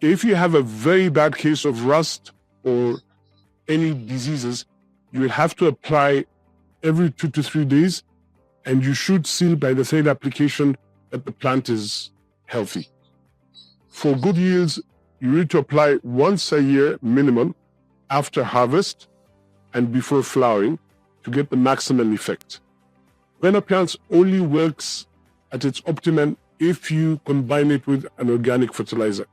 If you have a very bad case of rust or any diseases, you will have to apply every 2 to 3 days, and you should see by the third application that the plant is healthy. For good yields, you need to apply once a year minimum after harvest and before flowering to get the maximum effect. Polar Plants only works at its optimum if you combine it with an organic fertilizer.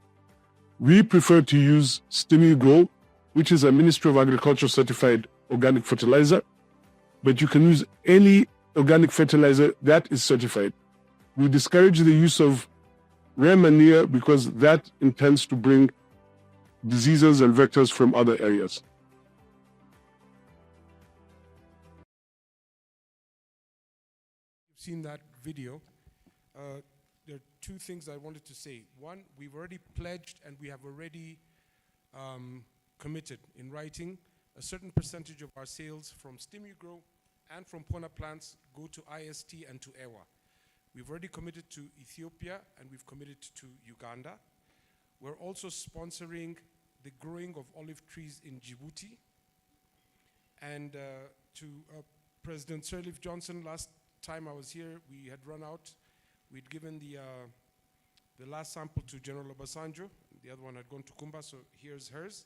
We prefer to use Stimmy Grow, which is a Ministry of Agriculture certified organic fertilizer, but you can use any organic fertilizer that is certified. We discourage the use of rare manure because that intends to bring diseases and vectors from other areas. seen that video, there are two things I wanted to say. One, we've already pledged and we have already committed in writing a certain percentage of our sales from StimuGrow and from Pona plants go to IST and to EWA. We've already committed to Ethiopia and we've committed to Uganda. We're also sponsoring the growing of olive trees in Djibouti. And to President Sirleaf Johnson, last time I was here, we had run out. We'd given the last sample to General Obasanjo. The other one had gone to Kumba, so here's hers.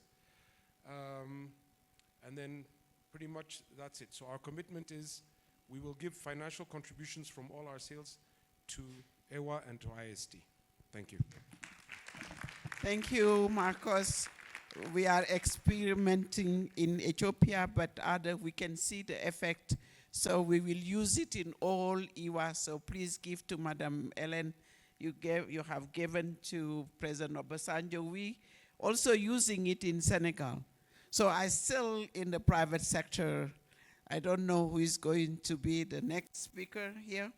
And then pretty much that's it. So our commitment is we will give financial contributions from all our sales to EWA and to IST. Thank you. Thank you, Marcos. We are experimenting in Ethiopia, but we can see the effect. So we will use it in all EWA. So please give to Madam Ellen. You have given to President Obasanjo. We also using it in Senegal. So I still in the private sector. I don't know who is going to be the next speaker here.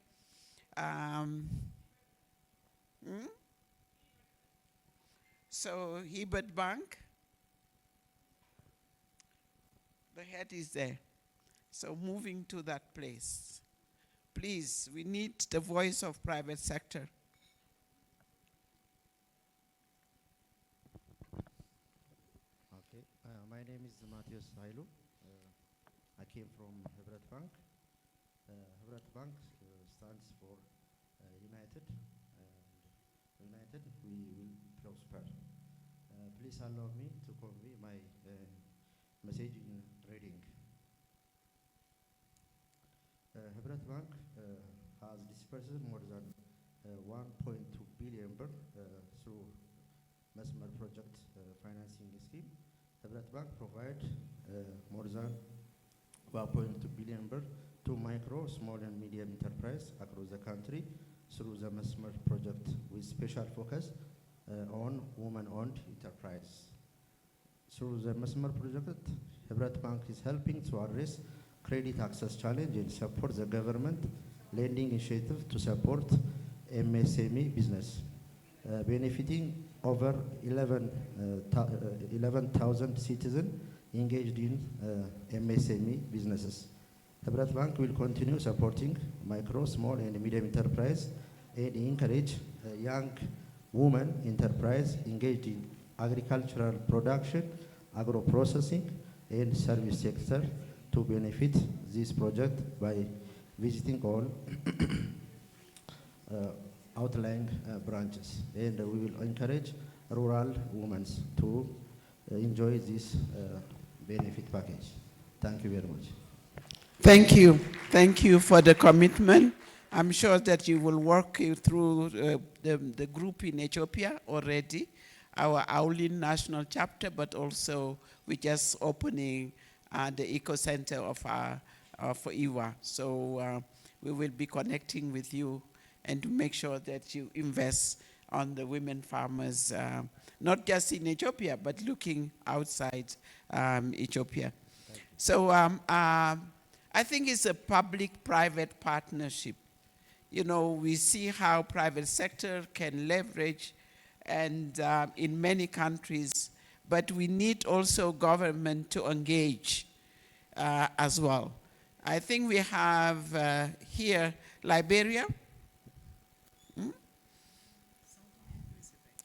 So Hebert Bank. The head is there. So moving to that place. Please, we need the voice of private sector. Okay, my name is Matthias Hailu. I came from Hebrat Bank. Hebrat Bank stands for United, and United we will prosper. Please allow me to convey my message in reading. Hebrat Bank has dispersed more than 1.2 billion through Mesmer project financing scheme. Hebrat Bank provide more than 1.2 billion to micro, small and medium enterprise across the country through the Mesmer project with special focus on women-owned enterprise. Through the Mesmer project, Hebrat Bank is helping to address credit access challenge and support the government lending initiative to support MSME business, benefiting over 11,000 citizens engaged in MSME businesses. Hebrat Bank will continue supporting micro, small, and medium enterprise and encourage young women enterprise engaged in agricultural production, agro-processing, and service sector to benefit this project by visiting all outlying branches. And we will encourage rural women to enjoy this benefit package. Thank you very much. Thank you. Thank you for the commitment. I'm sure that you will work through the group in Ethiopia already, our AWLN national chapter, but also we're just opening the eco center of EWA. So we will be connecting with you and to make sure that you invest on the women farmers, not just in Ethiopia, but looking outside Ethiopia. So I think it's a public-private partnership. You know, we see how private sector can leverage and in many countries, but we need also government to engage as well. I think we have here Liberia,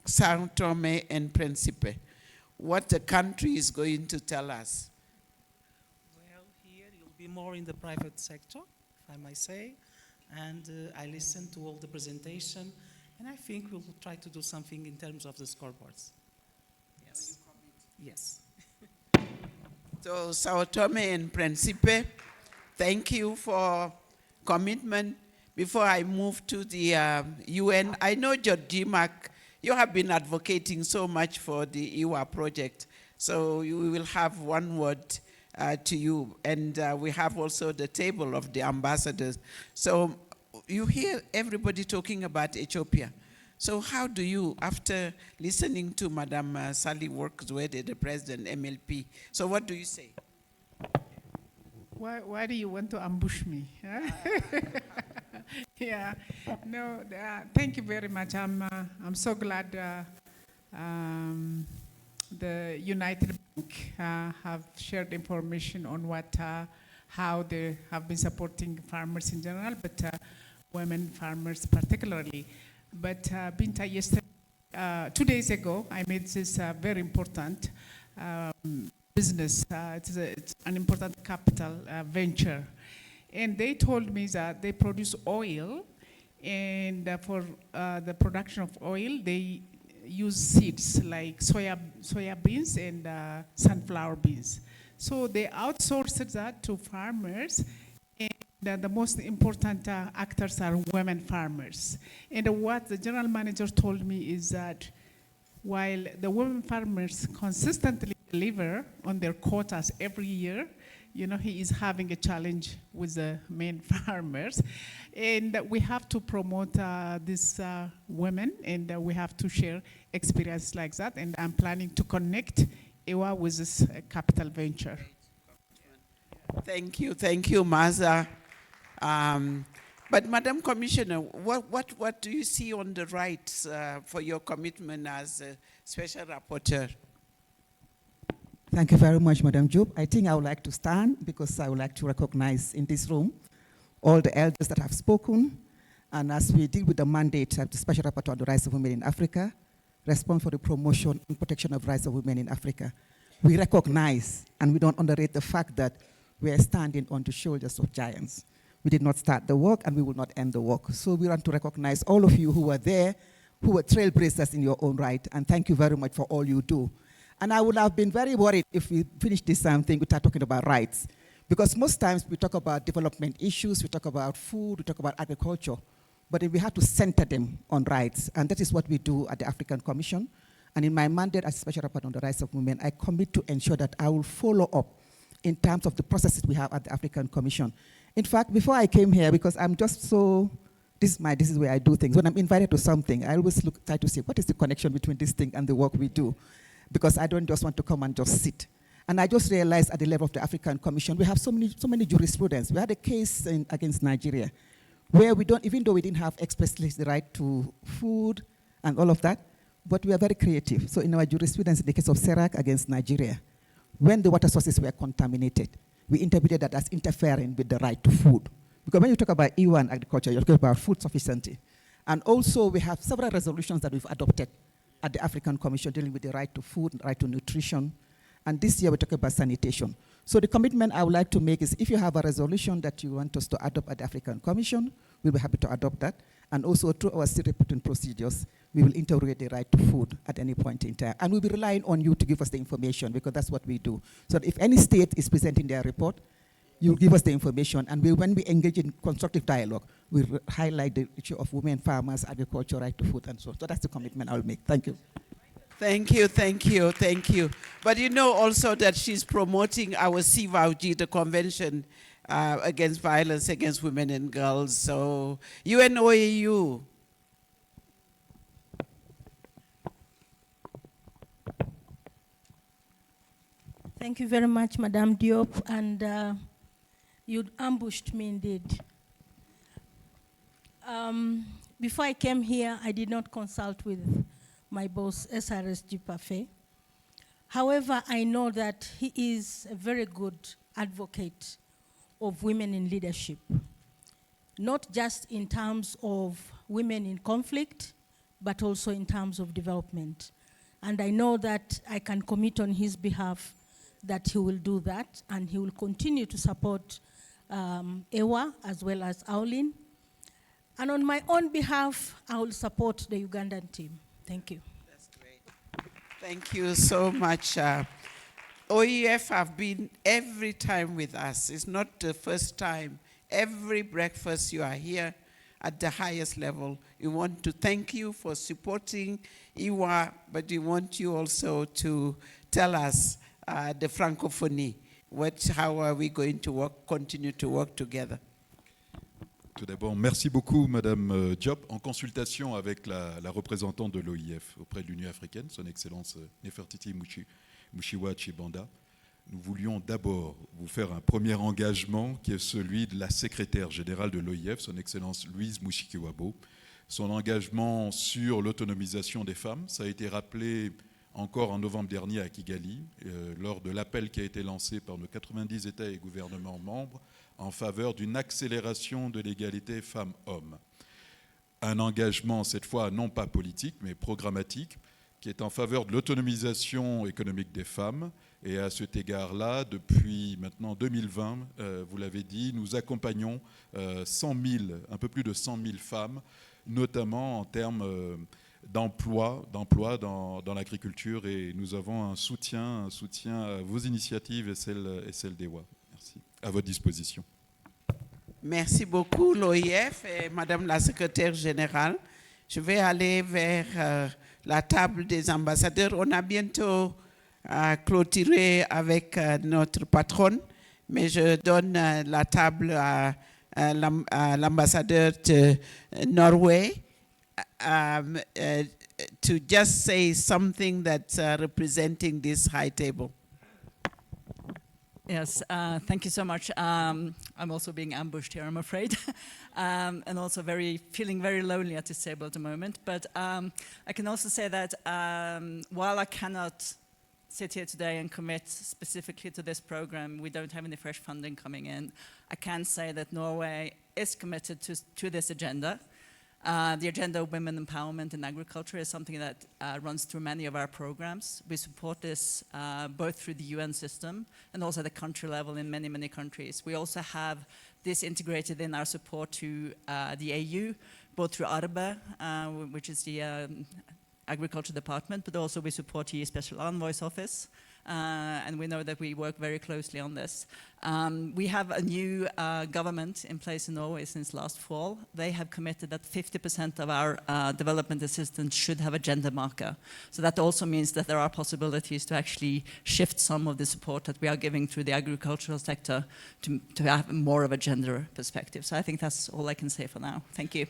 Sao Tome and Principe. What the country is going to tell us. Well, here you'll be more in the private sector, if I may say, and I listened to all the presentation, and I think we'll try to do something in terms of the scoreboards. Yes. Yes. So Sao Tome and Principe, thank you for commitment. Before I move to the UN, I know Georgimak, you have been advocating so much for the EWA project, so we will have one word to you. And we have also the table of the ambassadors. So you hear everybody talking about Ethiopia. So how do you, after listening to Madam Sally Workswede, the president, MLP, so what do you say? Why do you want to ambush me? Yeah, no, thank you very much. I'm so glad the United Bank have shared information on how they have been supporting farmers in general, but women farmers particularly. But Binta, yesterday, 2 days ago, I made this very important business. It's an important capital venture. And they told me that they produce oil, and for the production of oil, they use seeds like soya beans and sunflower beans. So they outsourced that to farmers, and the most important actors are women farmers. And what the general manager told me is that while the women farmers consistently deliver on their quotas every year, you know, he is having a challenge with the men farmers. And we have to promote these women, and we have to share experience like that. And I'm planning to connect EWA with this capital venture. Thank you, Maza. But Madam Commissioner, what do you see on the rights for your commitment as a special rapporteur? Thank you very much, Madam Job. I think I would like to stand because I would like to recognize in this room all the elders that have spoken. And as we deal with the mandate of the Special Rapporteur on the Rights of Women in Africa, response for the promotion and protection of rights of women in Africa, we recognize and we don't underrate the fact that we are standing on the shoulders of giants. We did not start the work and we will not end the work. So we want to recognize all of you who were there, who were trailblazers in your own right, and thank you very much for all you do. And I would have been very worried if we finished this thing without talking about rights. Because most times we talk about development issues, we talk about food, we talk about agriculture, but we have to center them on rights. And that is what we do at the African Commission. And in my mandate as Special Rapporteur on the Rights of Women, I commit to ensure that I will follow up in terms of the processes we have at the African Commission. In fact, before I came here, because I'm just so, this is where I do things. When I'm invited to something, I always try to see what is the connection between this thing and the work we do. Because I don't just want to come and just sit. And I just realized at the level of the African Commission, we have so many jurisprudence. We had a case against Nigeria where we don't, even though we didn't have expressly the right to food and all of that, but we are very creative. So in our jurisprudence, in the case of SERAC against Nigeria, when the water sources were contaminated, we interpreted that as interfering with the right to food. Because when you talk about EWA and agriculture, you're talking about food sufficiency. And also we have several resolutions that we've adopted at the African Commission dealing with the right to food, right to nutrition. And this year we're talking about sanitation. So the commitment I would like to make is if you have a resolution that you want us to adopt at the African Commission, we'll be happy to adopt that. And also through our state reporting procedures, we will integrate the right to food at any point in time. And we'll be relying on you to give us the information because that's what we do. So if any state is presenting their report, you'll give us the information, and when we engage in constructive dialogue, we'll highlight the issue of women, farmers, agriculture, right to food, and so on. So that's the commitment I'll make. Thank you. Thank you. But you know also that she's promoting our CVAUG, the Convention Against Violence Against Women and Girls. So UNOAU. Thank you very much, Madame Diop, and you ambushed me indeed. Before I came here, I did not consult with my boss, SRSG Parfait. However, I know that he is a very good advocate of women in leadership, not just in terms of women in conflict, but also in terms of development. And I know that I can commit on his behalf that he will do that, and he will continue to support EWA as well as AWLN. And on my own behalf, I will support the Ugandan team. Thank you. That's great. Thank you so much. OEF have been every time with us. It's not the first time. Every breakfast you are here at the highest level. We want to thank you for supporting EWA, but we want you also to tell us the Francophonie. How are we going to continue to work together? Tout d'abord, merci beaucoup, Madame Diop, en consultation avec la représentante de l'OIF auprès de l'Union africaine, son Excellence Nefertiti Mushiwa Chibanda. nous voulions d'abord vous faire un premier engagement qui est celui de la secrétaire générale de l'OIF, son Excellence Louise Mushikiwabo. Son engagement sur l'autonomisation des femmes, ça a été rappelé encore en novembre dernier à Kigali, lors de l'appel qui a été lancé par nos 90 États et gouvernements membres en faveur d'une accélération de l'égalité femmes-hommes. Un engagement, cette fois, non pas politique, mais programmatique, qui est en faveur de l'autonomisation économique des femmes. Et à cet égard-là, depuis maintenant 2020, vous l'avez dit, nous accompagnons 100 000, un peu plus de 100 000 femmes, notamment en termes d'emploi dans l'agriculture, et nous avons un soutien à vos initiatives et celle d'EWA. Merci. À votre disposition. Merci beaucoup, l'OIF et Madame la Secrétaire Générale. Je vais aller vers la table des ambassadeurs. On a bientôt clôturé avec notre patronne, mais je donne la table à l'ambassadeur de Norway to just say something that's representing this high table. Yes, thank you so much. I'm also being ambushed here, I'm afraid, and also feeling very lonely at this table at the moment. But I can also say that while I cannot sit here today and commit specifically to this program, we don't have any fresh funding coming in, I can say that Norway is committed to this agenda. The agenda of women empowerment in agriculture is something that runs through many of our programs. We support this both through the UN system and also at the country level in many, many countries. We also have this integrated in our support to the AU, both through ARBE, which is the Agriculture Department, but also we support the Special Envoy's Office. And we know that we work very closely on this. We have a new government in place in Norway since last fall. They have committed that 50% of our development assistance should have a gender marker. So that also means that there are possibilities to actually shift some of the support that we are giving through the agricultural sector to have more of a gender perspective. So I think that's all I can say for now. Thank you.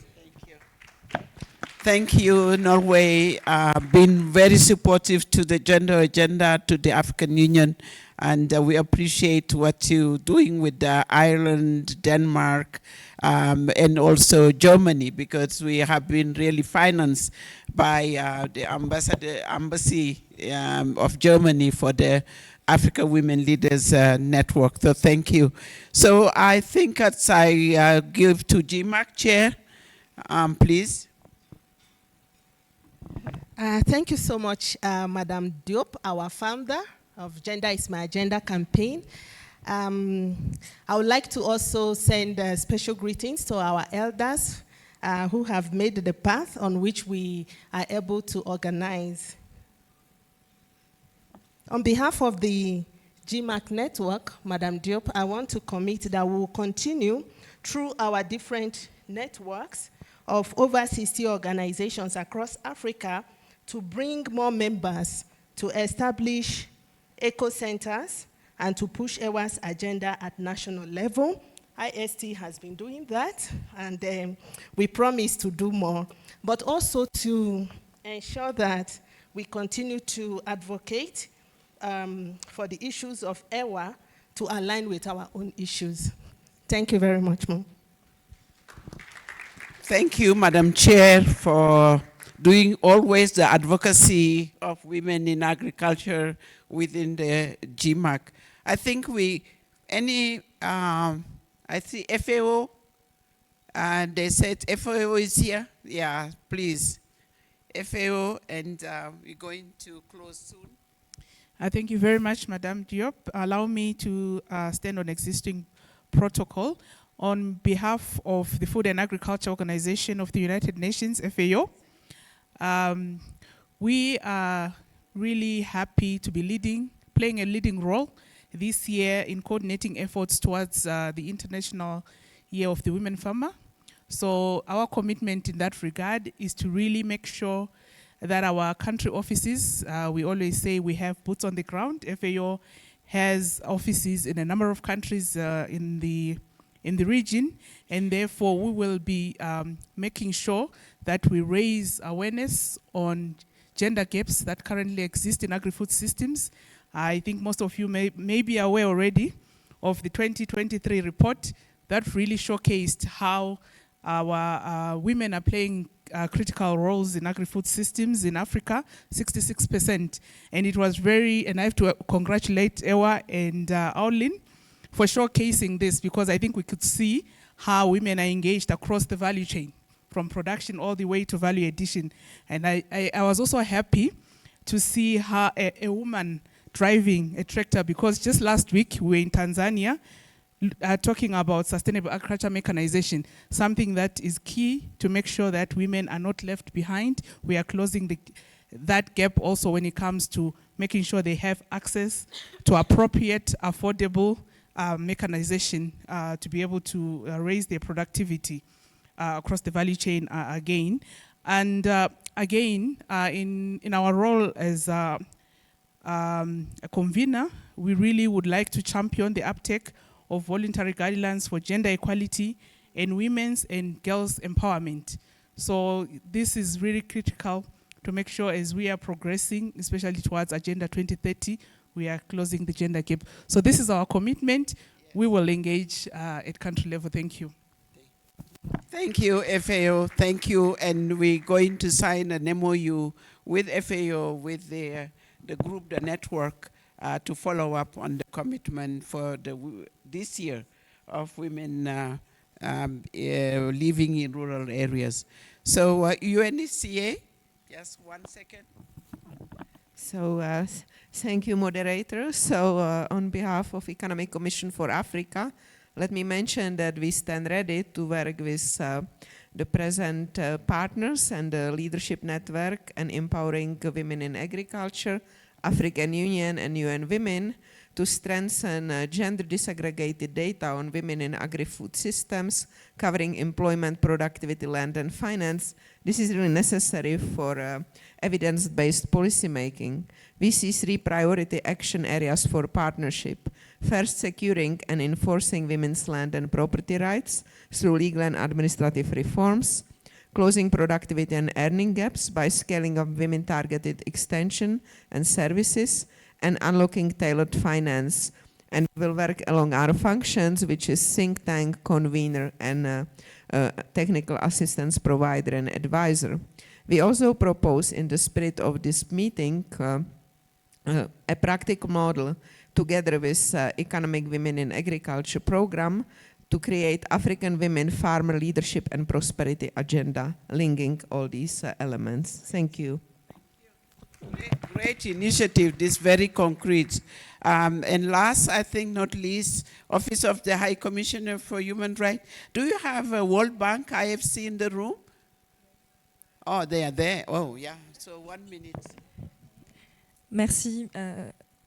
Thank you, Norway, been very supportive to the gender agenda, to the African Union, and we appreciate what you're doing with Ireland, Denmark, and also Germany, because we have been really financed by the embassy of Germany for the Africa Women Leaders Network. So thank you. So I think as I give to GMAC Chair, please. Thank you so much, Madam Diop, our founder of Gender is My Agenda campaign. I would like to also send special greetings to our elders who have made the path on which we are able to organize. On behalf of the GMAC network, Madam Diop, I want to commit that we will continue through our different networks of over 60 organizations across Africa to bring more members to establish eco-centers and to push EWA's agenda at national level. IST has been doing that, and we promise to do more, but also to ensure that we continue to advocate for the issues of EWA to align with our own issues. Thank you very much, Ma'am. Thank you, Madam Chair, for doing always the advocacy of women in agriculture within the GMAC. I think I see FAO, they said FAO is here. Yeah, please. FAO, and we're going to close soon. Thank you very much, Madam Diop. Allow me to stand on existing protocol. On behalf of the Food and Agriculture Organization of the United Nations, FAO, we are really happy to be playing a leading role this year in coordinating efforts towards the International Year of the Women Farmer. So our commitment in that regard is to really make sure that our country offices, we always say we have boots on the ground. FAO has offices in a number of countries in the region, and therefore we will be making sure that we raise awareness on gender gaps that currently exist in agri-food systems, I think most of you may be aware already of the 2023 report that really showcased how our women are playing critical roles in agri-food systems in Africa, 66%. And it was and I have to congratulate EWA and AWLN for showcasing this, because I think we could see how women are engaged across the value chain, from production all the way to value addition. And I was also happy to see how a woman driving a tractor, because just last week we were in Tanzania talking about sustainable agriculture mechanization, something that is key to make sure that women are not left behind. We are closing that gap also when it comes to making sure they have access to appropriate, affordable mechanization to be able to raise their productivity across the value chain again. And again, in our role as a convener, we really would like to champion the uptake of voluntary guidelines for gender equality and women's and girls' empowerment. So this is really critical to make sure as we are progressing, especially towards Agenda 2030, we are closing the gender gap. So this is our commitment. We will engage at country level. Thank you. Thank you, FAO. Thank you. And we're going to sign an MOU with FAO, with the group, the network, to follow up on the commitment for this year of women living in rural areas. So UNECA, just 1 second. So thank you, moderator. So on behalf of Economic Commission for Africa, let me mention that we stand ready to work with the present partners and the leadership network and empowering women in agriculture, African Union and UN Women to strengthen gender disaggregated data on women in agri-food systems, covering employment, productivity, land, and finance. This is really necessary for evidence-based policy making. We see 3 priority action areas for partnership. First, securing and enforcing women's land and property rights through legal and administrative reforms. Closing productivity and earning gaps by scaling up women-targeted extension and services, and unlocking tailored finance. And we will work along our functions, which is think tank, convener, and technical assistance provider and advisor. We also propose, in the spirit of this meeting, a practical model together with Economic Women in Agriculture program to create African women farmer leadership and prosperity agenda, linking all these elements. Thank you. Great initiative, this very concrete. And last, I think not least, Office of the High Commissioner for Human Rights. Do you have a World Bank IFC in the room? Oh, they are there. Oh, yeah. So 1 minute. Merci,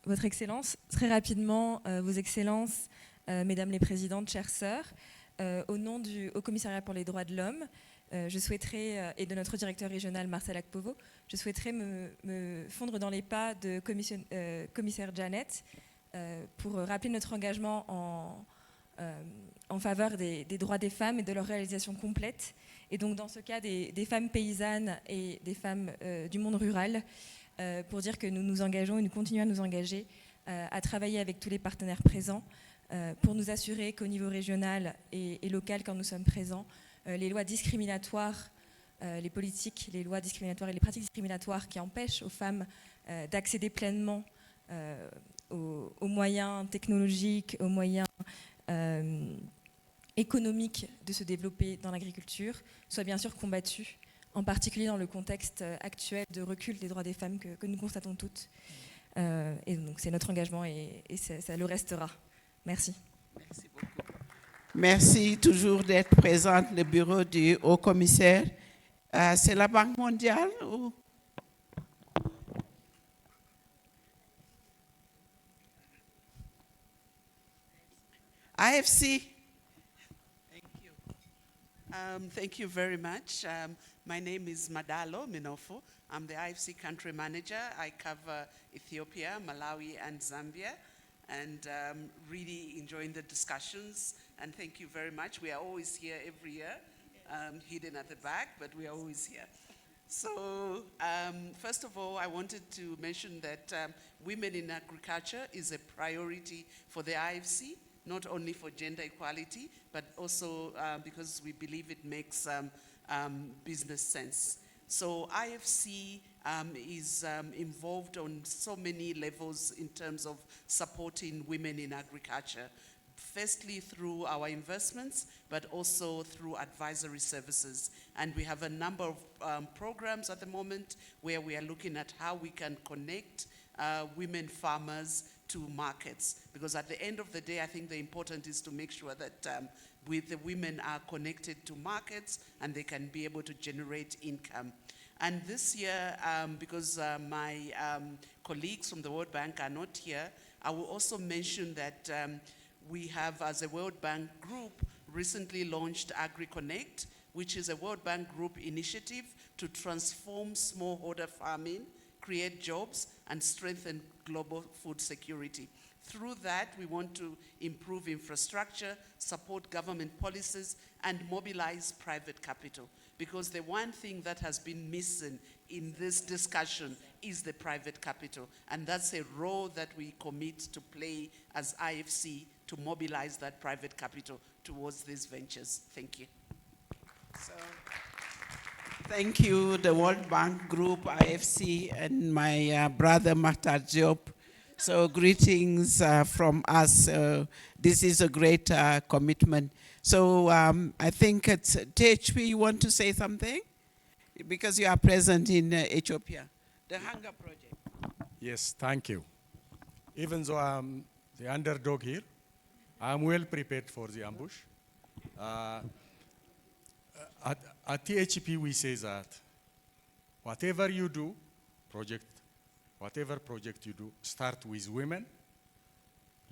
Votre Excellence. Très rapidement, Vos Excellences, Mesdames les Présidentes, chères sœurs, au nom du Haut Commissariat pour les droits de l'homme, je souhaiterais, et de notre directeur régional Marcel Akpovo, je souhaiterais me fondre dans les pas de commissaire Janet pour rappeler notre engagement en faveur des droits des femmes et de leur réalisation complète. Et donc dans ce cas des femmes paysannes et des femmes du monde rural, pour dire que nous nous engageons et nous continuons à nous engager à travailler avec tous les partenaires présents pour nous assurer qu'au niveau régional et local, quand nous sommes présents, les lois discriminatoires, les politiques, les lois discriminatoires et les pratiques discriminatoires qui empêchent aux femmes d'accéder pleinement aux moyens technologiques, aux moyens économiques de se développer dans l'agriculture, soient bien sûr combattues, en particulier dans le contexte actuel de recul des droits des femmes que nous constatons toutes. Et donc c'est notre engagement et ça le restera. Merci. Merci beaucoup. Merci toujours d'être présente, le bureau du Haut Commissaire. C'est la Banque mondiale ou... IFC. Thank you very much. My name is Madalo Minofo. I'm the IFC country manager. I cover Ethiopia, Malawi, and Zambia, and really enjoying the discussions. And thank you very much. We are always here every year, hidden at the back, but we are always here. So, first of all, I wanted to mention that women in agriculture is a priority for the IFC, not only for gender equality, but also because we believe it makes business sense. So IFC is involved on so many levels in terms of supporting women in agriculture. Firstly, through our investments, but also through advisory services. And we have a number of programs at the moment where we are looking at how we can connect women farmers to markets. Because at the end of the day, I think the important is to make sure that the women are connected to markets and they can be able to generate income. And this year, because my colleagues from the World Bank are not here, I will also mention that we have, as a World Bank group, recently launched AgriConnect, which is a World Bank group initiative to transform smallholder farming, create jobs, and strengthen global food security. Through that, we want to improve infrastructure, support government policies, and mobilize private capital. Because the one thing that has been missing in this discussion is the private capital. And that's a role that we commit to play as IFC to mobilize that private capital towards these ventures. Thank you. So, thank you, the World Bank Group, IFC, and my brother Mahtar Diop. So greetings from us. This is a great commitment. So I think it's THP, you want to say something? Because you are present in Ethiopia. The Hunger Project. Yes, thank you. Even though I'm the underdog here, I'm well prepared for the ambush. At THP, we say that whatever you do, whatever project you do, start with women,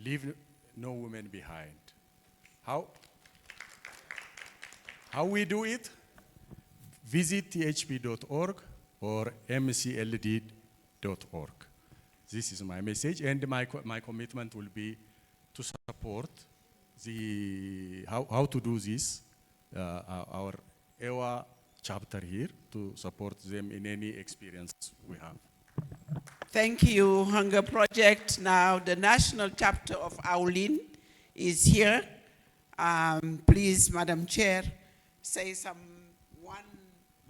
leave no women behind. How we do it? Visit thp.org or mcld.org. This is my message, and my commitment will be to support how to do this, our EWA chapter here, to support them in any experience we have. Thank you, Hunger Project. Now, the national chapter of AWLN is here. Please, Madam Chair, say one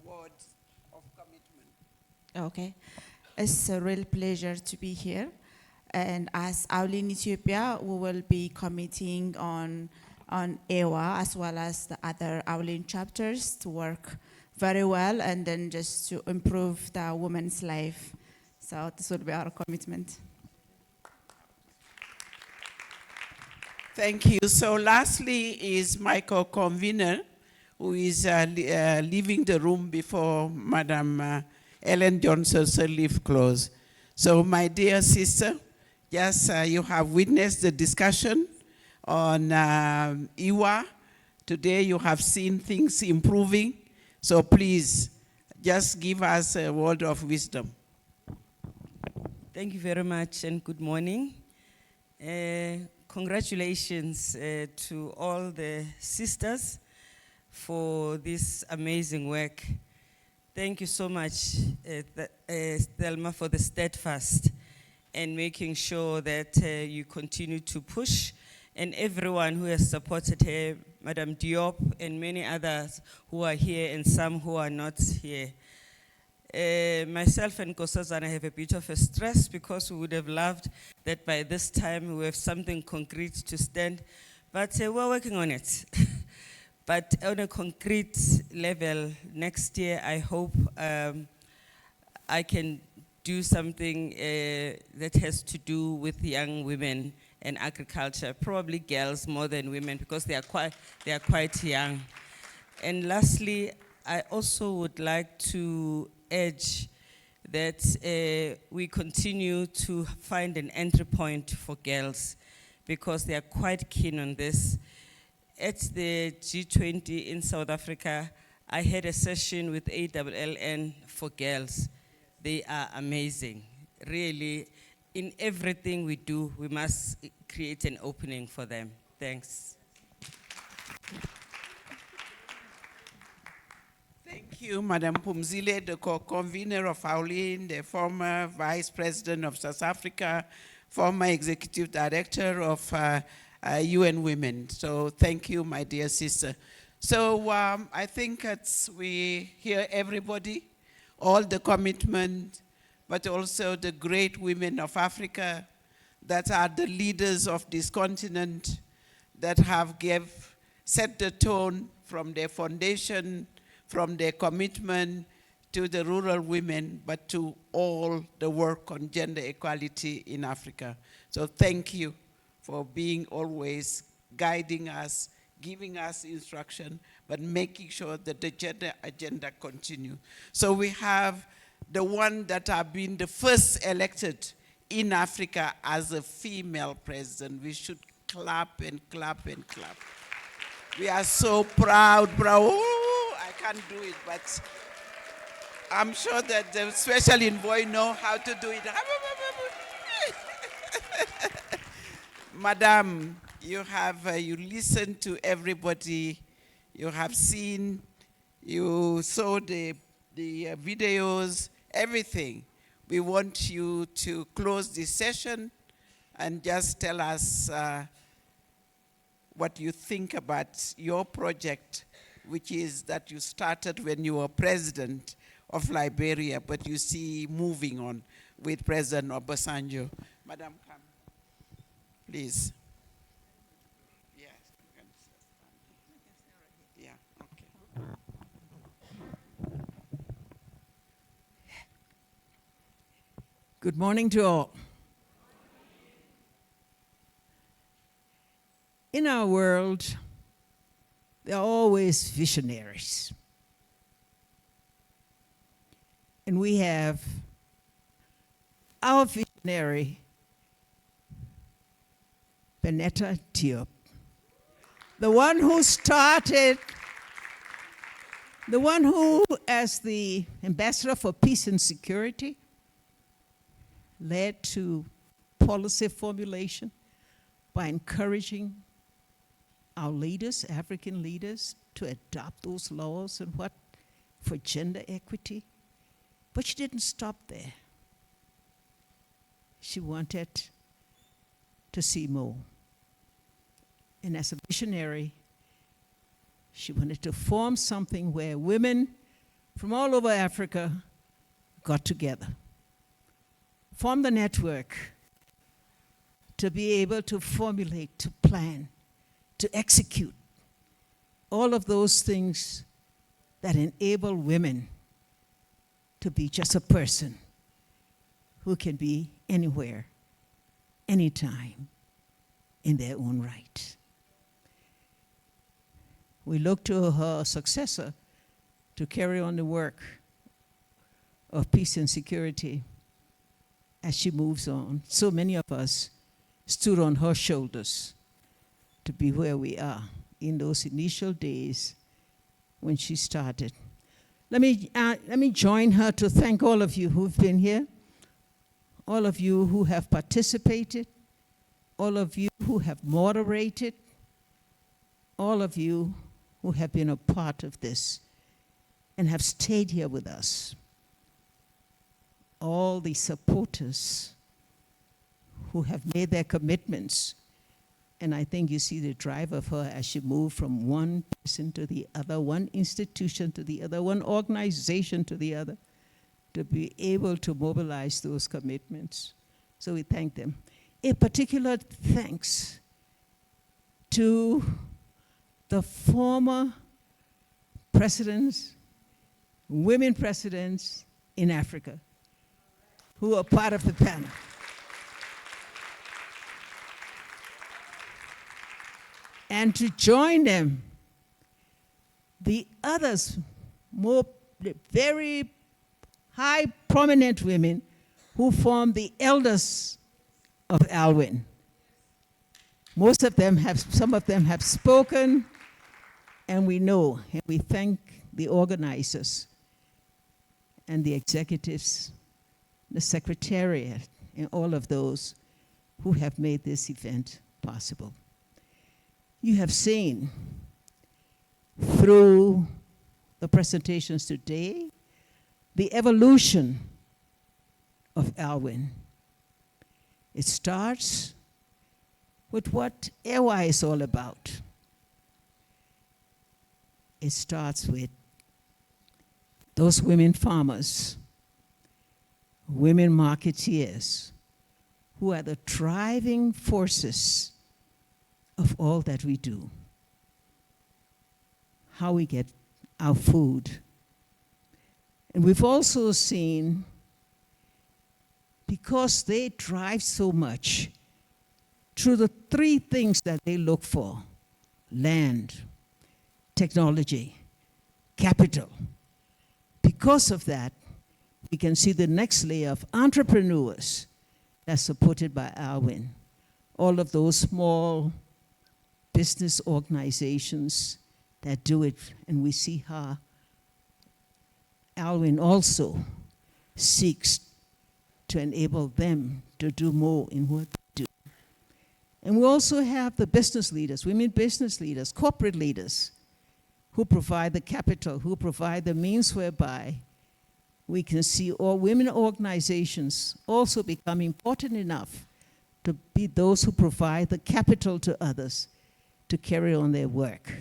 word of commitment. Okay. It's a real pleasure to be here. And as AWLN Ethiopia, we will be committing on EWA as well as the other AWLN chapters to work very well and then just to improve the women's life. So this will be our commitment. Thank you. So lastly is my co-convener, who is leaving the room before Madam Ellen Johnson's leave close. So my dear sister, yes, you have witnessed the discussion on EWA. Today you have seen things improving. So please, just give us a word of wisdom. Thank you very much and good morning. Congratulations to all the sisters for this amazing work. Thank you so much, Thelma, for the steadfast and making sure that you continue to push, and everyone who has supported her, Madam Diop and many others who are here and some who are not here. Myself and Kosazana have a bit of a stress because we would have loved that by this time we have something concrete to stand, but we're working on it. But on a concrete level, next year I hope I can do something that has to do with young women and agriculture, probably girls more than women because they are quite young. And lastly, I also would like to urge that we continue to find an entry point for girls because they are quite keen on this. At the G20 in South Africa, I had a session with AWLN for girls. They are amazing. Really, in everything we do, we must create an opening for them. Thanks. Thank you, Madam Pumzile, the co-convener of AWLN, the former Vice President of South Africa, former Executive Director of UN Women. So thank you, my dear sister. So I think we hear everybody, all the commitment, but also the great women of Africa that are the leaders of this continent, that have set the tone from their foundation, from their commitment to the rural women, but to all the work on gender equality in Africa. So thank you for being always guiding us, giving us instruction, but making sure that the gender agenda continue. So we have the one that have been the first elected in Africa as a female president. We should clap and clap and clap. We are so proud. Oh, I can't do it, but I'm sure that the special envoy know how to do it. Madam, you listened to everybody. You have seen, you saw the videos, everything. We want you to close this session and just tell us what you think about your project, which is that you started when you were president of Liberia, but you see moving on with President Obasanjo. Madam, come, please. Yes, yeah, okay. Good morning to all. In our world, there are always visionaries. And we have our visionary, Beneta Diop, the one who started, the one who, as the ambassador for peace and security, led to policy formulation by encouraging our leaders, African leaders, to adopt those laws and what for gender equity. But she didn't stop there. She wanted to see more. And as a visionary, she wanted to form something where women from all over Africa got together, formed the network to be able to formulate, to plan, to execute all of those things that enable women to be just a person who can be anywhere, anytime, in their own right. We look to her successor to carry on the work of peace and security as she moves on. So many of us stood on her shoulders to be where we are in those initial days when she started. Let me join her to thank all of you who've been here, all of you who have participated, all of you who have moderated, all of you who have been a part of this and have stayed here with us, all the supporters who have made their commitments. And I think you see the drive of her as she moved from one person to the other, one institution to the other, one organization to the other, to be able to mobilize those commitments. So we thank them. A particular thanks to the former presidents, women presidents in Africa, who are part of the panel. And to join them, the others, very high prominent women who form the elders of AWLN. Most of them have, some of them have spoken, and we know, and we thank the organizers and the executives, the secretariat, and all of those who have made this event possible. You have seen through the presentations today, the evolution of AWLN. It starts with what EWA is all about. It starts with those women farmers, women marketeers, who are the driving forces of all that we do. How we get our food. And we've also seen, because they drive so much, through the three things that they look for: land, technology, capital. Because of that, we can see the next layer of entrepreneurs that's supported by AWLN. All of those small business organizations that do it, and we see how AWLN also seeks to enable them to do more in what they do. And we also have the business leaders, women business leaders, corporate leaders, who provide the capital, who provide the means whereby we can see all women organizations also become important enough to be those who provide the capital to others to carry on their work.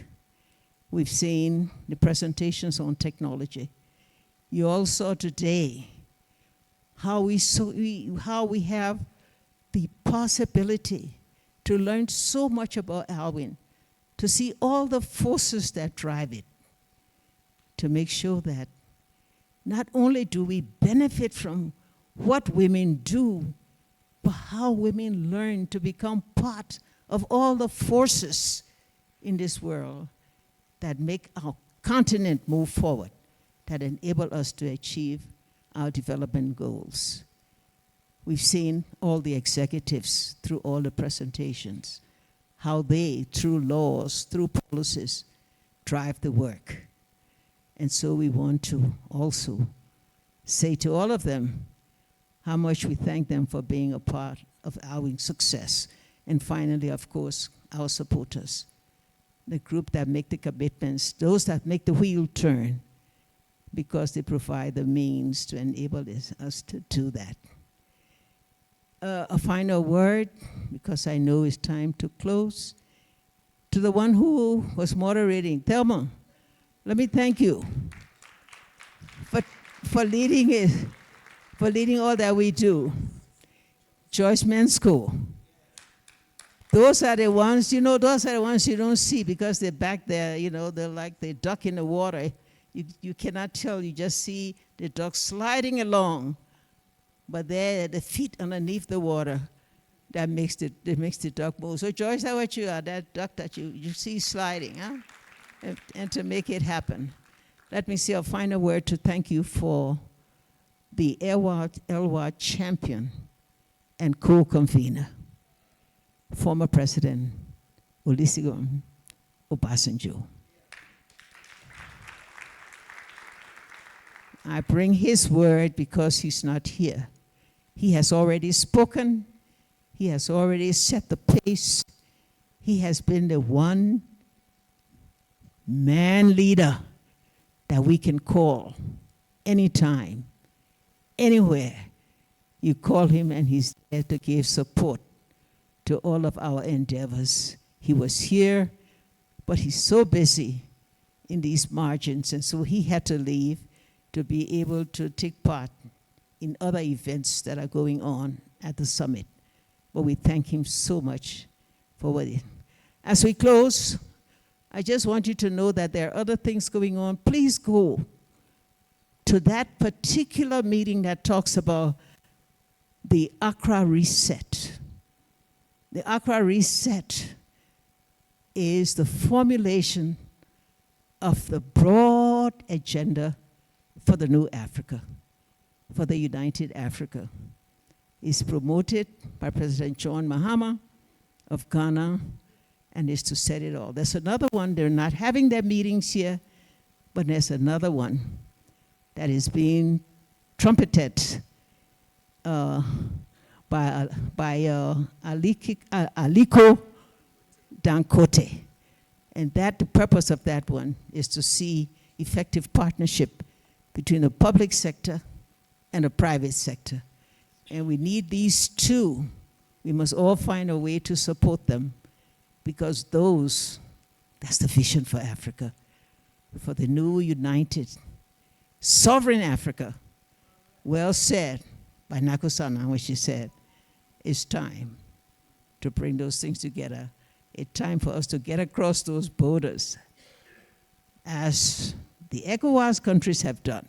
We've seen the presentations on technology. You all saw today how we have the possibility to learn so much about AWLN, to see all the forces that drive it, to make sure that not only do we benefit from what women do, but how women learn to become part of all the forces in this world that make our continent move forward, that enable us to achieve our development goals. We've seen all the executives through all the presentations, how they, through laws, through policies, drive the work. And so we want to also say to all of them how much we thank them for being a part of our success. And finally, of course, our supporters, the group that make the commitments, those that make the wheel turn, because they provide the means to enable us to do that. A final word, because I know it's time to close, to the one who was moderating, Thelma. Let me thank you for leading it, for leading all that we do. Joyce Mensko. Those are the ones, those are the ones you don't see because they're back there, they're like they duck in the water. You cannot tell, you just see the duck sliding along, but they're the feet underneath the water that makes the duck move. So Joyce, that's what you are, that duck that you see sliding, huh? And to make it happen. Let me say a final word to thank you for the EWA champion and co-convener, former President Olusegun Obasanjo. I bring his word because he's not here. He has already spoken. He has already set the pace. He has been the one man leader that we can call anytime, anywhere. You call him and he's there to give support to all of our endeavors. He was here, but he's so busy in these margins, and so he had to leave to be able to take part in other events that are going on at the summit. But we thank him so much for what he. As we close, I just want you to know that there are other things going on. Please go to that particular meeting that talks about the Accra Reset. The Accra Reset is the formulation of the broad agenda for the new Africa, for the United Africa. It's promoted by President John Mahama of Ghana, and is to set it all. There's another one, they're not having their meetings here, but there's another one that is being trumpeted by Aliko Dangote. And that the purpose of that one is to see effective partnership between the public sector and the private sector. And we need these two. We must all find a way to support them, because that's the vision for Africa, for the new, united, sovereign Africa. Well said by Nakosana, when she said, it's time to bring those things together. It's time for us to get across those borders, as the ECOWAS countries have done,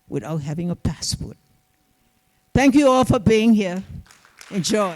without having a passport. Thank you all for being here. Enjoy.